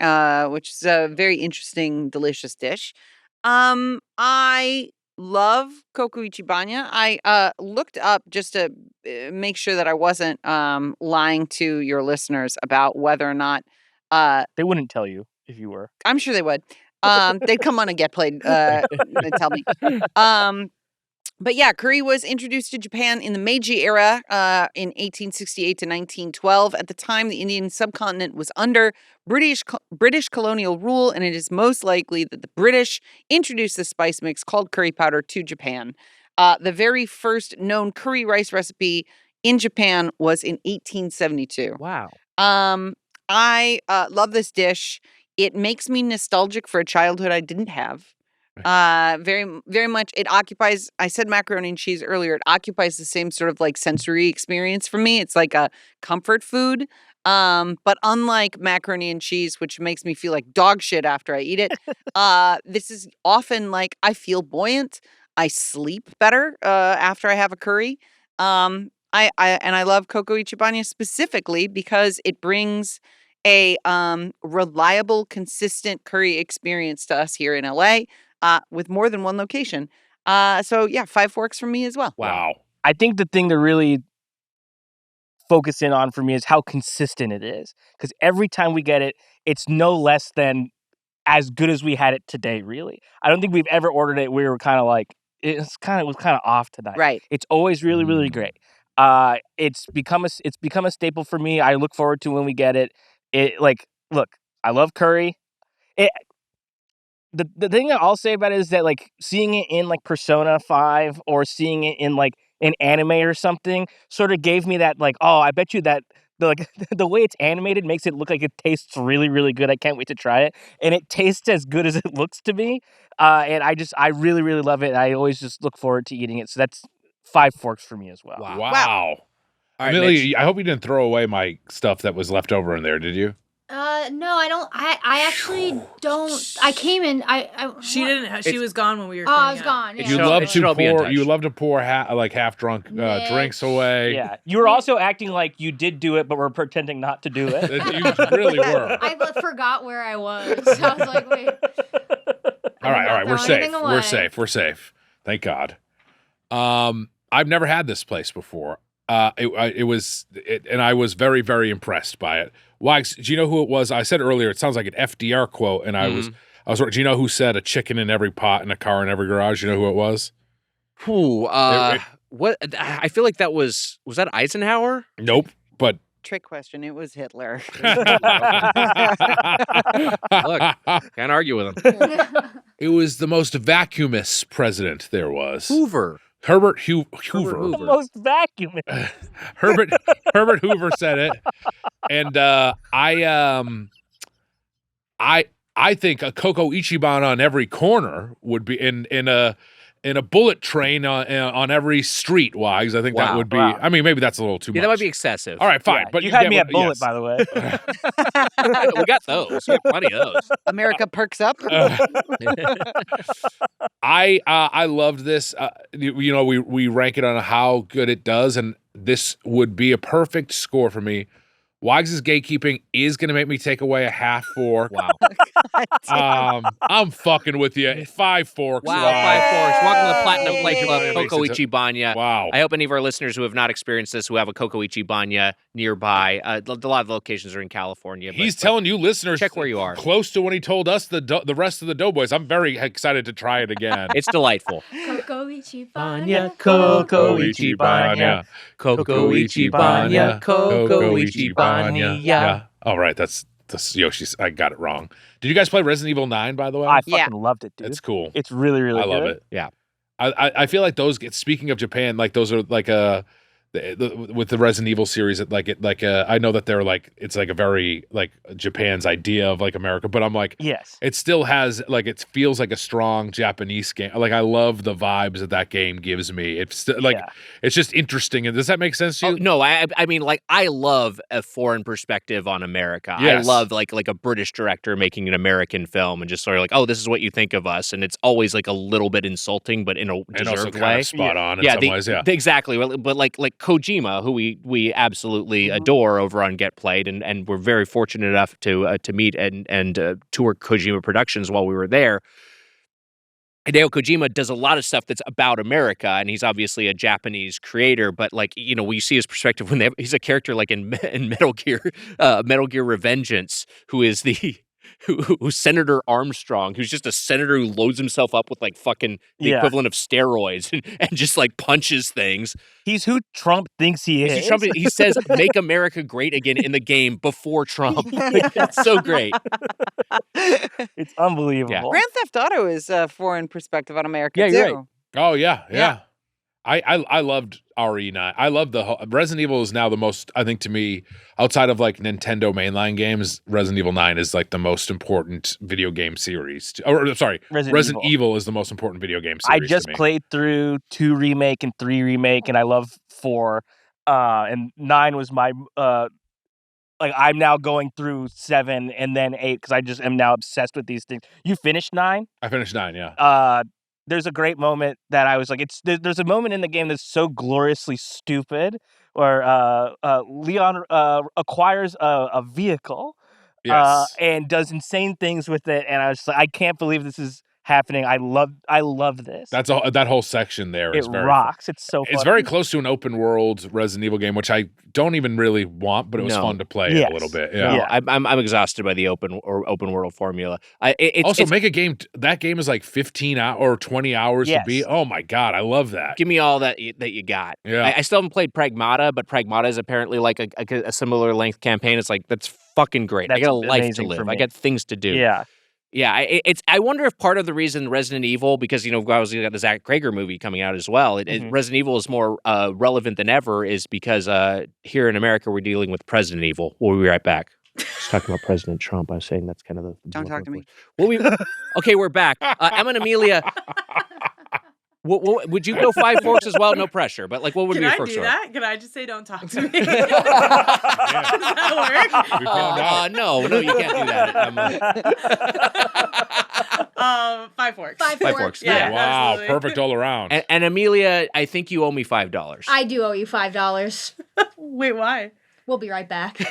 which is a very interesting, delicious dish. I love Coco Ichibanya. I looked up just to make sure that I wasn't lying to your listeners about whether or not They wouldn't tell you if you were. I'm sure they would. They'd come on and get played and tell me. But yeah, curry was introduced to Japan in the Meiji era in 1868 to 1912. At the time, the Indian subcontinent was under British colonial rule, and it is most likely that the British introduced the spice mix called curry powder to Japan. The very first known curry rice recipe in Japan was in 1872. Wow. I love this dish. It makes me nostalgic for a childhood I didn't have. Very, very much. It occupies, I said macaroni and cheese earlier, it occupies the same sort of sensory experience for me. It's like a comfort food. But unlike macaroni and cheese, which makes me feel like dog shit after I eat it, this is often I feel buoyant. I sleep better, after I have a curry. I love Coco Ichibanya specifically because it brings a reliable, consistent curry experience to us here in LA. With more than one location. So yeah, 5 forks from me as well. Wow. I think the thing to really focus in on for me is how consistent it is. Because every time we get it, it's no less than as good as we had it today, really. I don't think we've ever ordered it. We were kind of it was kind of off tonight. Right. It's always really, really great. It's become a staple for me. I look forward to when we get it. Look, I love curry. The thing that I'll say about it is that seeing it in Persona 5 or seeing it in an anime or something sort of gave me that oh, I bet you that the way it's animated makes it look like it tastes really, really good. I can't wait to try it. And it tastes as good as it looks to me. And I really, really love it. I always just look forward to eating it. So that's 5 forks for me as well. Wow. All right, Millie, I hope you didn't throw away my stuff that was left over in there, did you? No, I don't. I actually don't. I came in. She didn't. She was gone when we were. Oh, I was cleaning up. gone. Yeah. You love to pour half drunk drinks away. Yeah, you were also acting like you did do it, but we're pretending not to do it. You really were. I forgot where I was. So I was like, wait. All right. We're safe. Thank God. I've never had this place before. And I was very, very impressed by it. Wags, do you know who it was? I said earlier, it sounds like an FDR quote, and I was do you know who said a chicken in every pot and a car in every garage? Do you know who it was? What? I feel like was that Eisenhower? Nope, but trick question. It was Hitler. Look, can't argue with him. It was the most vacuumous president there was. Hoover. Herbert Hoover. The most vacuumous. Herbert Hoover said it, and I think a Coco Ichiban on every corner would be in a bullet train on every street. Wags, I think that would be. Wow. I mean, maybe that's a little too much. That might be excessive. All right, fine. Yeah, but you had me at bullet, by the way. We got those. We got plenty of those. America perks up. I loved this. We rank it on how good it does, and this would be a perfect score for me. Wags' gatekeeping is going to make me take away a half fork. Wow. I'm fucking with you. 5 forks. Wow, 5 forks. Welcome to the Platinum Yay. Plate Club, Yay. Coco Ichibanya. Wow. I hope any of our listeners who have not experienced this, who have a Coco Ichibanya nearby, a lot of locations are in California. He's telling you listeners, check where you are. Close to when he told us the rest of the Doughboys. I'm very excited to try it again. It's delightful. Coco Ichibanya. Coco Ichibanya. Coco Ichibanya. Coco Ichibanya. Yeah. All right, that's Yoshi's. I got it wrong. Did you guys play Resident Evil 9, by the way? I fucking loved it, dude. It's cool. It's really, really I love good. it. Yeah. I feel like those. Speaking of Japan, like those are like with the Resident Evil series. I know that they're like it's like a very like Japan's idea of like America, but I'm like Yes. it still has like it feels like a strong Japanese game. Like I love the vibes that game gives me. It's still like it's just interesting. And does that make sense to you? Oh, no, I mean, like, I love a foreign perspective on America. Yes. I love like a British director making an American film and just sort of like, oh, this is what you think of us, and it's always like a little bit insulting, but in a And also deserved kind way. of spot on in some ways. Yeah. Exactly. But like Kojima, who we absolutely adore over on Get Played, and we're very fortunate enough to meet and tour Kojima Productions while we were there. Hideo Kojima does a lot of stuff that's about America, and he's obviously a Japanese creator. But like we see his perspective when he's a character like in Metal Gear Revengeance, who is who's Senator Armstrong, who's just a senator who loads himself up with like fucking the equivalent of steroids and just like punches things. He's who Trump thinks he is. He says, "Make America great again" in the game before Trump. It's so great. It's unbelievable. Yeah. Grand Theft Auto is a foreign perspective on America Yeah, too. you're right. Oh yeah. I loved RE9. I love Resident Evil is now the most, I think to me, outside of like Nintendo mainline games, Resident Evil 9 is like the most important video game series. Resident Evil is the most important video game series. I just played through 2 remake and 3 remake, and I love 4. And 9 was my like I'm now going through 7 and then 8 because I just am now obsessed with these things. You finished 9? I finished 9, yeah. There's a great moment that I was like, there's a moment in the game that's so gloriously stupid where Leon acquires a vehicle and does insane things with it, and I was just like, I can't believe this is happening. I love this. That's all. That whole section there is very rocks. It's so fun. It's very close to an open world Resident Evil game, which I don't even really want, but it was fun to play a little bit. Yeah, I'm exhausted by the open world formula. Make a game. That game is like 15 or 20 hours to beat. Oh my god, I love that. Give me all that you got. Yeah, I still haven't played Pragmata, but Pragmata is apparently like a similar length campaign. It's like that's fucking great. I got a life to live. I got things to do. Yeah. Yeah, I wonder if part of the reason Resident Evil, because obviously got the Zach Krager movie coming out as well. Resident Evil is more relevant than ever, is because here in America we're dealing with President Evil. We'll be right back. Just talking about President Trump, I was saying that's kind of the. Don't talk to me. Okay, we're back. Emma and Amelia. Would you go 5 forks as well? No pressure, but like, what would be your first Can order? I do that? Can I just say don't talk to me? Does that work? We found out. No, you can't do that. 5 forks. 5 5 forks. forks. Yeah. Wow, absolutely. perfect all around. And Amelia, I think you owe me $5. I do owe you $5. Wait, why? We'll be right back. What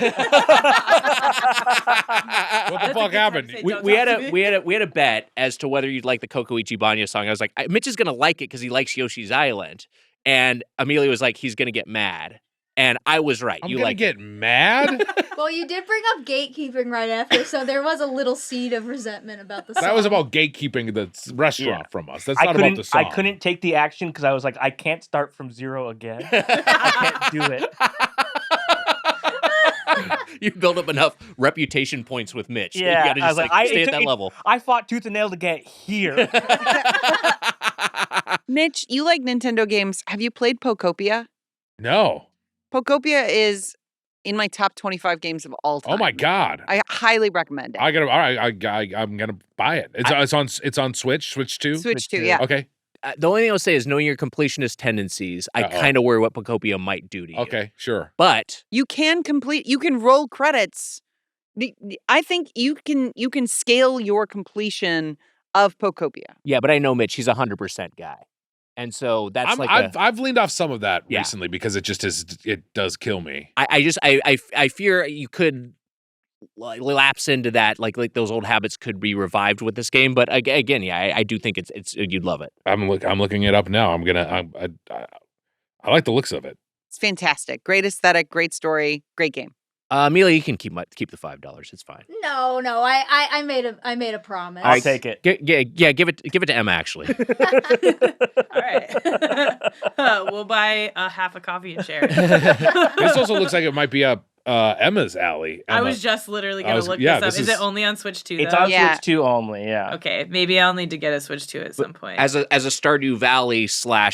the fuck happened? We had a bet as to whether you'd like the Coco Ichibanya song. I was like, Mitch is gonna like it because he likes Yoshi's Island, and Amelia was like, he's gonna get mad, and I was right. I'm gonna get mad. Well, you did bring up gatekeeping right after, so there was a little seed of resentment about the song. That was about gatekeeping the restaurant from us. That's not about the I song. couldn't take the action because I was like, I can't start from 0 again. I can't do it. You build up enough reputation points with Mitch. Yeah, You gotta just stay at that level. I fought tooth and nail to get here. Mitch, you like Nintendo games. Have you played Pokopia? No. Pokopia is in my top 25 games of all time. Oh my god. I highly recommend it. I gotta. All right. I'm gonna buy it. It's on Switch. Switch 2. Switch 2, yeah. Okay. The only thing I'll say is, knowing your completionist tendencies, I kind of worry what Pokopia might do to you. Okay, sure. But you can roll credits. I think you can scale your completion of Pokopia. Yeah, but I know Mitch, he's 100% guy. And so that's I've leaned off some of that Yeah. recently because it does kill me. I fear you could lapse into that, like those old habits could be revived with this game. But again, yeah, I do think it's you'd love it. I'm looking it up now. I like the looks of it. It's fantastic. Great aesthetic, great story, great game. Amelia, you can keep the $5. It's fine. No, I made a promise. I'll take it. Yeah, give it to Emma. Actually, All right. We'll buy half a coffee and share. This also looks like it might be up Emma's alley. I Emma. was just literally going to look this up. Is it only on Switch 2, It's though? on Switch 2 only, yeah. Okay, maybe I'll need to get a Switch 2 at some point. as a Stardew Valley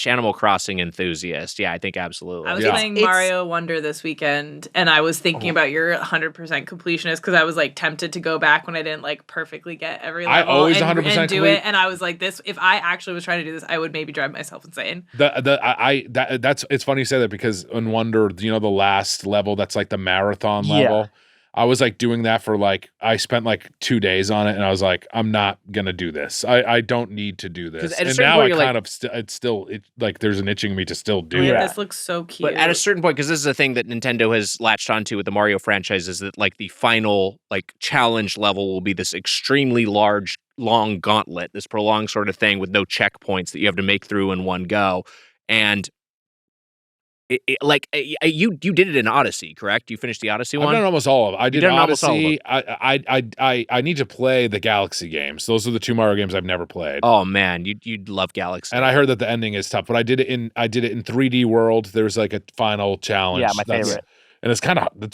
/ Animal Crossing enthusiast, yeah, I think absolutely. I was playing Mario Wonder this weekend, and I was thinking about your 100% completionist because I was like tempted to go back when I didn't like perfectly get every level. I always and 100% do it, and I was like, this. If I actually was trying to do this, I would maybe drive myself insane. That's it's funny you say that because in Wonder, the last level that's like the marathon level. I was like doing that for I spent like 2 days on it, and I was like, I'm not gonna do this. I don't need to do this. And now I kind of there's an itching me to still do it. This looks so cute. But at a certain point, because this is a thing that Nintendo has latched onto with the Mario franchise, is that like the final challenge level will be this extremely long gauntlet, this prolonged sort of thing with no checkpoints that you have to make through in one go. And you did it in Odyssey, correct? You finished the Odyssey one? I've done almost all of them. I did Odyssey. I I need to play the Galaxy games. Those are the 2 Mario games I've never played. Oh man, you'd love Galaxy. And I heard that the ending is tough, but I did it in 3D World. There's like a final challenge. Yeah, my favorite. And it's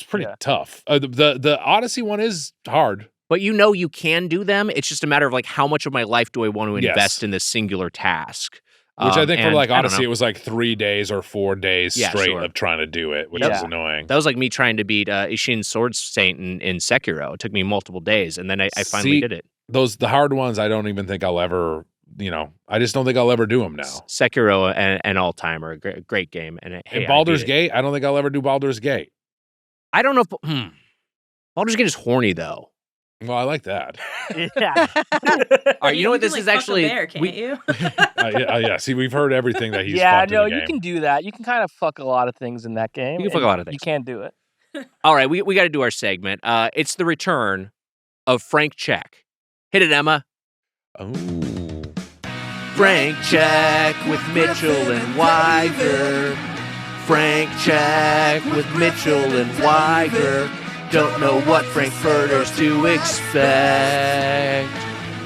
pretty tough. The Odyssey one is hard. But you can do them. It's just a matter of how much of my life do I want to invest in this singular task? Which I think for Odyssey, it was 3 days or 4 days straight of trying to do it, which is annoying. That was like me trying to beat Ishin Sword Saint in Sekiro. It took me multiple days, and then I finally did it. The hard ones, I don't even think I'll ever, I just don't think I'll ever do them now. Sekiro and All-Timer, great game. And Baldur's Gate, I don't think I'll ever do Baldur's Gate. I don't know if... Baldur's Gate is horny, though. Well, I like that. Yeah. All right, you know what? This is actually... Fuck a bear, can't you? Yeah, see, we've heard everything that he's fucked in the game. You can do that. You can kind of fuck a lot of things in that game. You can fuck a lot of things. You can't do it. All right, we got to do our segment. It's the return of Frank Check. Hit it, Emma. Oh. Frank Check with Mitchell and Weiger. Frank Check with Mitchell and Weiger. Don't know what Frankfurters to expect.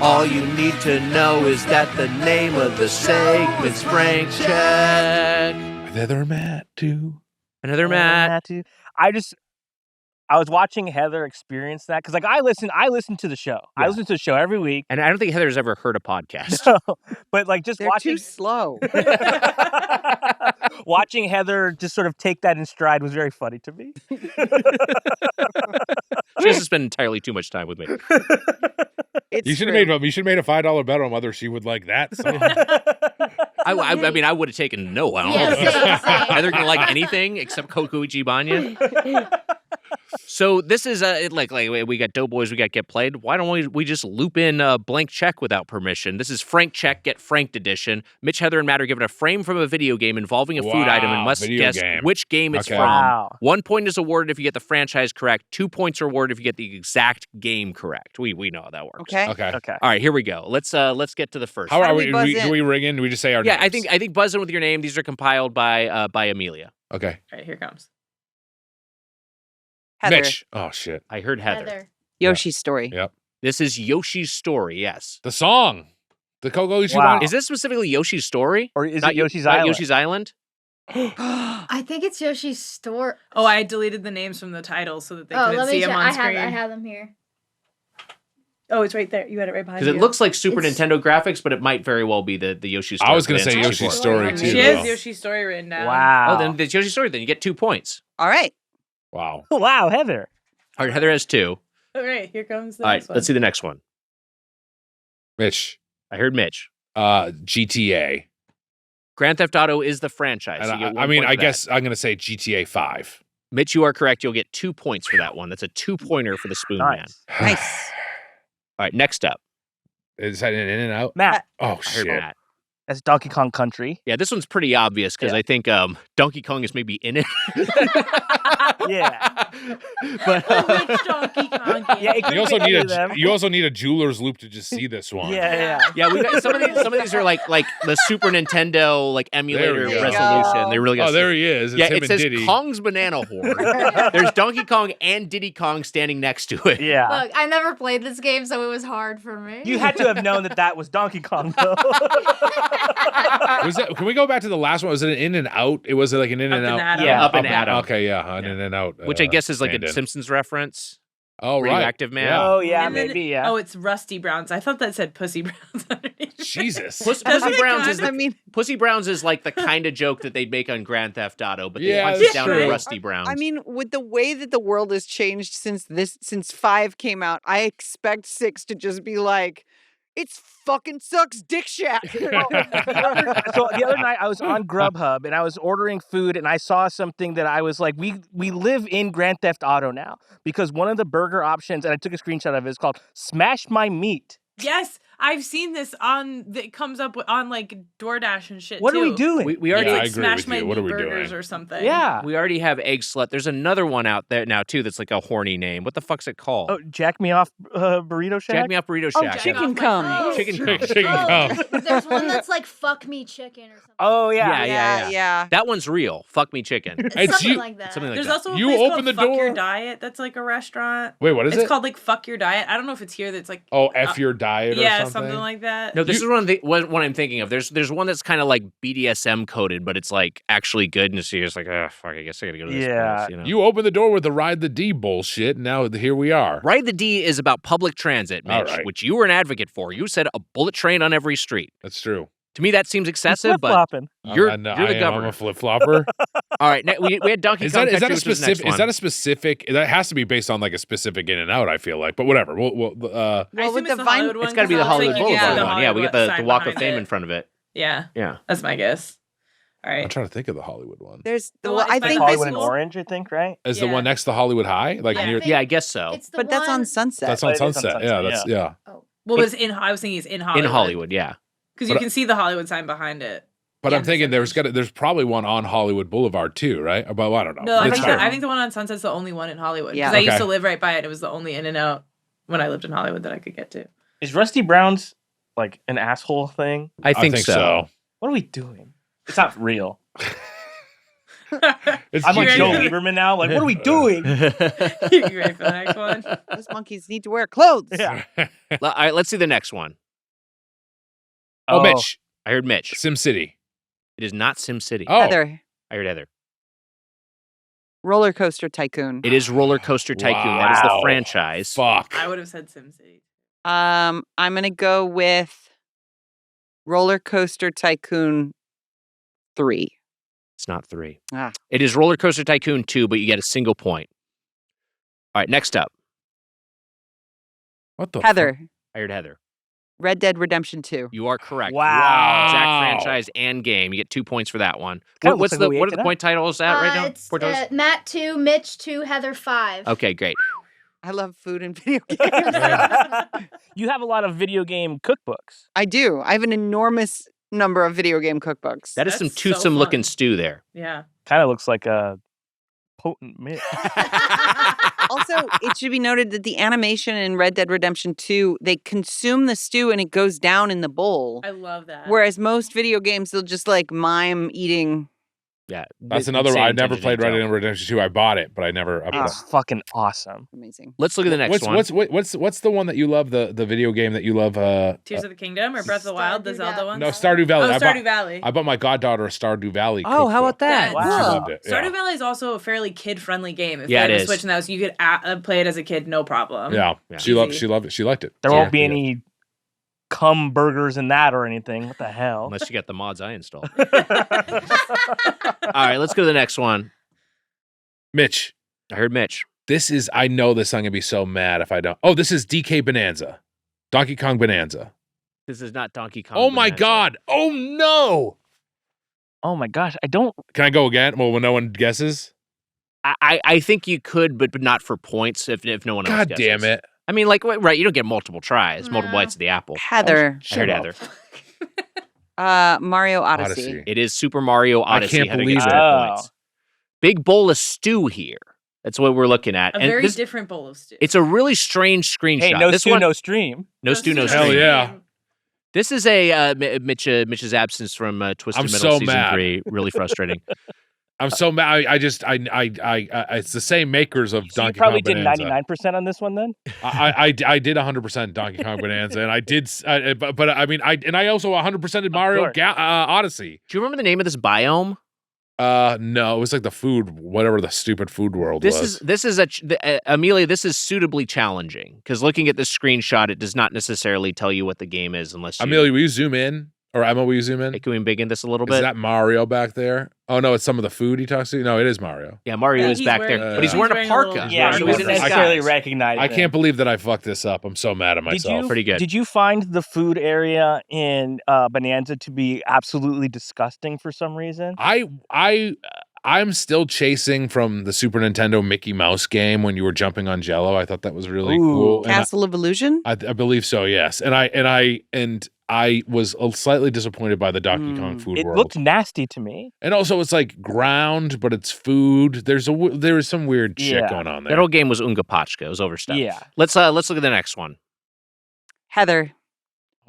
All you need to know is that the name of the segment's Frank Check. Another Matt, too. Another Matt. I was watching Heather experience that because I listen to the show. Yeah. I listen to the show every week. And I don't think Heather's ever heard a podcast. No, but They're watching too slow. watching Heather just sort of take that in stride was very funny to me. She has to spend entirely too much time with me. You should have made a $5 bet on whether she would like that song. I mean, I would have taken no. I don't know. Heather can like anything except Coco Ichibanya. So this is like we got Doughboys, we got Get Played. Why don't we just loop in Blank Check without permission? This is Frank Check, Get Franked edition. Mitch, Heather, and Matt are given a frame from a video game involving a food item and must guess which game it's from. Wow. 1 point is awarded if you get the franchise correct. 2 points are awarded if you get the exact game correct. We know how that works. Okay. All right, here we go. Let's get to the first. How one. are we? Do we ring in? Do we just say our names? I think buzz in with your name. These are compiled by Amelia. Okay. All right, here comes. Heather. Mitch. Oh, shit. I heard Heather. Yoshi's Story. Yep. This is Yoshi's Story, yes. The song. The Coco Ichibanya. Wow. Is this specifically Yoshi's Story? Or is Not it Yoshi's not Island? Yoshi's Island? I think it's Yoshi's Story. Oh, I deleted the names from the title so that they couldn't see them on screen. I have them here. Oh, it's right there. You had it right behind you. Because it looks like Super Nintendo graphics, but it might very well be the Yoshi's Story. I was going to say Yoshi's Story, too. She has Yoshi's Story written down. Wow. Oh, then it's Yoshi's Story. Then you get 2 points. All right. Wow. Wow, Heather. All right, Heather has 2. All right, here comes the All next right, one. let's see the next one. Mitch. I heard Mitch. GTA. Grand Theft Auto is the franchise. And so you get 1 I mean, point I for guess that. I'm going to say GTA 5. Mitch, you are correct. You'll get 2 points for that one. That's a 2-pointer for the Spoon Man. Nice. All right, next up. Is that in and out? Matt. Oh, I heard shit. Matt. That's Donkey Kong Country. Yeah, this one's pretty obvious because I think Donkey Kong is maybe in it. Yeah. But Which Donkey Kong game? Yeah, it could You also be need any of them. you also need a jeweler's loop to just see this one. Yeah. yeah, we got some of these are like the Super Nintendo like emulator There we go. resolution. They really got Oh, there he is. It's yeah, him it and says Diddy. Kong's Banana Horde. There's Donkey Kong and Diddy Kong standing next to it. Yeah. Look, I never played this game, so it was hard for me. You had to have known that was Donkey Kong, though. Was that? Can we go back to the last one? Was it an in and out? It was like an in and Up and out. Atom. Yeah, Up and Atom. Okay, yeah, an in and out. Which I guess is like a stand-in. Simpsons reference. Oh, right. Radioactive Man. Yeah. Oh, yeah, And then- maybe, yeah. Oh, it's Rusty Browns. I thought that said Pussy Browns underneath. Jesus. Doesn't Pussy it Browns kind is of- I mean, Pussy Browns is like the kind of joke that they'd make on Grand Theft Auto, but they Yeah, punch that's it down true. to Rusty Browns. I mean, with the way that the world has changed since 5 came out, I expect 6 to just be like, it's fucking sucks dick shack. So the other night I was on Grubhub and I was ordering food and I saw something that I was like, we live in Grand Theft Auto now because one of the burger options, and I took a screenshot of it, is called Smash My Meat. Yes, I've seen this it comes up on like DoorDash and shit. What too. are we doing? we already Yeah, I Like agree Smash with My you. What are Meat we Burgers doing? or something. Yeah. we already have Egg Slut. There's another one out there now too that's like a horny name. What the fuck's it called? Oh, Jack Me Off Burrito Shack? Jack Me Up Burrito Oh, Shack. chicken Off my cum. throat. Chicken cum. Chicken cum. There's one that's like fuck me chicken or something. Oh, yeah. Yeah. That one's real. Fuck me chicken. It's It's something you- like that. Something like There's that. also a You place open called the Fuck Your door- Diet that's like a restaurant. Wait, what is It's it? called like Fuck Your Diet. I don't know if it's here that's like Oh, F your diet or yeah, something? like that. No, this is one I'm thinking of. There's one that's kind of like BDSM coded, but it's like actually good, and so you're just like, oh fuck, I guess I gotta go to this Yeah. place. You know? You open the door with the Ride the D bullshit, and now here we are. Ride the D is about public transit, All Mitch, right. which you were an advocate for. You said a bullet train on every street. That's true. To me, that seems excessive, but Flip-flopping. you're I'm the I'm governor. a flip flopper. All right, we had Donkey Is Kong that a Country, which was the next specific? Is one. that a specific? That has to be based on like a specific In and Out. I feel like, but whatever. We'll I Well, assume with it's the the Hollywood Vine- one. It's got to be 'cause the Hollywood like, you can see Boulevard the one. Yeah, we get the sign Walk of behind Fame it. in front of it. Yeah, Yeah. that's my guess. All I'm right. trying to think of the Hollywood one. There's The well, one- I it's by think the this Hollywood and school. Orange, I think, right? Is the Yeah. one next to Hollywood High? Like I near? think- Yeah, I guess so. It's the but that's one- on Sunset. That's on It is on Sunset. Sunset, Yeah, that's yeah. Oh. Well, I was thinking it's in Hollywood. In Hollywood, yeah. because you But- can see the Hollywood sign behind it. But Yeah, I'm thinking there's probably one on Hollywood Boulevard too, right? But I don't know. No, I It's think, fair. I think the one on Sunset's the only one in Hollywood. Yeah. Because I used Okay. to live right by it. It was the only In and Out when I lived in Hollywood that I could get to. Is Rusty Brown's like an asshole thing? I think so. What are we doing? It's not real. It's I'm like You Joe ready? Lieberman now. Like, what are we doing? You ready for the next one? Those monkeys need to wear clothes. Yeah. All right, let's see the next one. Oh, Mitch, I heard Mitch. Sim City. It is not SimCity. Oh, Heather, I heard Heather. Roller Coaster Tycoon. It is Roller Coaster Tycoon. That is the Wow. franchise. fuck. I would have said SimCity. I'm gonna go with Roller Coaster Tycoon 3. It's not 3. Ah. It is Roller Coaster Tycoon 2, but you get a single point. All right, next up. What the? Heather, I heard Heather. Red Dead Redemption 2. You are correct. Wow. Exact Wow. franchise and game. You get 2 points for that one. Kinda What's looks like the what we what ate are the today. point titles at right now? It's Portos? Matt 2, Mitch 2, Heather 5. Okay, great. I love food and video games. You have a lot of video game cookbooks. I do. I have an enormous number of video game cookbooks. That is some That's so toothsome looking fun. stew there. Yeah. Kind of looks like a potent mix. Also, it should be noted that the animation in Red Dead Redemption 2, they consume the stew and it goes down in the bowl. I love that. Whereas most video games, they'll just like mime eating. Yeah. That's Insane another. I never attention to played Red detail. Dead Redemption 2. I bought it, but I never. It's fucking awesome. Amazing. Let's look at the next one. What's the one that you love? The video game that you love? Tears of the Kingdom or Breath of the Wild, the Stardew Zelda Valley. one? No, Stardew Valley. Oh, I Stardew bought, Valley. I bought my goddaughter a Stardew Valley. Oh, how about cookbook. that? Wow. She Cool. loved it. Stardew Yeah. Valley is also a fairly kid-friendly game. If Yeah, you it had a is. Switch now, so you could play it as a kid, no problem. Yeah. Yeah. She loved. Easy. She loved it. She liked it. There Yeah. won't be any cum burgers in that or anything. What the hell? Unless you got the mods I installed. All right, let's go to the next one. Mitch, I heard Mitch. this is. I know this. I'm gonna be so mad if I don't. Oh, this is DK Bonanza, Donkey Kong Bonanza. This is not Donkey Kong. Oh my Bonanza. God. Oh no. Oh my gosh, I don't. Can I go again? Well, when no one guesses. I think you could, but not for points if no one else God guesses. damn it. I mean, like, right, you don't get multiple tries, multiple No. bites of the apple. Heather. I heard Shut up. Heather. Mario Odyssey. It is Super Mario Odyssey. can't Heather believe gets it. 10 points. Big bowl of stew here. That's what we're looking at. A And very this- different bowl of stew. It's a really strange screenshot. Hey, no this stew, one, no stream. No stew, no stream. Hell yeah. This is a Mitch's absence from Twisted I'm Metal so season mad. 3. Really frustrating. I'm so mad. I it's the same makers of So you Donkey probably Kong did Bonanza. 99% on this one then? I did 100% Donkey Kong Bonanza, and I did, but I mean, I also 100% did Mario Odyssey. Do you remember the name of this biome? No, it was like the food, whatever the stupid food world was. This is Amelia. This is suitably challenging because looking at this screenshot, it does not necessarily tell you what the game is unless you. Amelia, will you zoom in? Or Emma, will you zoom in? Can we big in this a little bit? Is that Mario back there? Oh no, it's some of the food he talks to. No, it is Mario. Yeah, Mario is back there, but he's wearing a parka. Yeah, so we didn't necessarily recognize I it. can't believe that I fucked this up. I'm so mad at myself. Pretty good. Did you find the food area in Bonanza to be absolutely disgusting for some reason? I'm still chasing from the Super Nintendo Mickey Mouse game when you were jumping on Jello. I thought that was really cool. Castle of Illusion? I believe so. Yes, and I was slightly disappointed by the Donkey Kong food It world. looked nasty to me. And also, it's like ground, but it's food. There is some weird shit going on there. That whole game was Unga Pachka. It was overstuffed. Yeah. Let's look at the next one. Heather.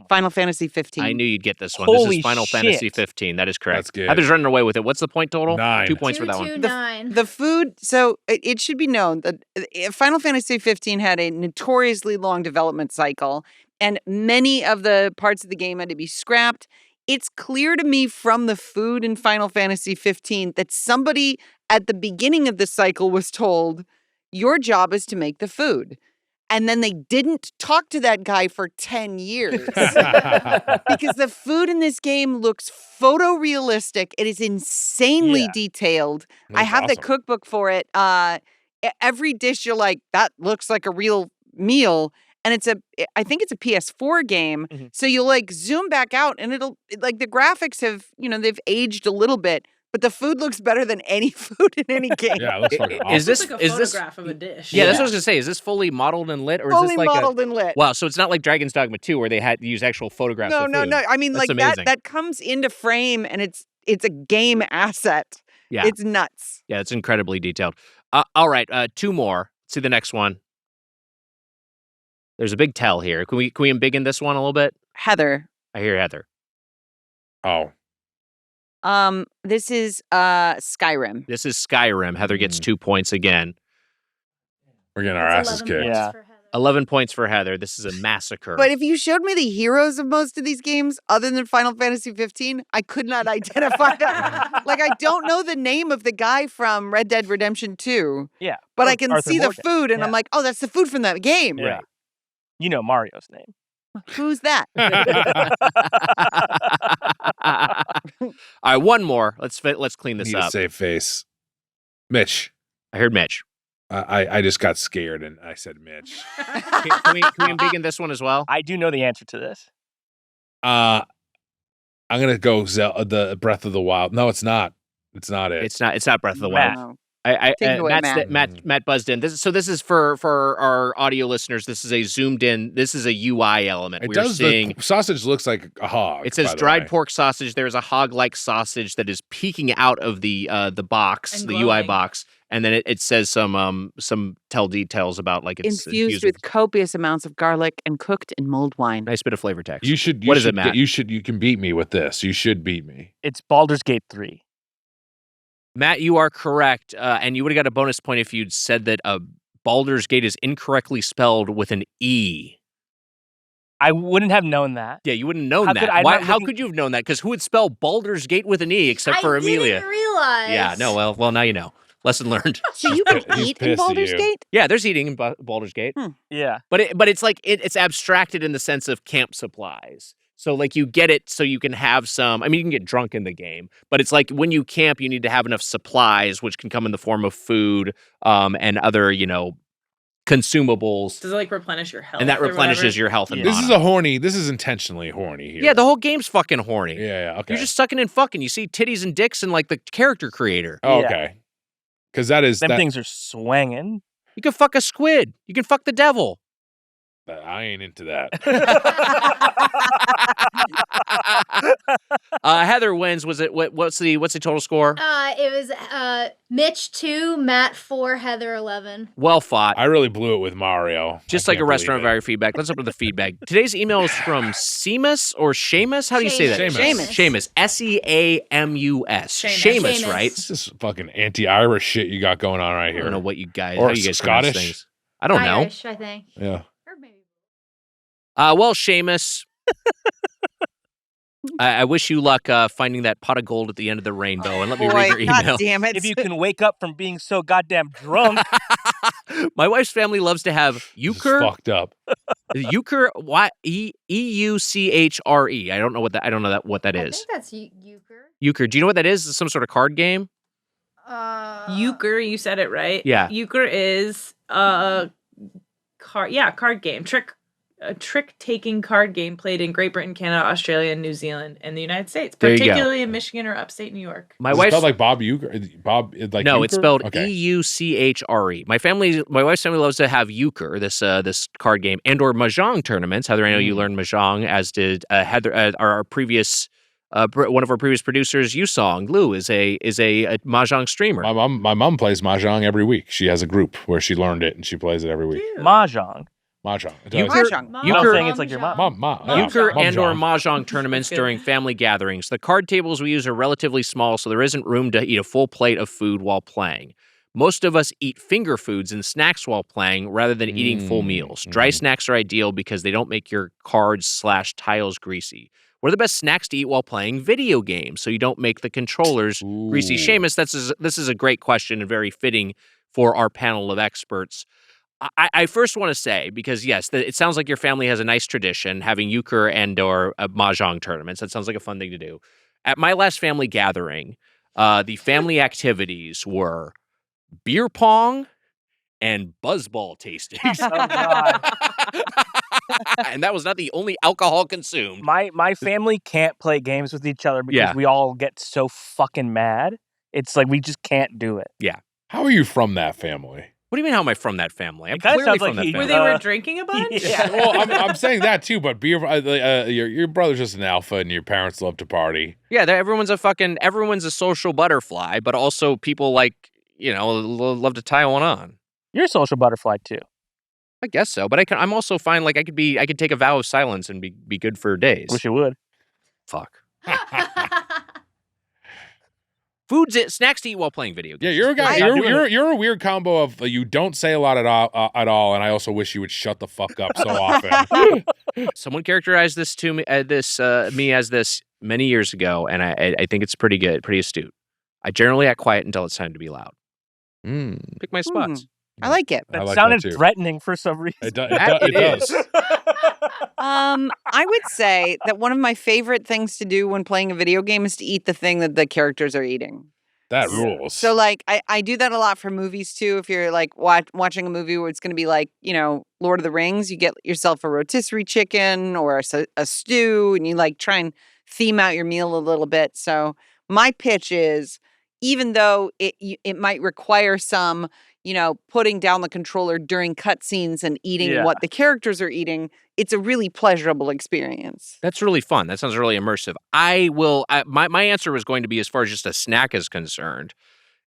Final Fantasy 15. I knew you'd get this one. Holy this is Final shit. Fantasy 15. That is correct. That's good. Heather's running away with it. What's the point total? 9. 2 points for that one. 229. The food, so it should be known that Final Fantasy 15 had a notoriously long development cycle, and many of the parts of the game had to be scrapped. It's clear to me from the food in Final Fantasy 15 that somebody at the beginning of the cycle was told, your job is to make the food. And then they didn't talk to that guy for 10 years. Because the food in this game looks photorealistic. It is insanely detailed. I have the cookbook for it. Every dish you're like, that looks like a real meal. And I think it's a PS4 game. Mm-hmm. So you'll like zoom back out and like the graphics have, they've aged a little bit. But the food looks better than any food in any game. Yeah, it looks fucking awesome. Is this like a photograph of a dish? Yeah, that's what I was gonna say. Is this fully modeled and lit, or is Fully this like modeled and lit. Wow, so it's not like Dragon's Dogma 2 where they had to use actual photographs. No, of no, food. no. I mean, That's like amazing. that comes into frame and it's a game asset. Yeah, It's nuts. yeah, it's incredibly detailed. All right, 2 more. See the next one. There's a big tell here. Can we embiggen this one a little bit? Heather. I hear Heather. Oh. This is Skyrim. This is Skyrim. Heather gets 2 points again. We're getting our asses 11 kicked. points Yeah. for Heather. 11 points for Heather. This is a massacre. But if you showed me the heroes of most of these games, other than Final Fantasy 15, I could not identify them. Like, I don't know the name of the guy from Red Dead Redemption 2, Yeah. but I can Arthur see Morgan. the food, and Yeah. I'm like, oh, that's the food from that game. Yeah. You know Mario's name. Who's that? All right, one more. Let's clean this Need a up. safe face. Mitch. I heard Mitch. I just got scared and I said Mitch. Can we embiggen this one as well? I do know the answer to this. I'm gonna go the Breath of the Wild. No, it's not. It's not it. It's not Breath of the Matt. Wild. No. Take it away, Matt buzzed in. This is for our audio listeners. This is a zoomed in. This is a UI element. It We're does. seeing. The sausage looks like a hog. It says by the dried way. pork sausage. There is a hog-like sausage that is peeking out of the box, And the UI glowing. box, and then it says some tell details about like it's Infused with copious amounts of garlic and cooked in mulled wine. nice bit of flavor text. You should. What is it, Matt? You can beat me with this. You should beat me. It's Baldur's Gate 3. Matt, you are correct, and you would have got a bonus point if you'd said that Baldur's Gate is incorrectly spelled with an E. I wouldn't have known that. Yeah, you wouldn't have known How that. could I Why, not how looking- could you have known that? Because who would spell Baldur's Gate with an E except for I Amelia? didn't realize. Yeah, no, well, now you know. Lesson learned. So you can He's eat in pissed at Baldur's you. Gate? Yeah, there's eating in Baldur's Gate, Yeah. but it's like it's abstracted in the sense of camp supplies. So like you get it so you can have some. I mean, you can get drunk in the game, but it's like when you camp, you need to have enough supplies, which can come in the form of food and other consumables, Does it like replenish your health? and that or replenishes whatever? your health and This mana. This is intentionally horny here. Yeah, the whole game's fucking horny. Yeah. Okay. You're just sucking and fucking. You see titties and dicks and like the character creator. Oh, Yeah. okay. Because that is Them that. things are swanging. You can fuck a squid. You can fuck the devil. I ain't into that. Heather wins. Was it what's the total score? It was Mitch 2, Matt 4, Heather 11. Well fought. I really blew it with Mario. Just I like a can't restaurant believe it. value feedback. Let's open the feedback. Today's email is from Seamus or Seamus. How do you say that? Seamus. Seamus. S-E-A-M-U-S. Seamus, right? This is fucking anti-Irish shit you got going on right I here. don't know what you guys. Or how you guys pronounce Scottish? things. I don't know. Irish, I think. Yeah. Well, Seamus, I wish you luck finding that pot of gold at the end of the rainbow. And let me read your email. God damn it. If you can wake up from being so goddamn drunk. My wife's family loves to have euchre. Fucked up. Euchre, E-U-C-H-R-E. I don't know what that I is. think that's euchre. Euchre. Do you know what that is? Is it some sort of card game? Euchre, you said it right. Yeah. Euchre is a card game. A trick-taking card game played in Great Britain, Canada, Australia, New Zealand, and the United States, There you go. particularly in Michigan or upstate New York. My Is it wife's spelled like Bob Euchre? Bob, like no, euchre? it's spelled Okay. E-U-C-H-R-E. My wife's family loves to have euchre, this card game, and or mahjong tournaments. Heather, I know you learned mahjong, as did Heather, our previous one of our previous producers, Yusong Lu, is a mahjong streamer. My mom plays mahjong every week. She has a group where she learned it and she plays it every week. Mahjong. Mahjong. Euchre, You're saying it's like your mom. Euchre and or mahjong. mahjong tournaments during family gatherings. The card tables we use are relatively small, so there isn't room to eat a full plate of food while playing. Most of us eat finger foods and snacks while playing rather than eating full meals. Dry snacks are ideal because they don't make your cards/tiles greasy. What are the best snacks to eat while playing video games so you don't make the controllers greasy? Seamus, this is a great question and very fitting for our panel of experts. I first want to say, because yes, it sounds like your family has a nice tradition, having euchre and or mahjong tournaments. That sounds like a fun thing to do. At my last family gathering, the family activities were beer pong and buzzball tasting. Oh, God. And that was not the only alcohol consumed. My family can't play games with each other because we all get so fucking mad. It's like we just can't do it. Yeah. How are you from that family? What do you mean, how am I from that family? I'm It kinda clearly sounds from like that he- family. Where they were drinking a bunch? Yeah. Well, I'm saying that too, but your brother's just an alpha and your parents love to party. Yeah, everyone's a social butterfly, but also people like, love to tie one on. You're a social butterfly too. I guess so, but I'm also fine. Like I could take a vow of silence and be good for days. Wish you would. Fuck. Snacks to eat while playing video games. Yeah, you're a guy. You're a weird combo of you don't say a lot at all, and I also wish you would shut the fuck up so often. Someone characterized this to me, me as this many years ago, and I think it's pretty good, pretty astute. I generally act quiet until it's time to be loud. Pick my spots. I like it. That I like sounded that too. threatening for some reason. It does. I would say that one of my favorite things to do when playing a video game is to eat the thing that the characters are eating. That rules. So, like, I do that a lot for movies, too. If you're, like, watching a movie where it's going to be, like, Lord of the Rings, you get yourself a rotisserie chicken or a stew, and you, like, try and theme out your meal a little bit. So my pitch is, even though it might require some, putting down the controller during cutscenes and eating what the characters are eating, it's a really pleasurable experience. That's really fun. That sounds really immersive. My answer was going to be, as far as just a snack is concerned,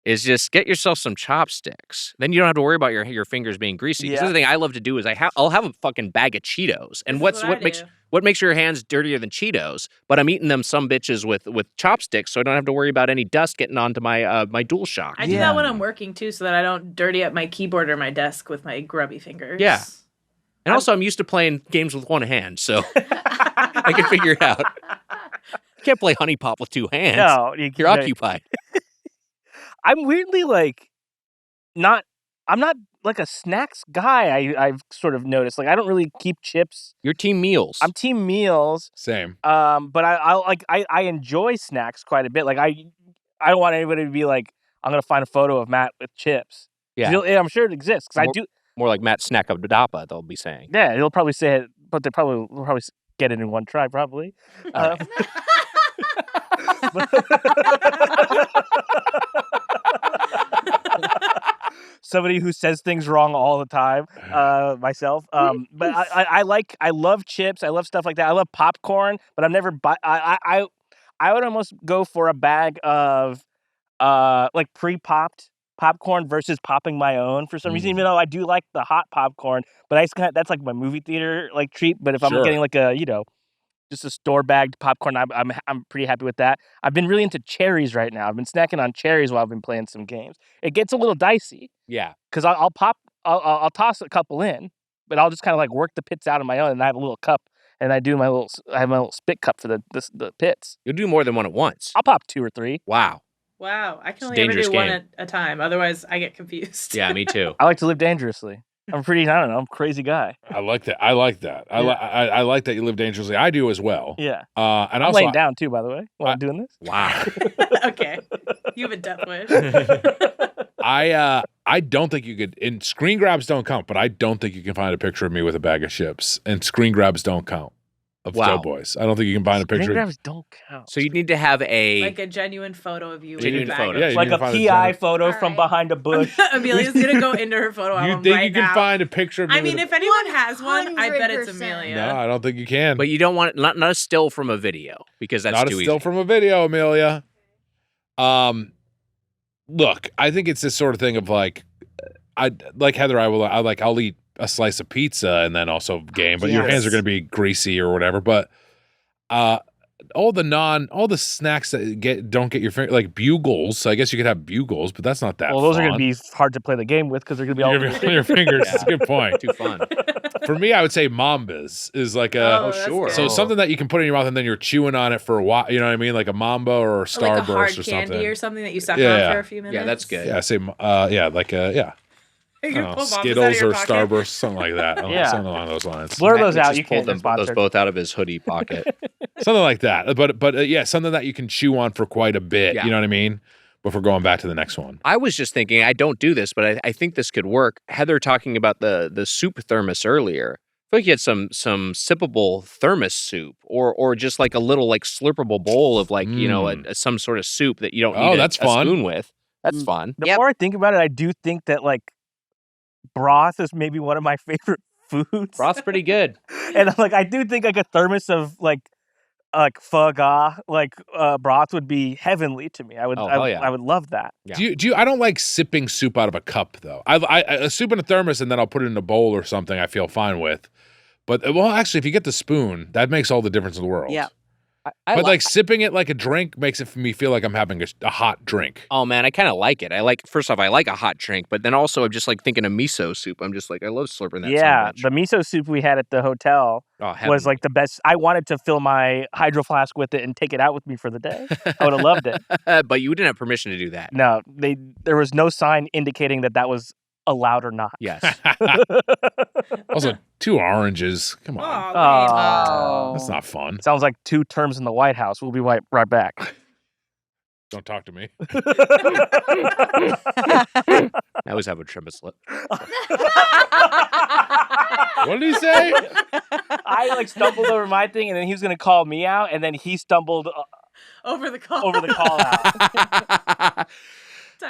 is just get yourself some chopsticks. Then you don't have to worry about your fingers being greasy. Because the other thing I love to do is I'll have a fucking bag of Cheetos. And what makes your hands dirtier than Cheetos? But I'm eating them some bitches with chopsticks, so I don't have to worry about any dust getting onto my my DualShock. I do that when I'm working too, so that I don't dirty up my keyboard or my desk with my grubby fingers. Yeah. And also, I'm used to playing games with one hand, so I can figure it out. You can't play Honey Pop with two hands. No, you're occupied. I'm weirdly I'm not like a snacks guy. I've sort of noticed. Like I don't really keep chips. You're team meals. I'm team meals. Same. But I enjoy snacks quite a bit. Like I don't want anybody to be like, I'm gonna find a photo of Matt with chips. Yeah. I'm sure it exists because I do. More like Matt Snack of Apodaca, they'll be saying. Yeah, he'll probably say it, but they'll probably get it in one try, probably. Somebody who says things wrong all the time, myself. But I love chips. I love stuff like that. I love popcorn, but I've never I would almost go for a bag of like pre-popped popcorn versus popping my own for some reason. Even though I do like the hot popcorn, but that's like my movie theater like treat. But if I'm getting like a just a store-bagged popcorn, I'm pretty happy with that. I've been really into cherries right now. I've been snacking on cherries while I've been playing some games. It gets a little dicey. Yeah. Because I'll toss a couple in, but I'll just kind of like work the pits out of my own, and I have a little cup, and I have my little spit cup for the pits. You'll do more than one at once. I'll pop 2 or 3. Wow. Wow. I can It's a only ever dangerous do one game. at a time. Otherwise, I get confused. Yeah, me too. I like to live dangerously. I'm pretty, I don't know, I'm a crazy guy. I like that. I like that. I like that you live dangerously. I do as well. Yeah. And I'm also, laying down too, by the way, while I'm doing this. Wow. Okay. You have a death wish. I don't think you could. And screen grabs don't count, but I don't think you can find a picture of me with a bag of chips. And screen grabs don't count. Of Doughboys. I don't think you can find a picture. Screen grabs don't count. So you need to have like a genuine photo of you. Genuine with a bag photo. of Yeah, you Like need a to find PI genuine- photo from behind a bush. Amelia's gonna go into her photo album. You think right you can now. find a picture of me? I mean, with if anyone has one, I bet it's 100%. Amelia. No, I don't think you can. But you don't want not a still from a video because that's not too a easy. still from a video, Amelia. Look, I think it's this sort of thing of like, like Heather. I'll eat a slice of pizza and then also game, but your hands are going to be greasy or whatever. But all the snacks that don't get your finger, like bugles. I guess you could have bugles, but that's not that. Well, those are fun. going to be hard to play the game with because they're going to be all You're gonna be on your fingers. That's a good point. Too fun. For me, I would say Mambas is like a that's sure. good. so something that you can put in your mouth and then you're chewing on it for a while. You know what I mean? Like a Mamba or a Or Starburst like a hard or candy something. or something that you suck Yeah. on for a few minutes. Yeah, that's good. Yeah, I say like a I You don't know, pull Mambas out of Skittles your or pocket. Starburst, something like that. Yeah. Something along those lines. Blur those Matt out. just You pulled can't them get sponsored. those both out of his hoodie pocket. Something like that. But yeah, something that you can chew on for quite a bit. Yeah. You know what I mean? Before going back to the next one. I was just thinking, I don't do this, but I think this could work. Heather talking about the soup thermos earlier. I feel like you had some sippable thermos soup, or just like a little like slurpable bowl of like some sort of soup that you don't need that's a fun. spoon with. That's fun. The more I think about it, I do think that like broth is maybe one of my favorite foods. Broth's pretty good. And like I do think like a thermos of like foie gras, broth would be heavenly to me. I would I would love that. Yeah. Do you I don't like sipping soup out of a cup though. I a soup in a thermos and then I'll put it in a bowl or something I feel fine with. But actually if you get the spoon, that makes all the difference in the world. Yeah. But like sipping it like a drink makes it for me feel like I'm having a hot drink. Oh man, I kind of like it. First off, I like a hot drink, but then also I'm just like thinking of miso soup. I'm just like, I love slurping that. Yeah, so much. the miso soup we had at the hotel Oh, was like the best. I wanted to fill my hydro flask with it and take it out with me for the day. I would have loved it. But you didn't have permission to do that. No, there was no sign indicating that was allowed or not. Yes. Also, 2 oranges. Come on. Oh, That's not fun. sounds like 2 terms in the White House. We'll be right back. Don't talk to me. I always have a trim a slip. What did he say? I like stumbled over my thing, and then he was going to call me out, and then he stumbled Over the call. over the call out.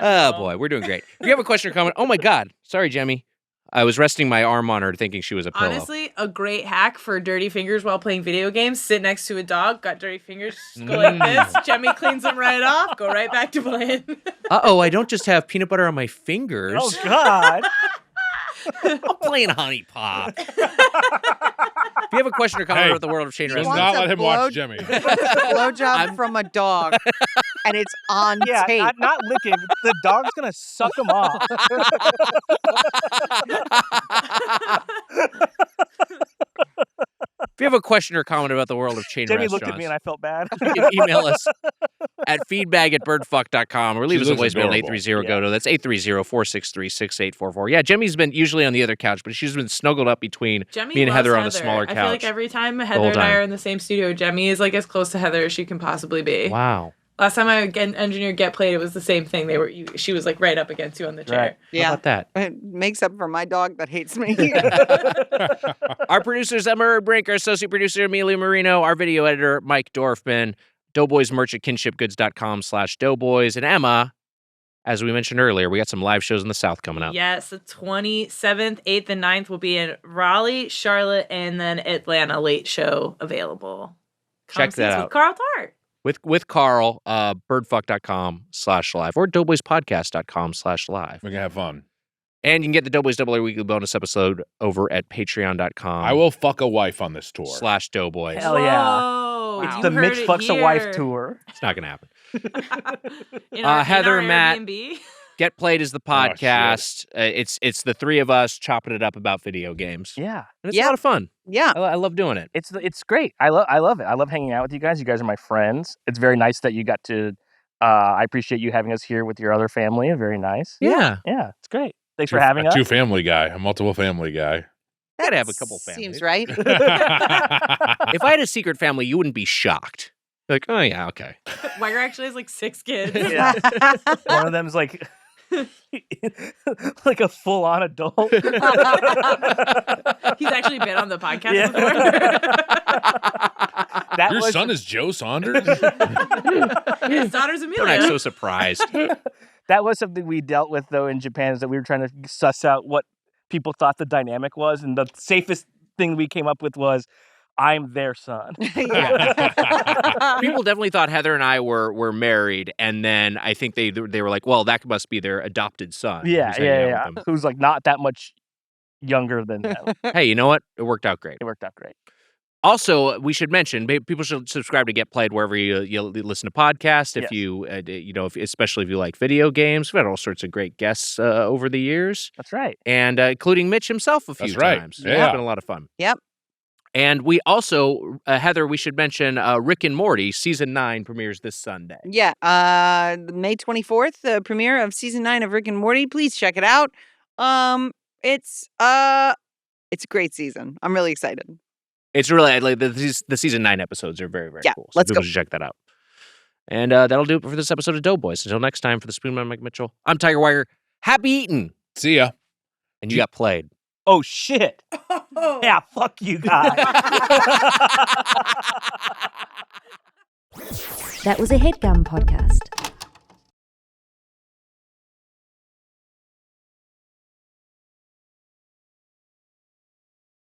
Oh boy, we're doing great. If you have a question or comment, oh my God, sorry, Jemmy. I was resting my arm on her thinking she was a pillow. Honestly, a great hack for dirty fingers while playing video games. Sit next to a dog, got dirty fingers, just go like this. Jemmy cleans them right off, go right back to playing. Uh-oh, I don't just have peanut butter on my fingers. Oh God. I'm playing Honey Pop. If you have a question or comment Hey, about the world of chain Does He wrestling, wants not a let him watch Jimmy. Blowjob from a dog, and it's on Yeah, tape. not licking. The dog's gonna suck him off. if you have a question or comment about the world of chain Jamie restaurants, looked at me and I felt bad. you can email us at feedbag@birdfuck.com or leave us a looks voicemail at adorable. 830-GO-TO. That's 830-463-6844. Yeah, Jemmy's been usually on the other couch, but she's been snuggled up between Jemmy me and loves Heather on the smaller couch. I feel like every time Heather whole and I time. are in the same studio, Jemmy is like as close to Heather as she can possibly be. Wow. Last time I engineered Get Played, it was the same thing. She was like right up against you on the chair. Right. Yeah. How about that? It makes up for my dog that hates me. Our producers, Emma Brink, our associate producer, Amelia Marino, our video editor, Mike Dorfman, Doughboys merch at kinshipgoods.com/Doughboys. And Emma, as we mentioned earlier, we got some live shows in the South coming up. Yes, the 27th, 8th, and 9th will be in Raleigh, Charlotte, and then Atlanta late show available. Check see that us out. with Carl Tart. With Carl, birdfuck.com/live or doughboyspodcast.com/live. We're gonna have fun. And you can get the Doughboys Double A Weekly bonus episode over at patreon.com. I will fuck a wife on this tour. /Doughboys. Hell yeah. Whoa, It's you the heard Mitch it Fucks a Wife here. tour. It's not going to happen. In our Heather, Matt, Airbnb. Get Played is the podcast. It's the three of us chopping it up about video games. Yeah. And it's a lot of fun. Yeah. I love doing it. It's great. I love it. I love hanging out with you guys. You guys are my friends. It's very nice that you got to I appreciate you having us here with your other family. Very nice. Yeah. Yeah, it's great. Thanks for having us. A two-family guy, a multiple family guy. I'd have a couple families. Seems right. If I had a secret family, you wouldn't be shocked. Like, oh yeah, okay. Wire actually has like 6 kids. Yeah. One of them's like like a full-on adult. He's actually been on the podcast before. Your son is Joe Saunders? His daughter's Amelia. Don't act so surprised. That was something we dealt with, though, in Japan, is that we were trying to suss out what people thought the dynamic was, and the safest thing we came up with was, I'm their son. People definitely thought Heather and I were married, and then I think they were like, well, that must be their adopted son. Yeah. Who's like not that much younger than them. Hey, you know what? It worked out great. It worked out great. Also, we should mention people should subscribe to Get Played wherever you listen to podcasts. If Yes. you especially if you like video games, we've had all sorts of great guests over the years. That's right, and including Mitch himself a few That's right. times. Yeah. It's been a lot of fun. Yep. And we also, Heather, we should mention Rick and Morty season 9 premieres this Sunday. Yeah. May 24th, the premiere of season 9 of Rick and Morty. Please check it out. It's a great season. I'm really excited. It's really like the season 9 episodes are very, very cool. So let's people go. should check that out. And that'll do it for this episode of Doughboys. Until next time, for the Spoonman, Mike Mitchell, I'm Tiger Wire. Happy eating. See ya. And you got played. Oh, shit. Yeah, fuck you guys. That was a HeadGum podcast.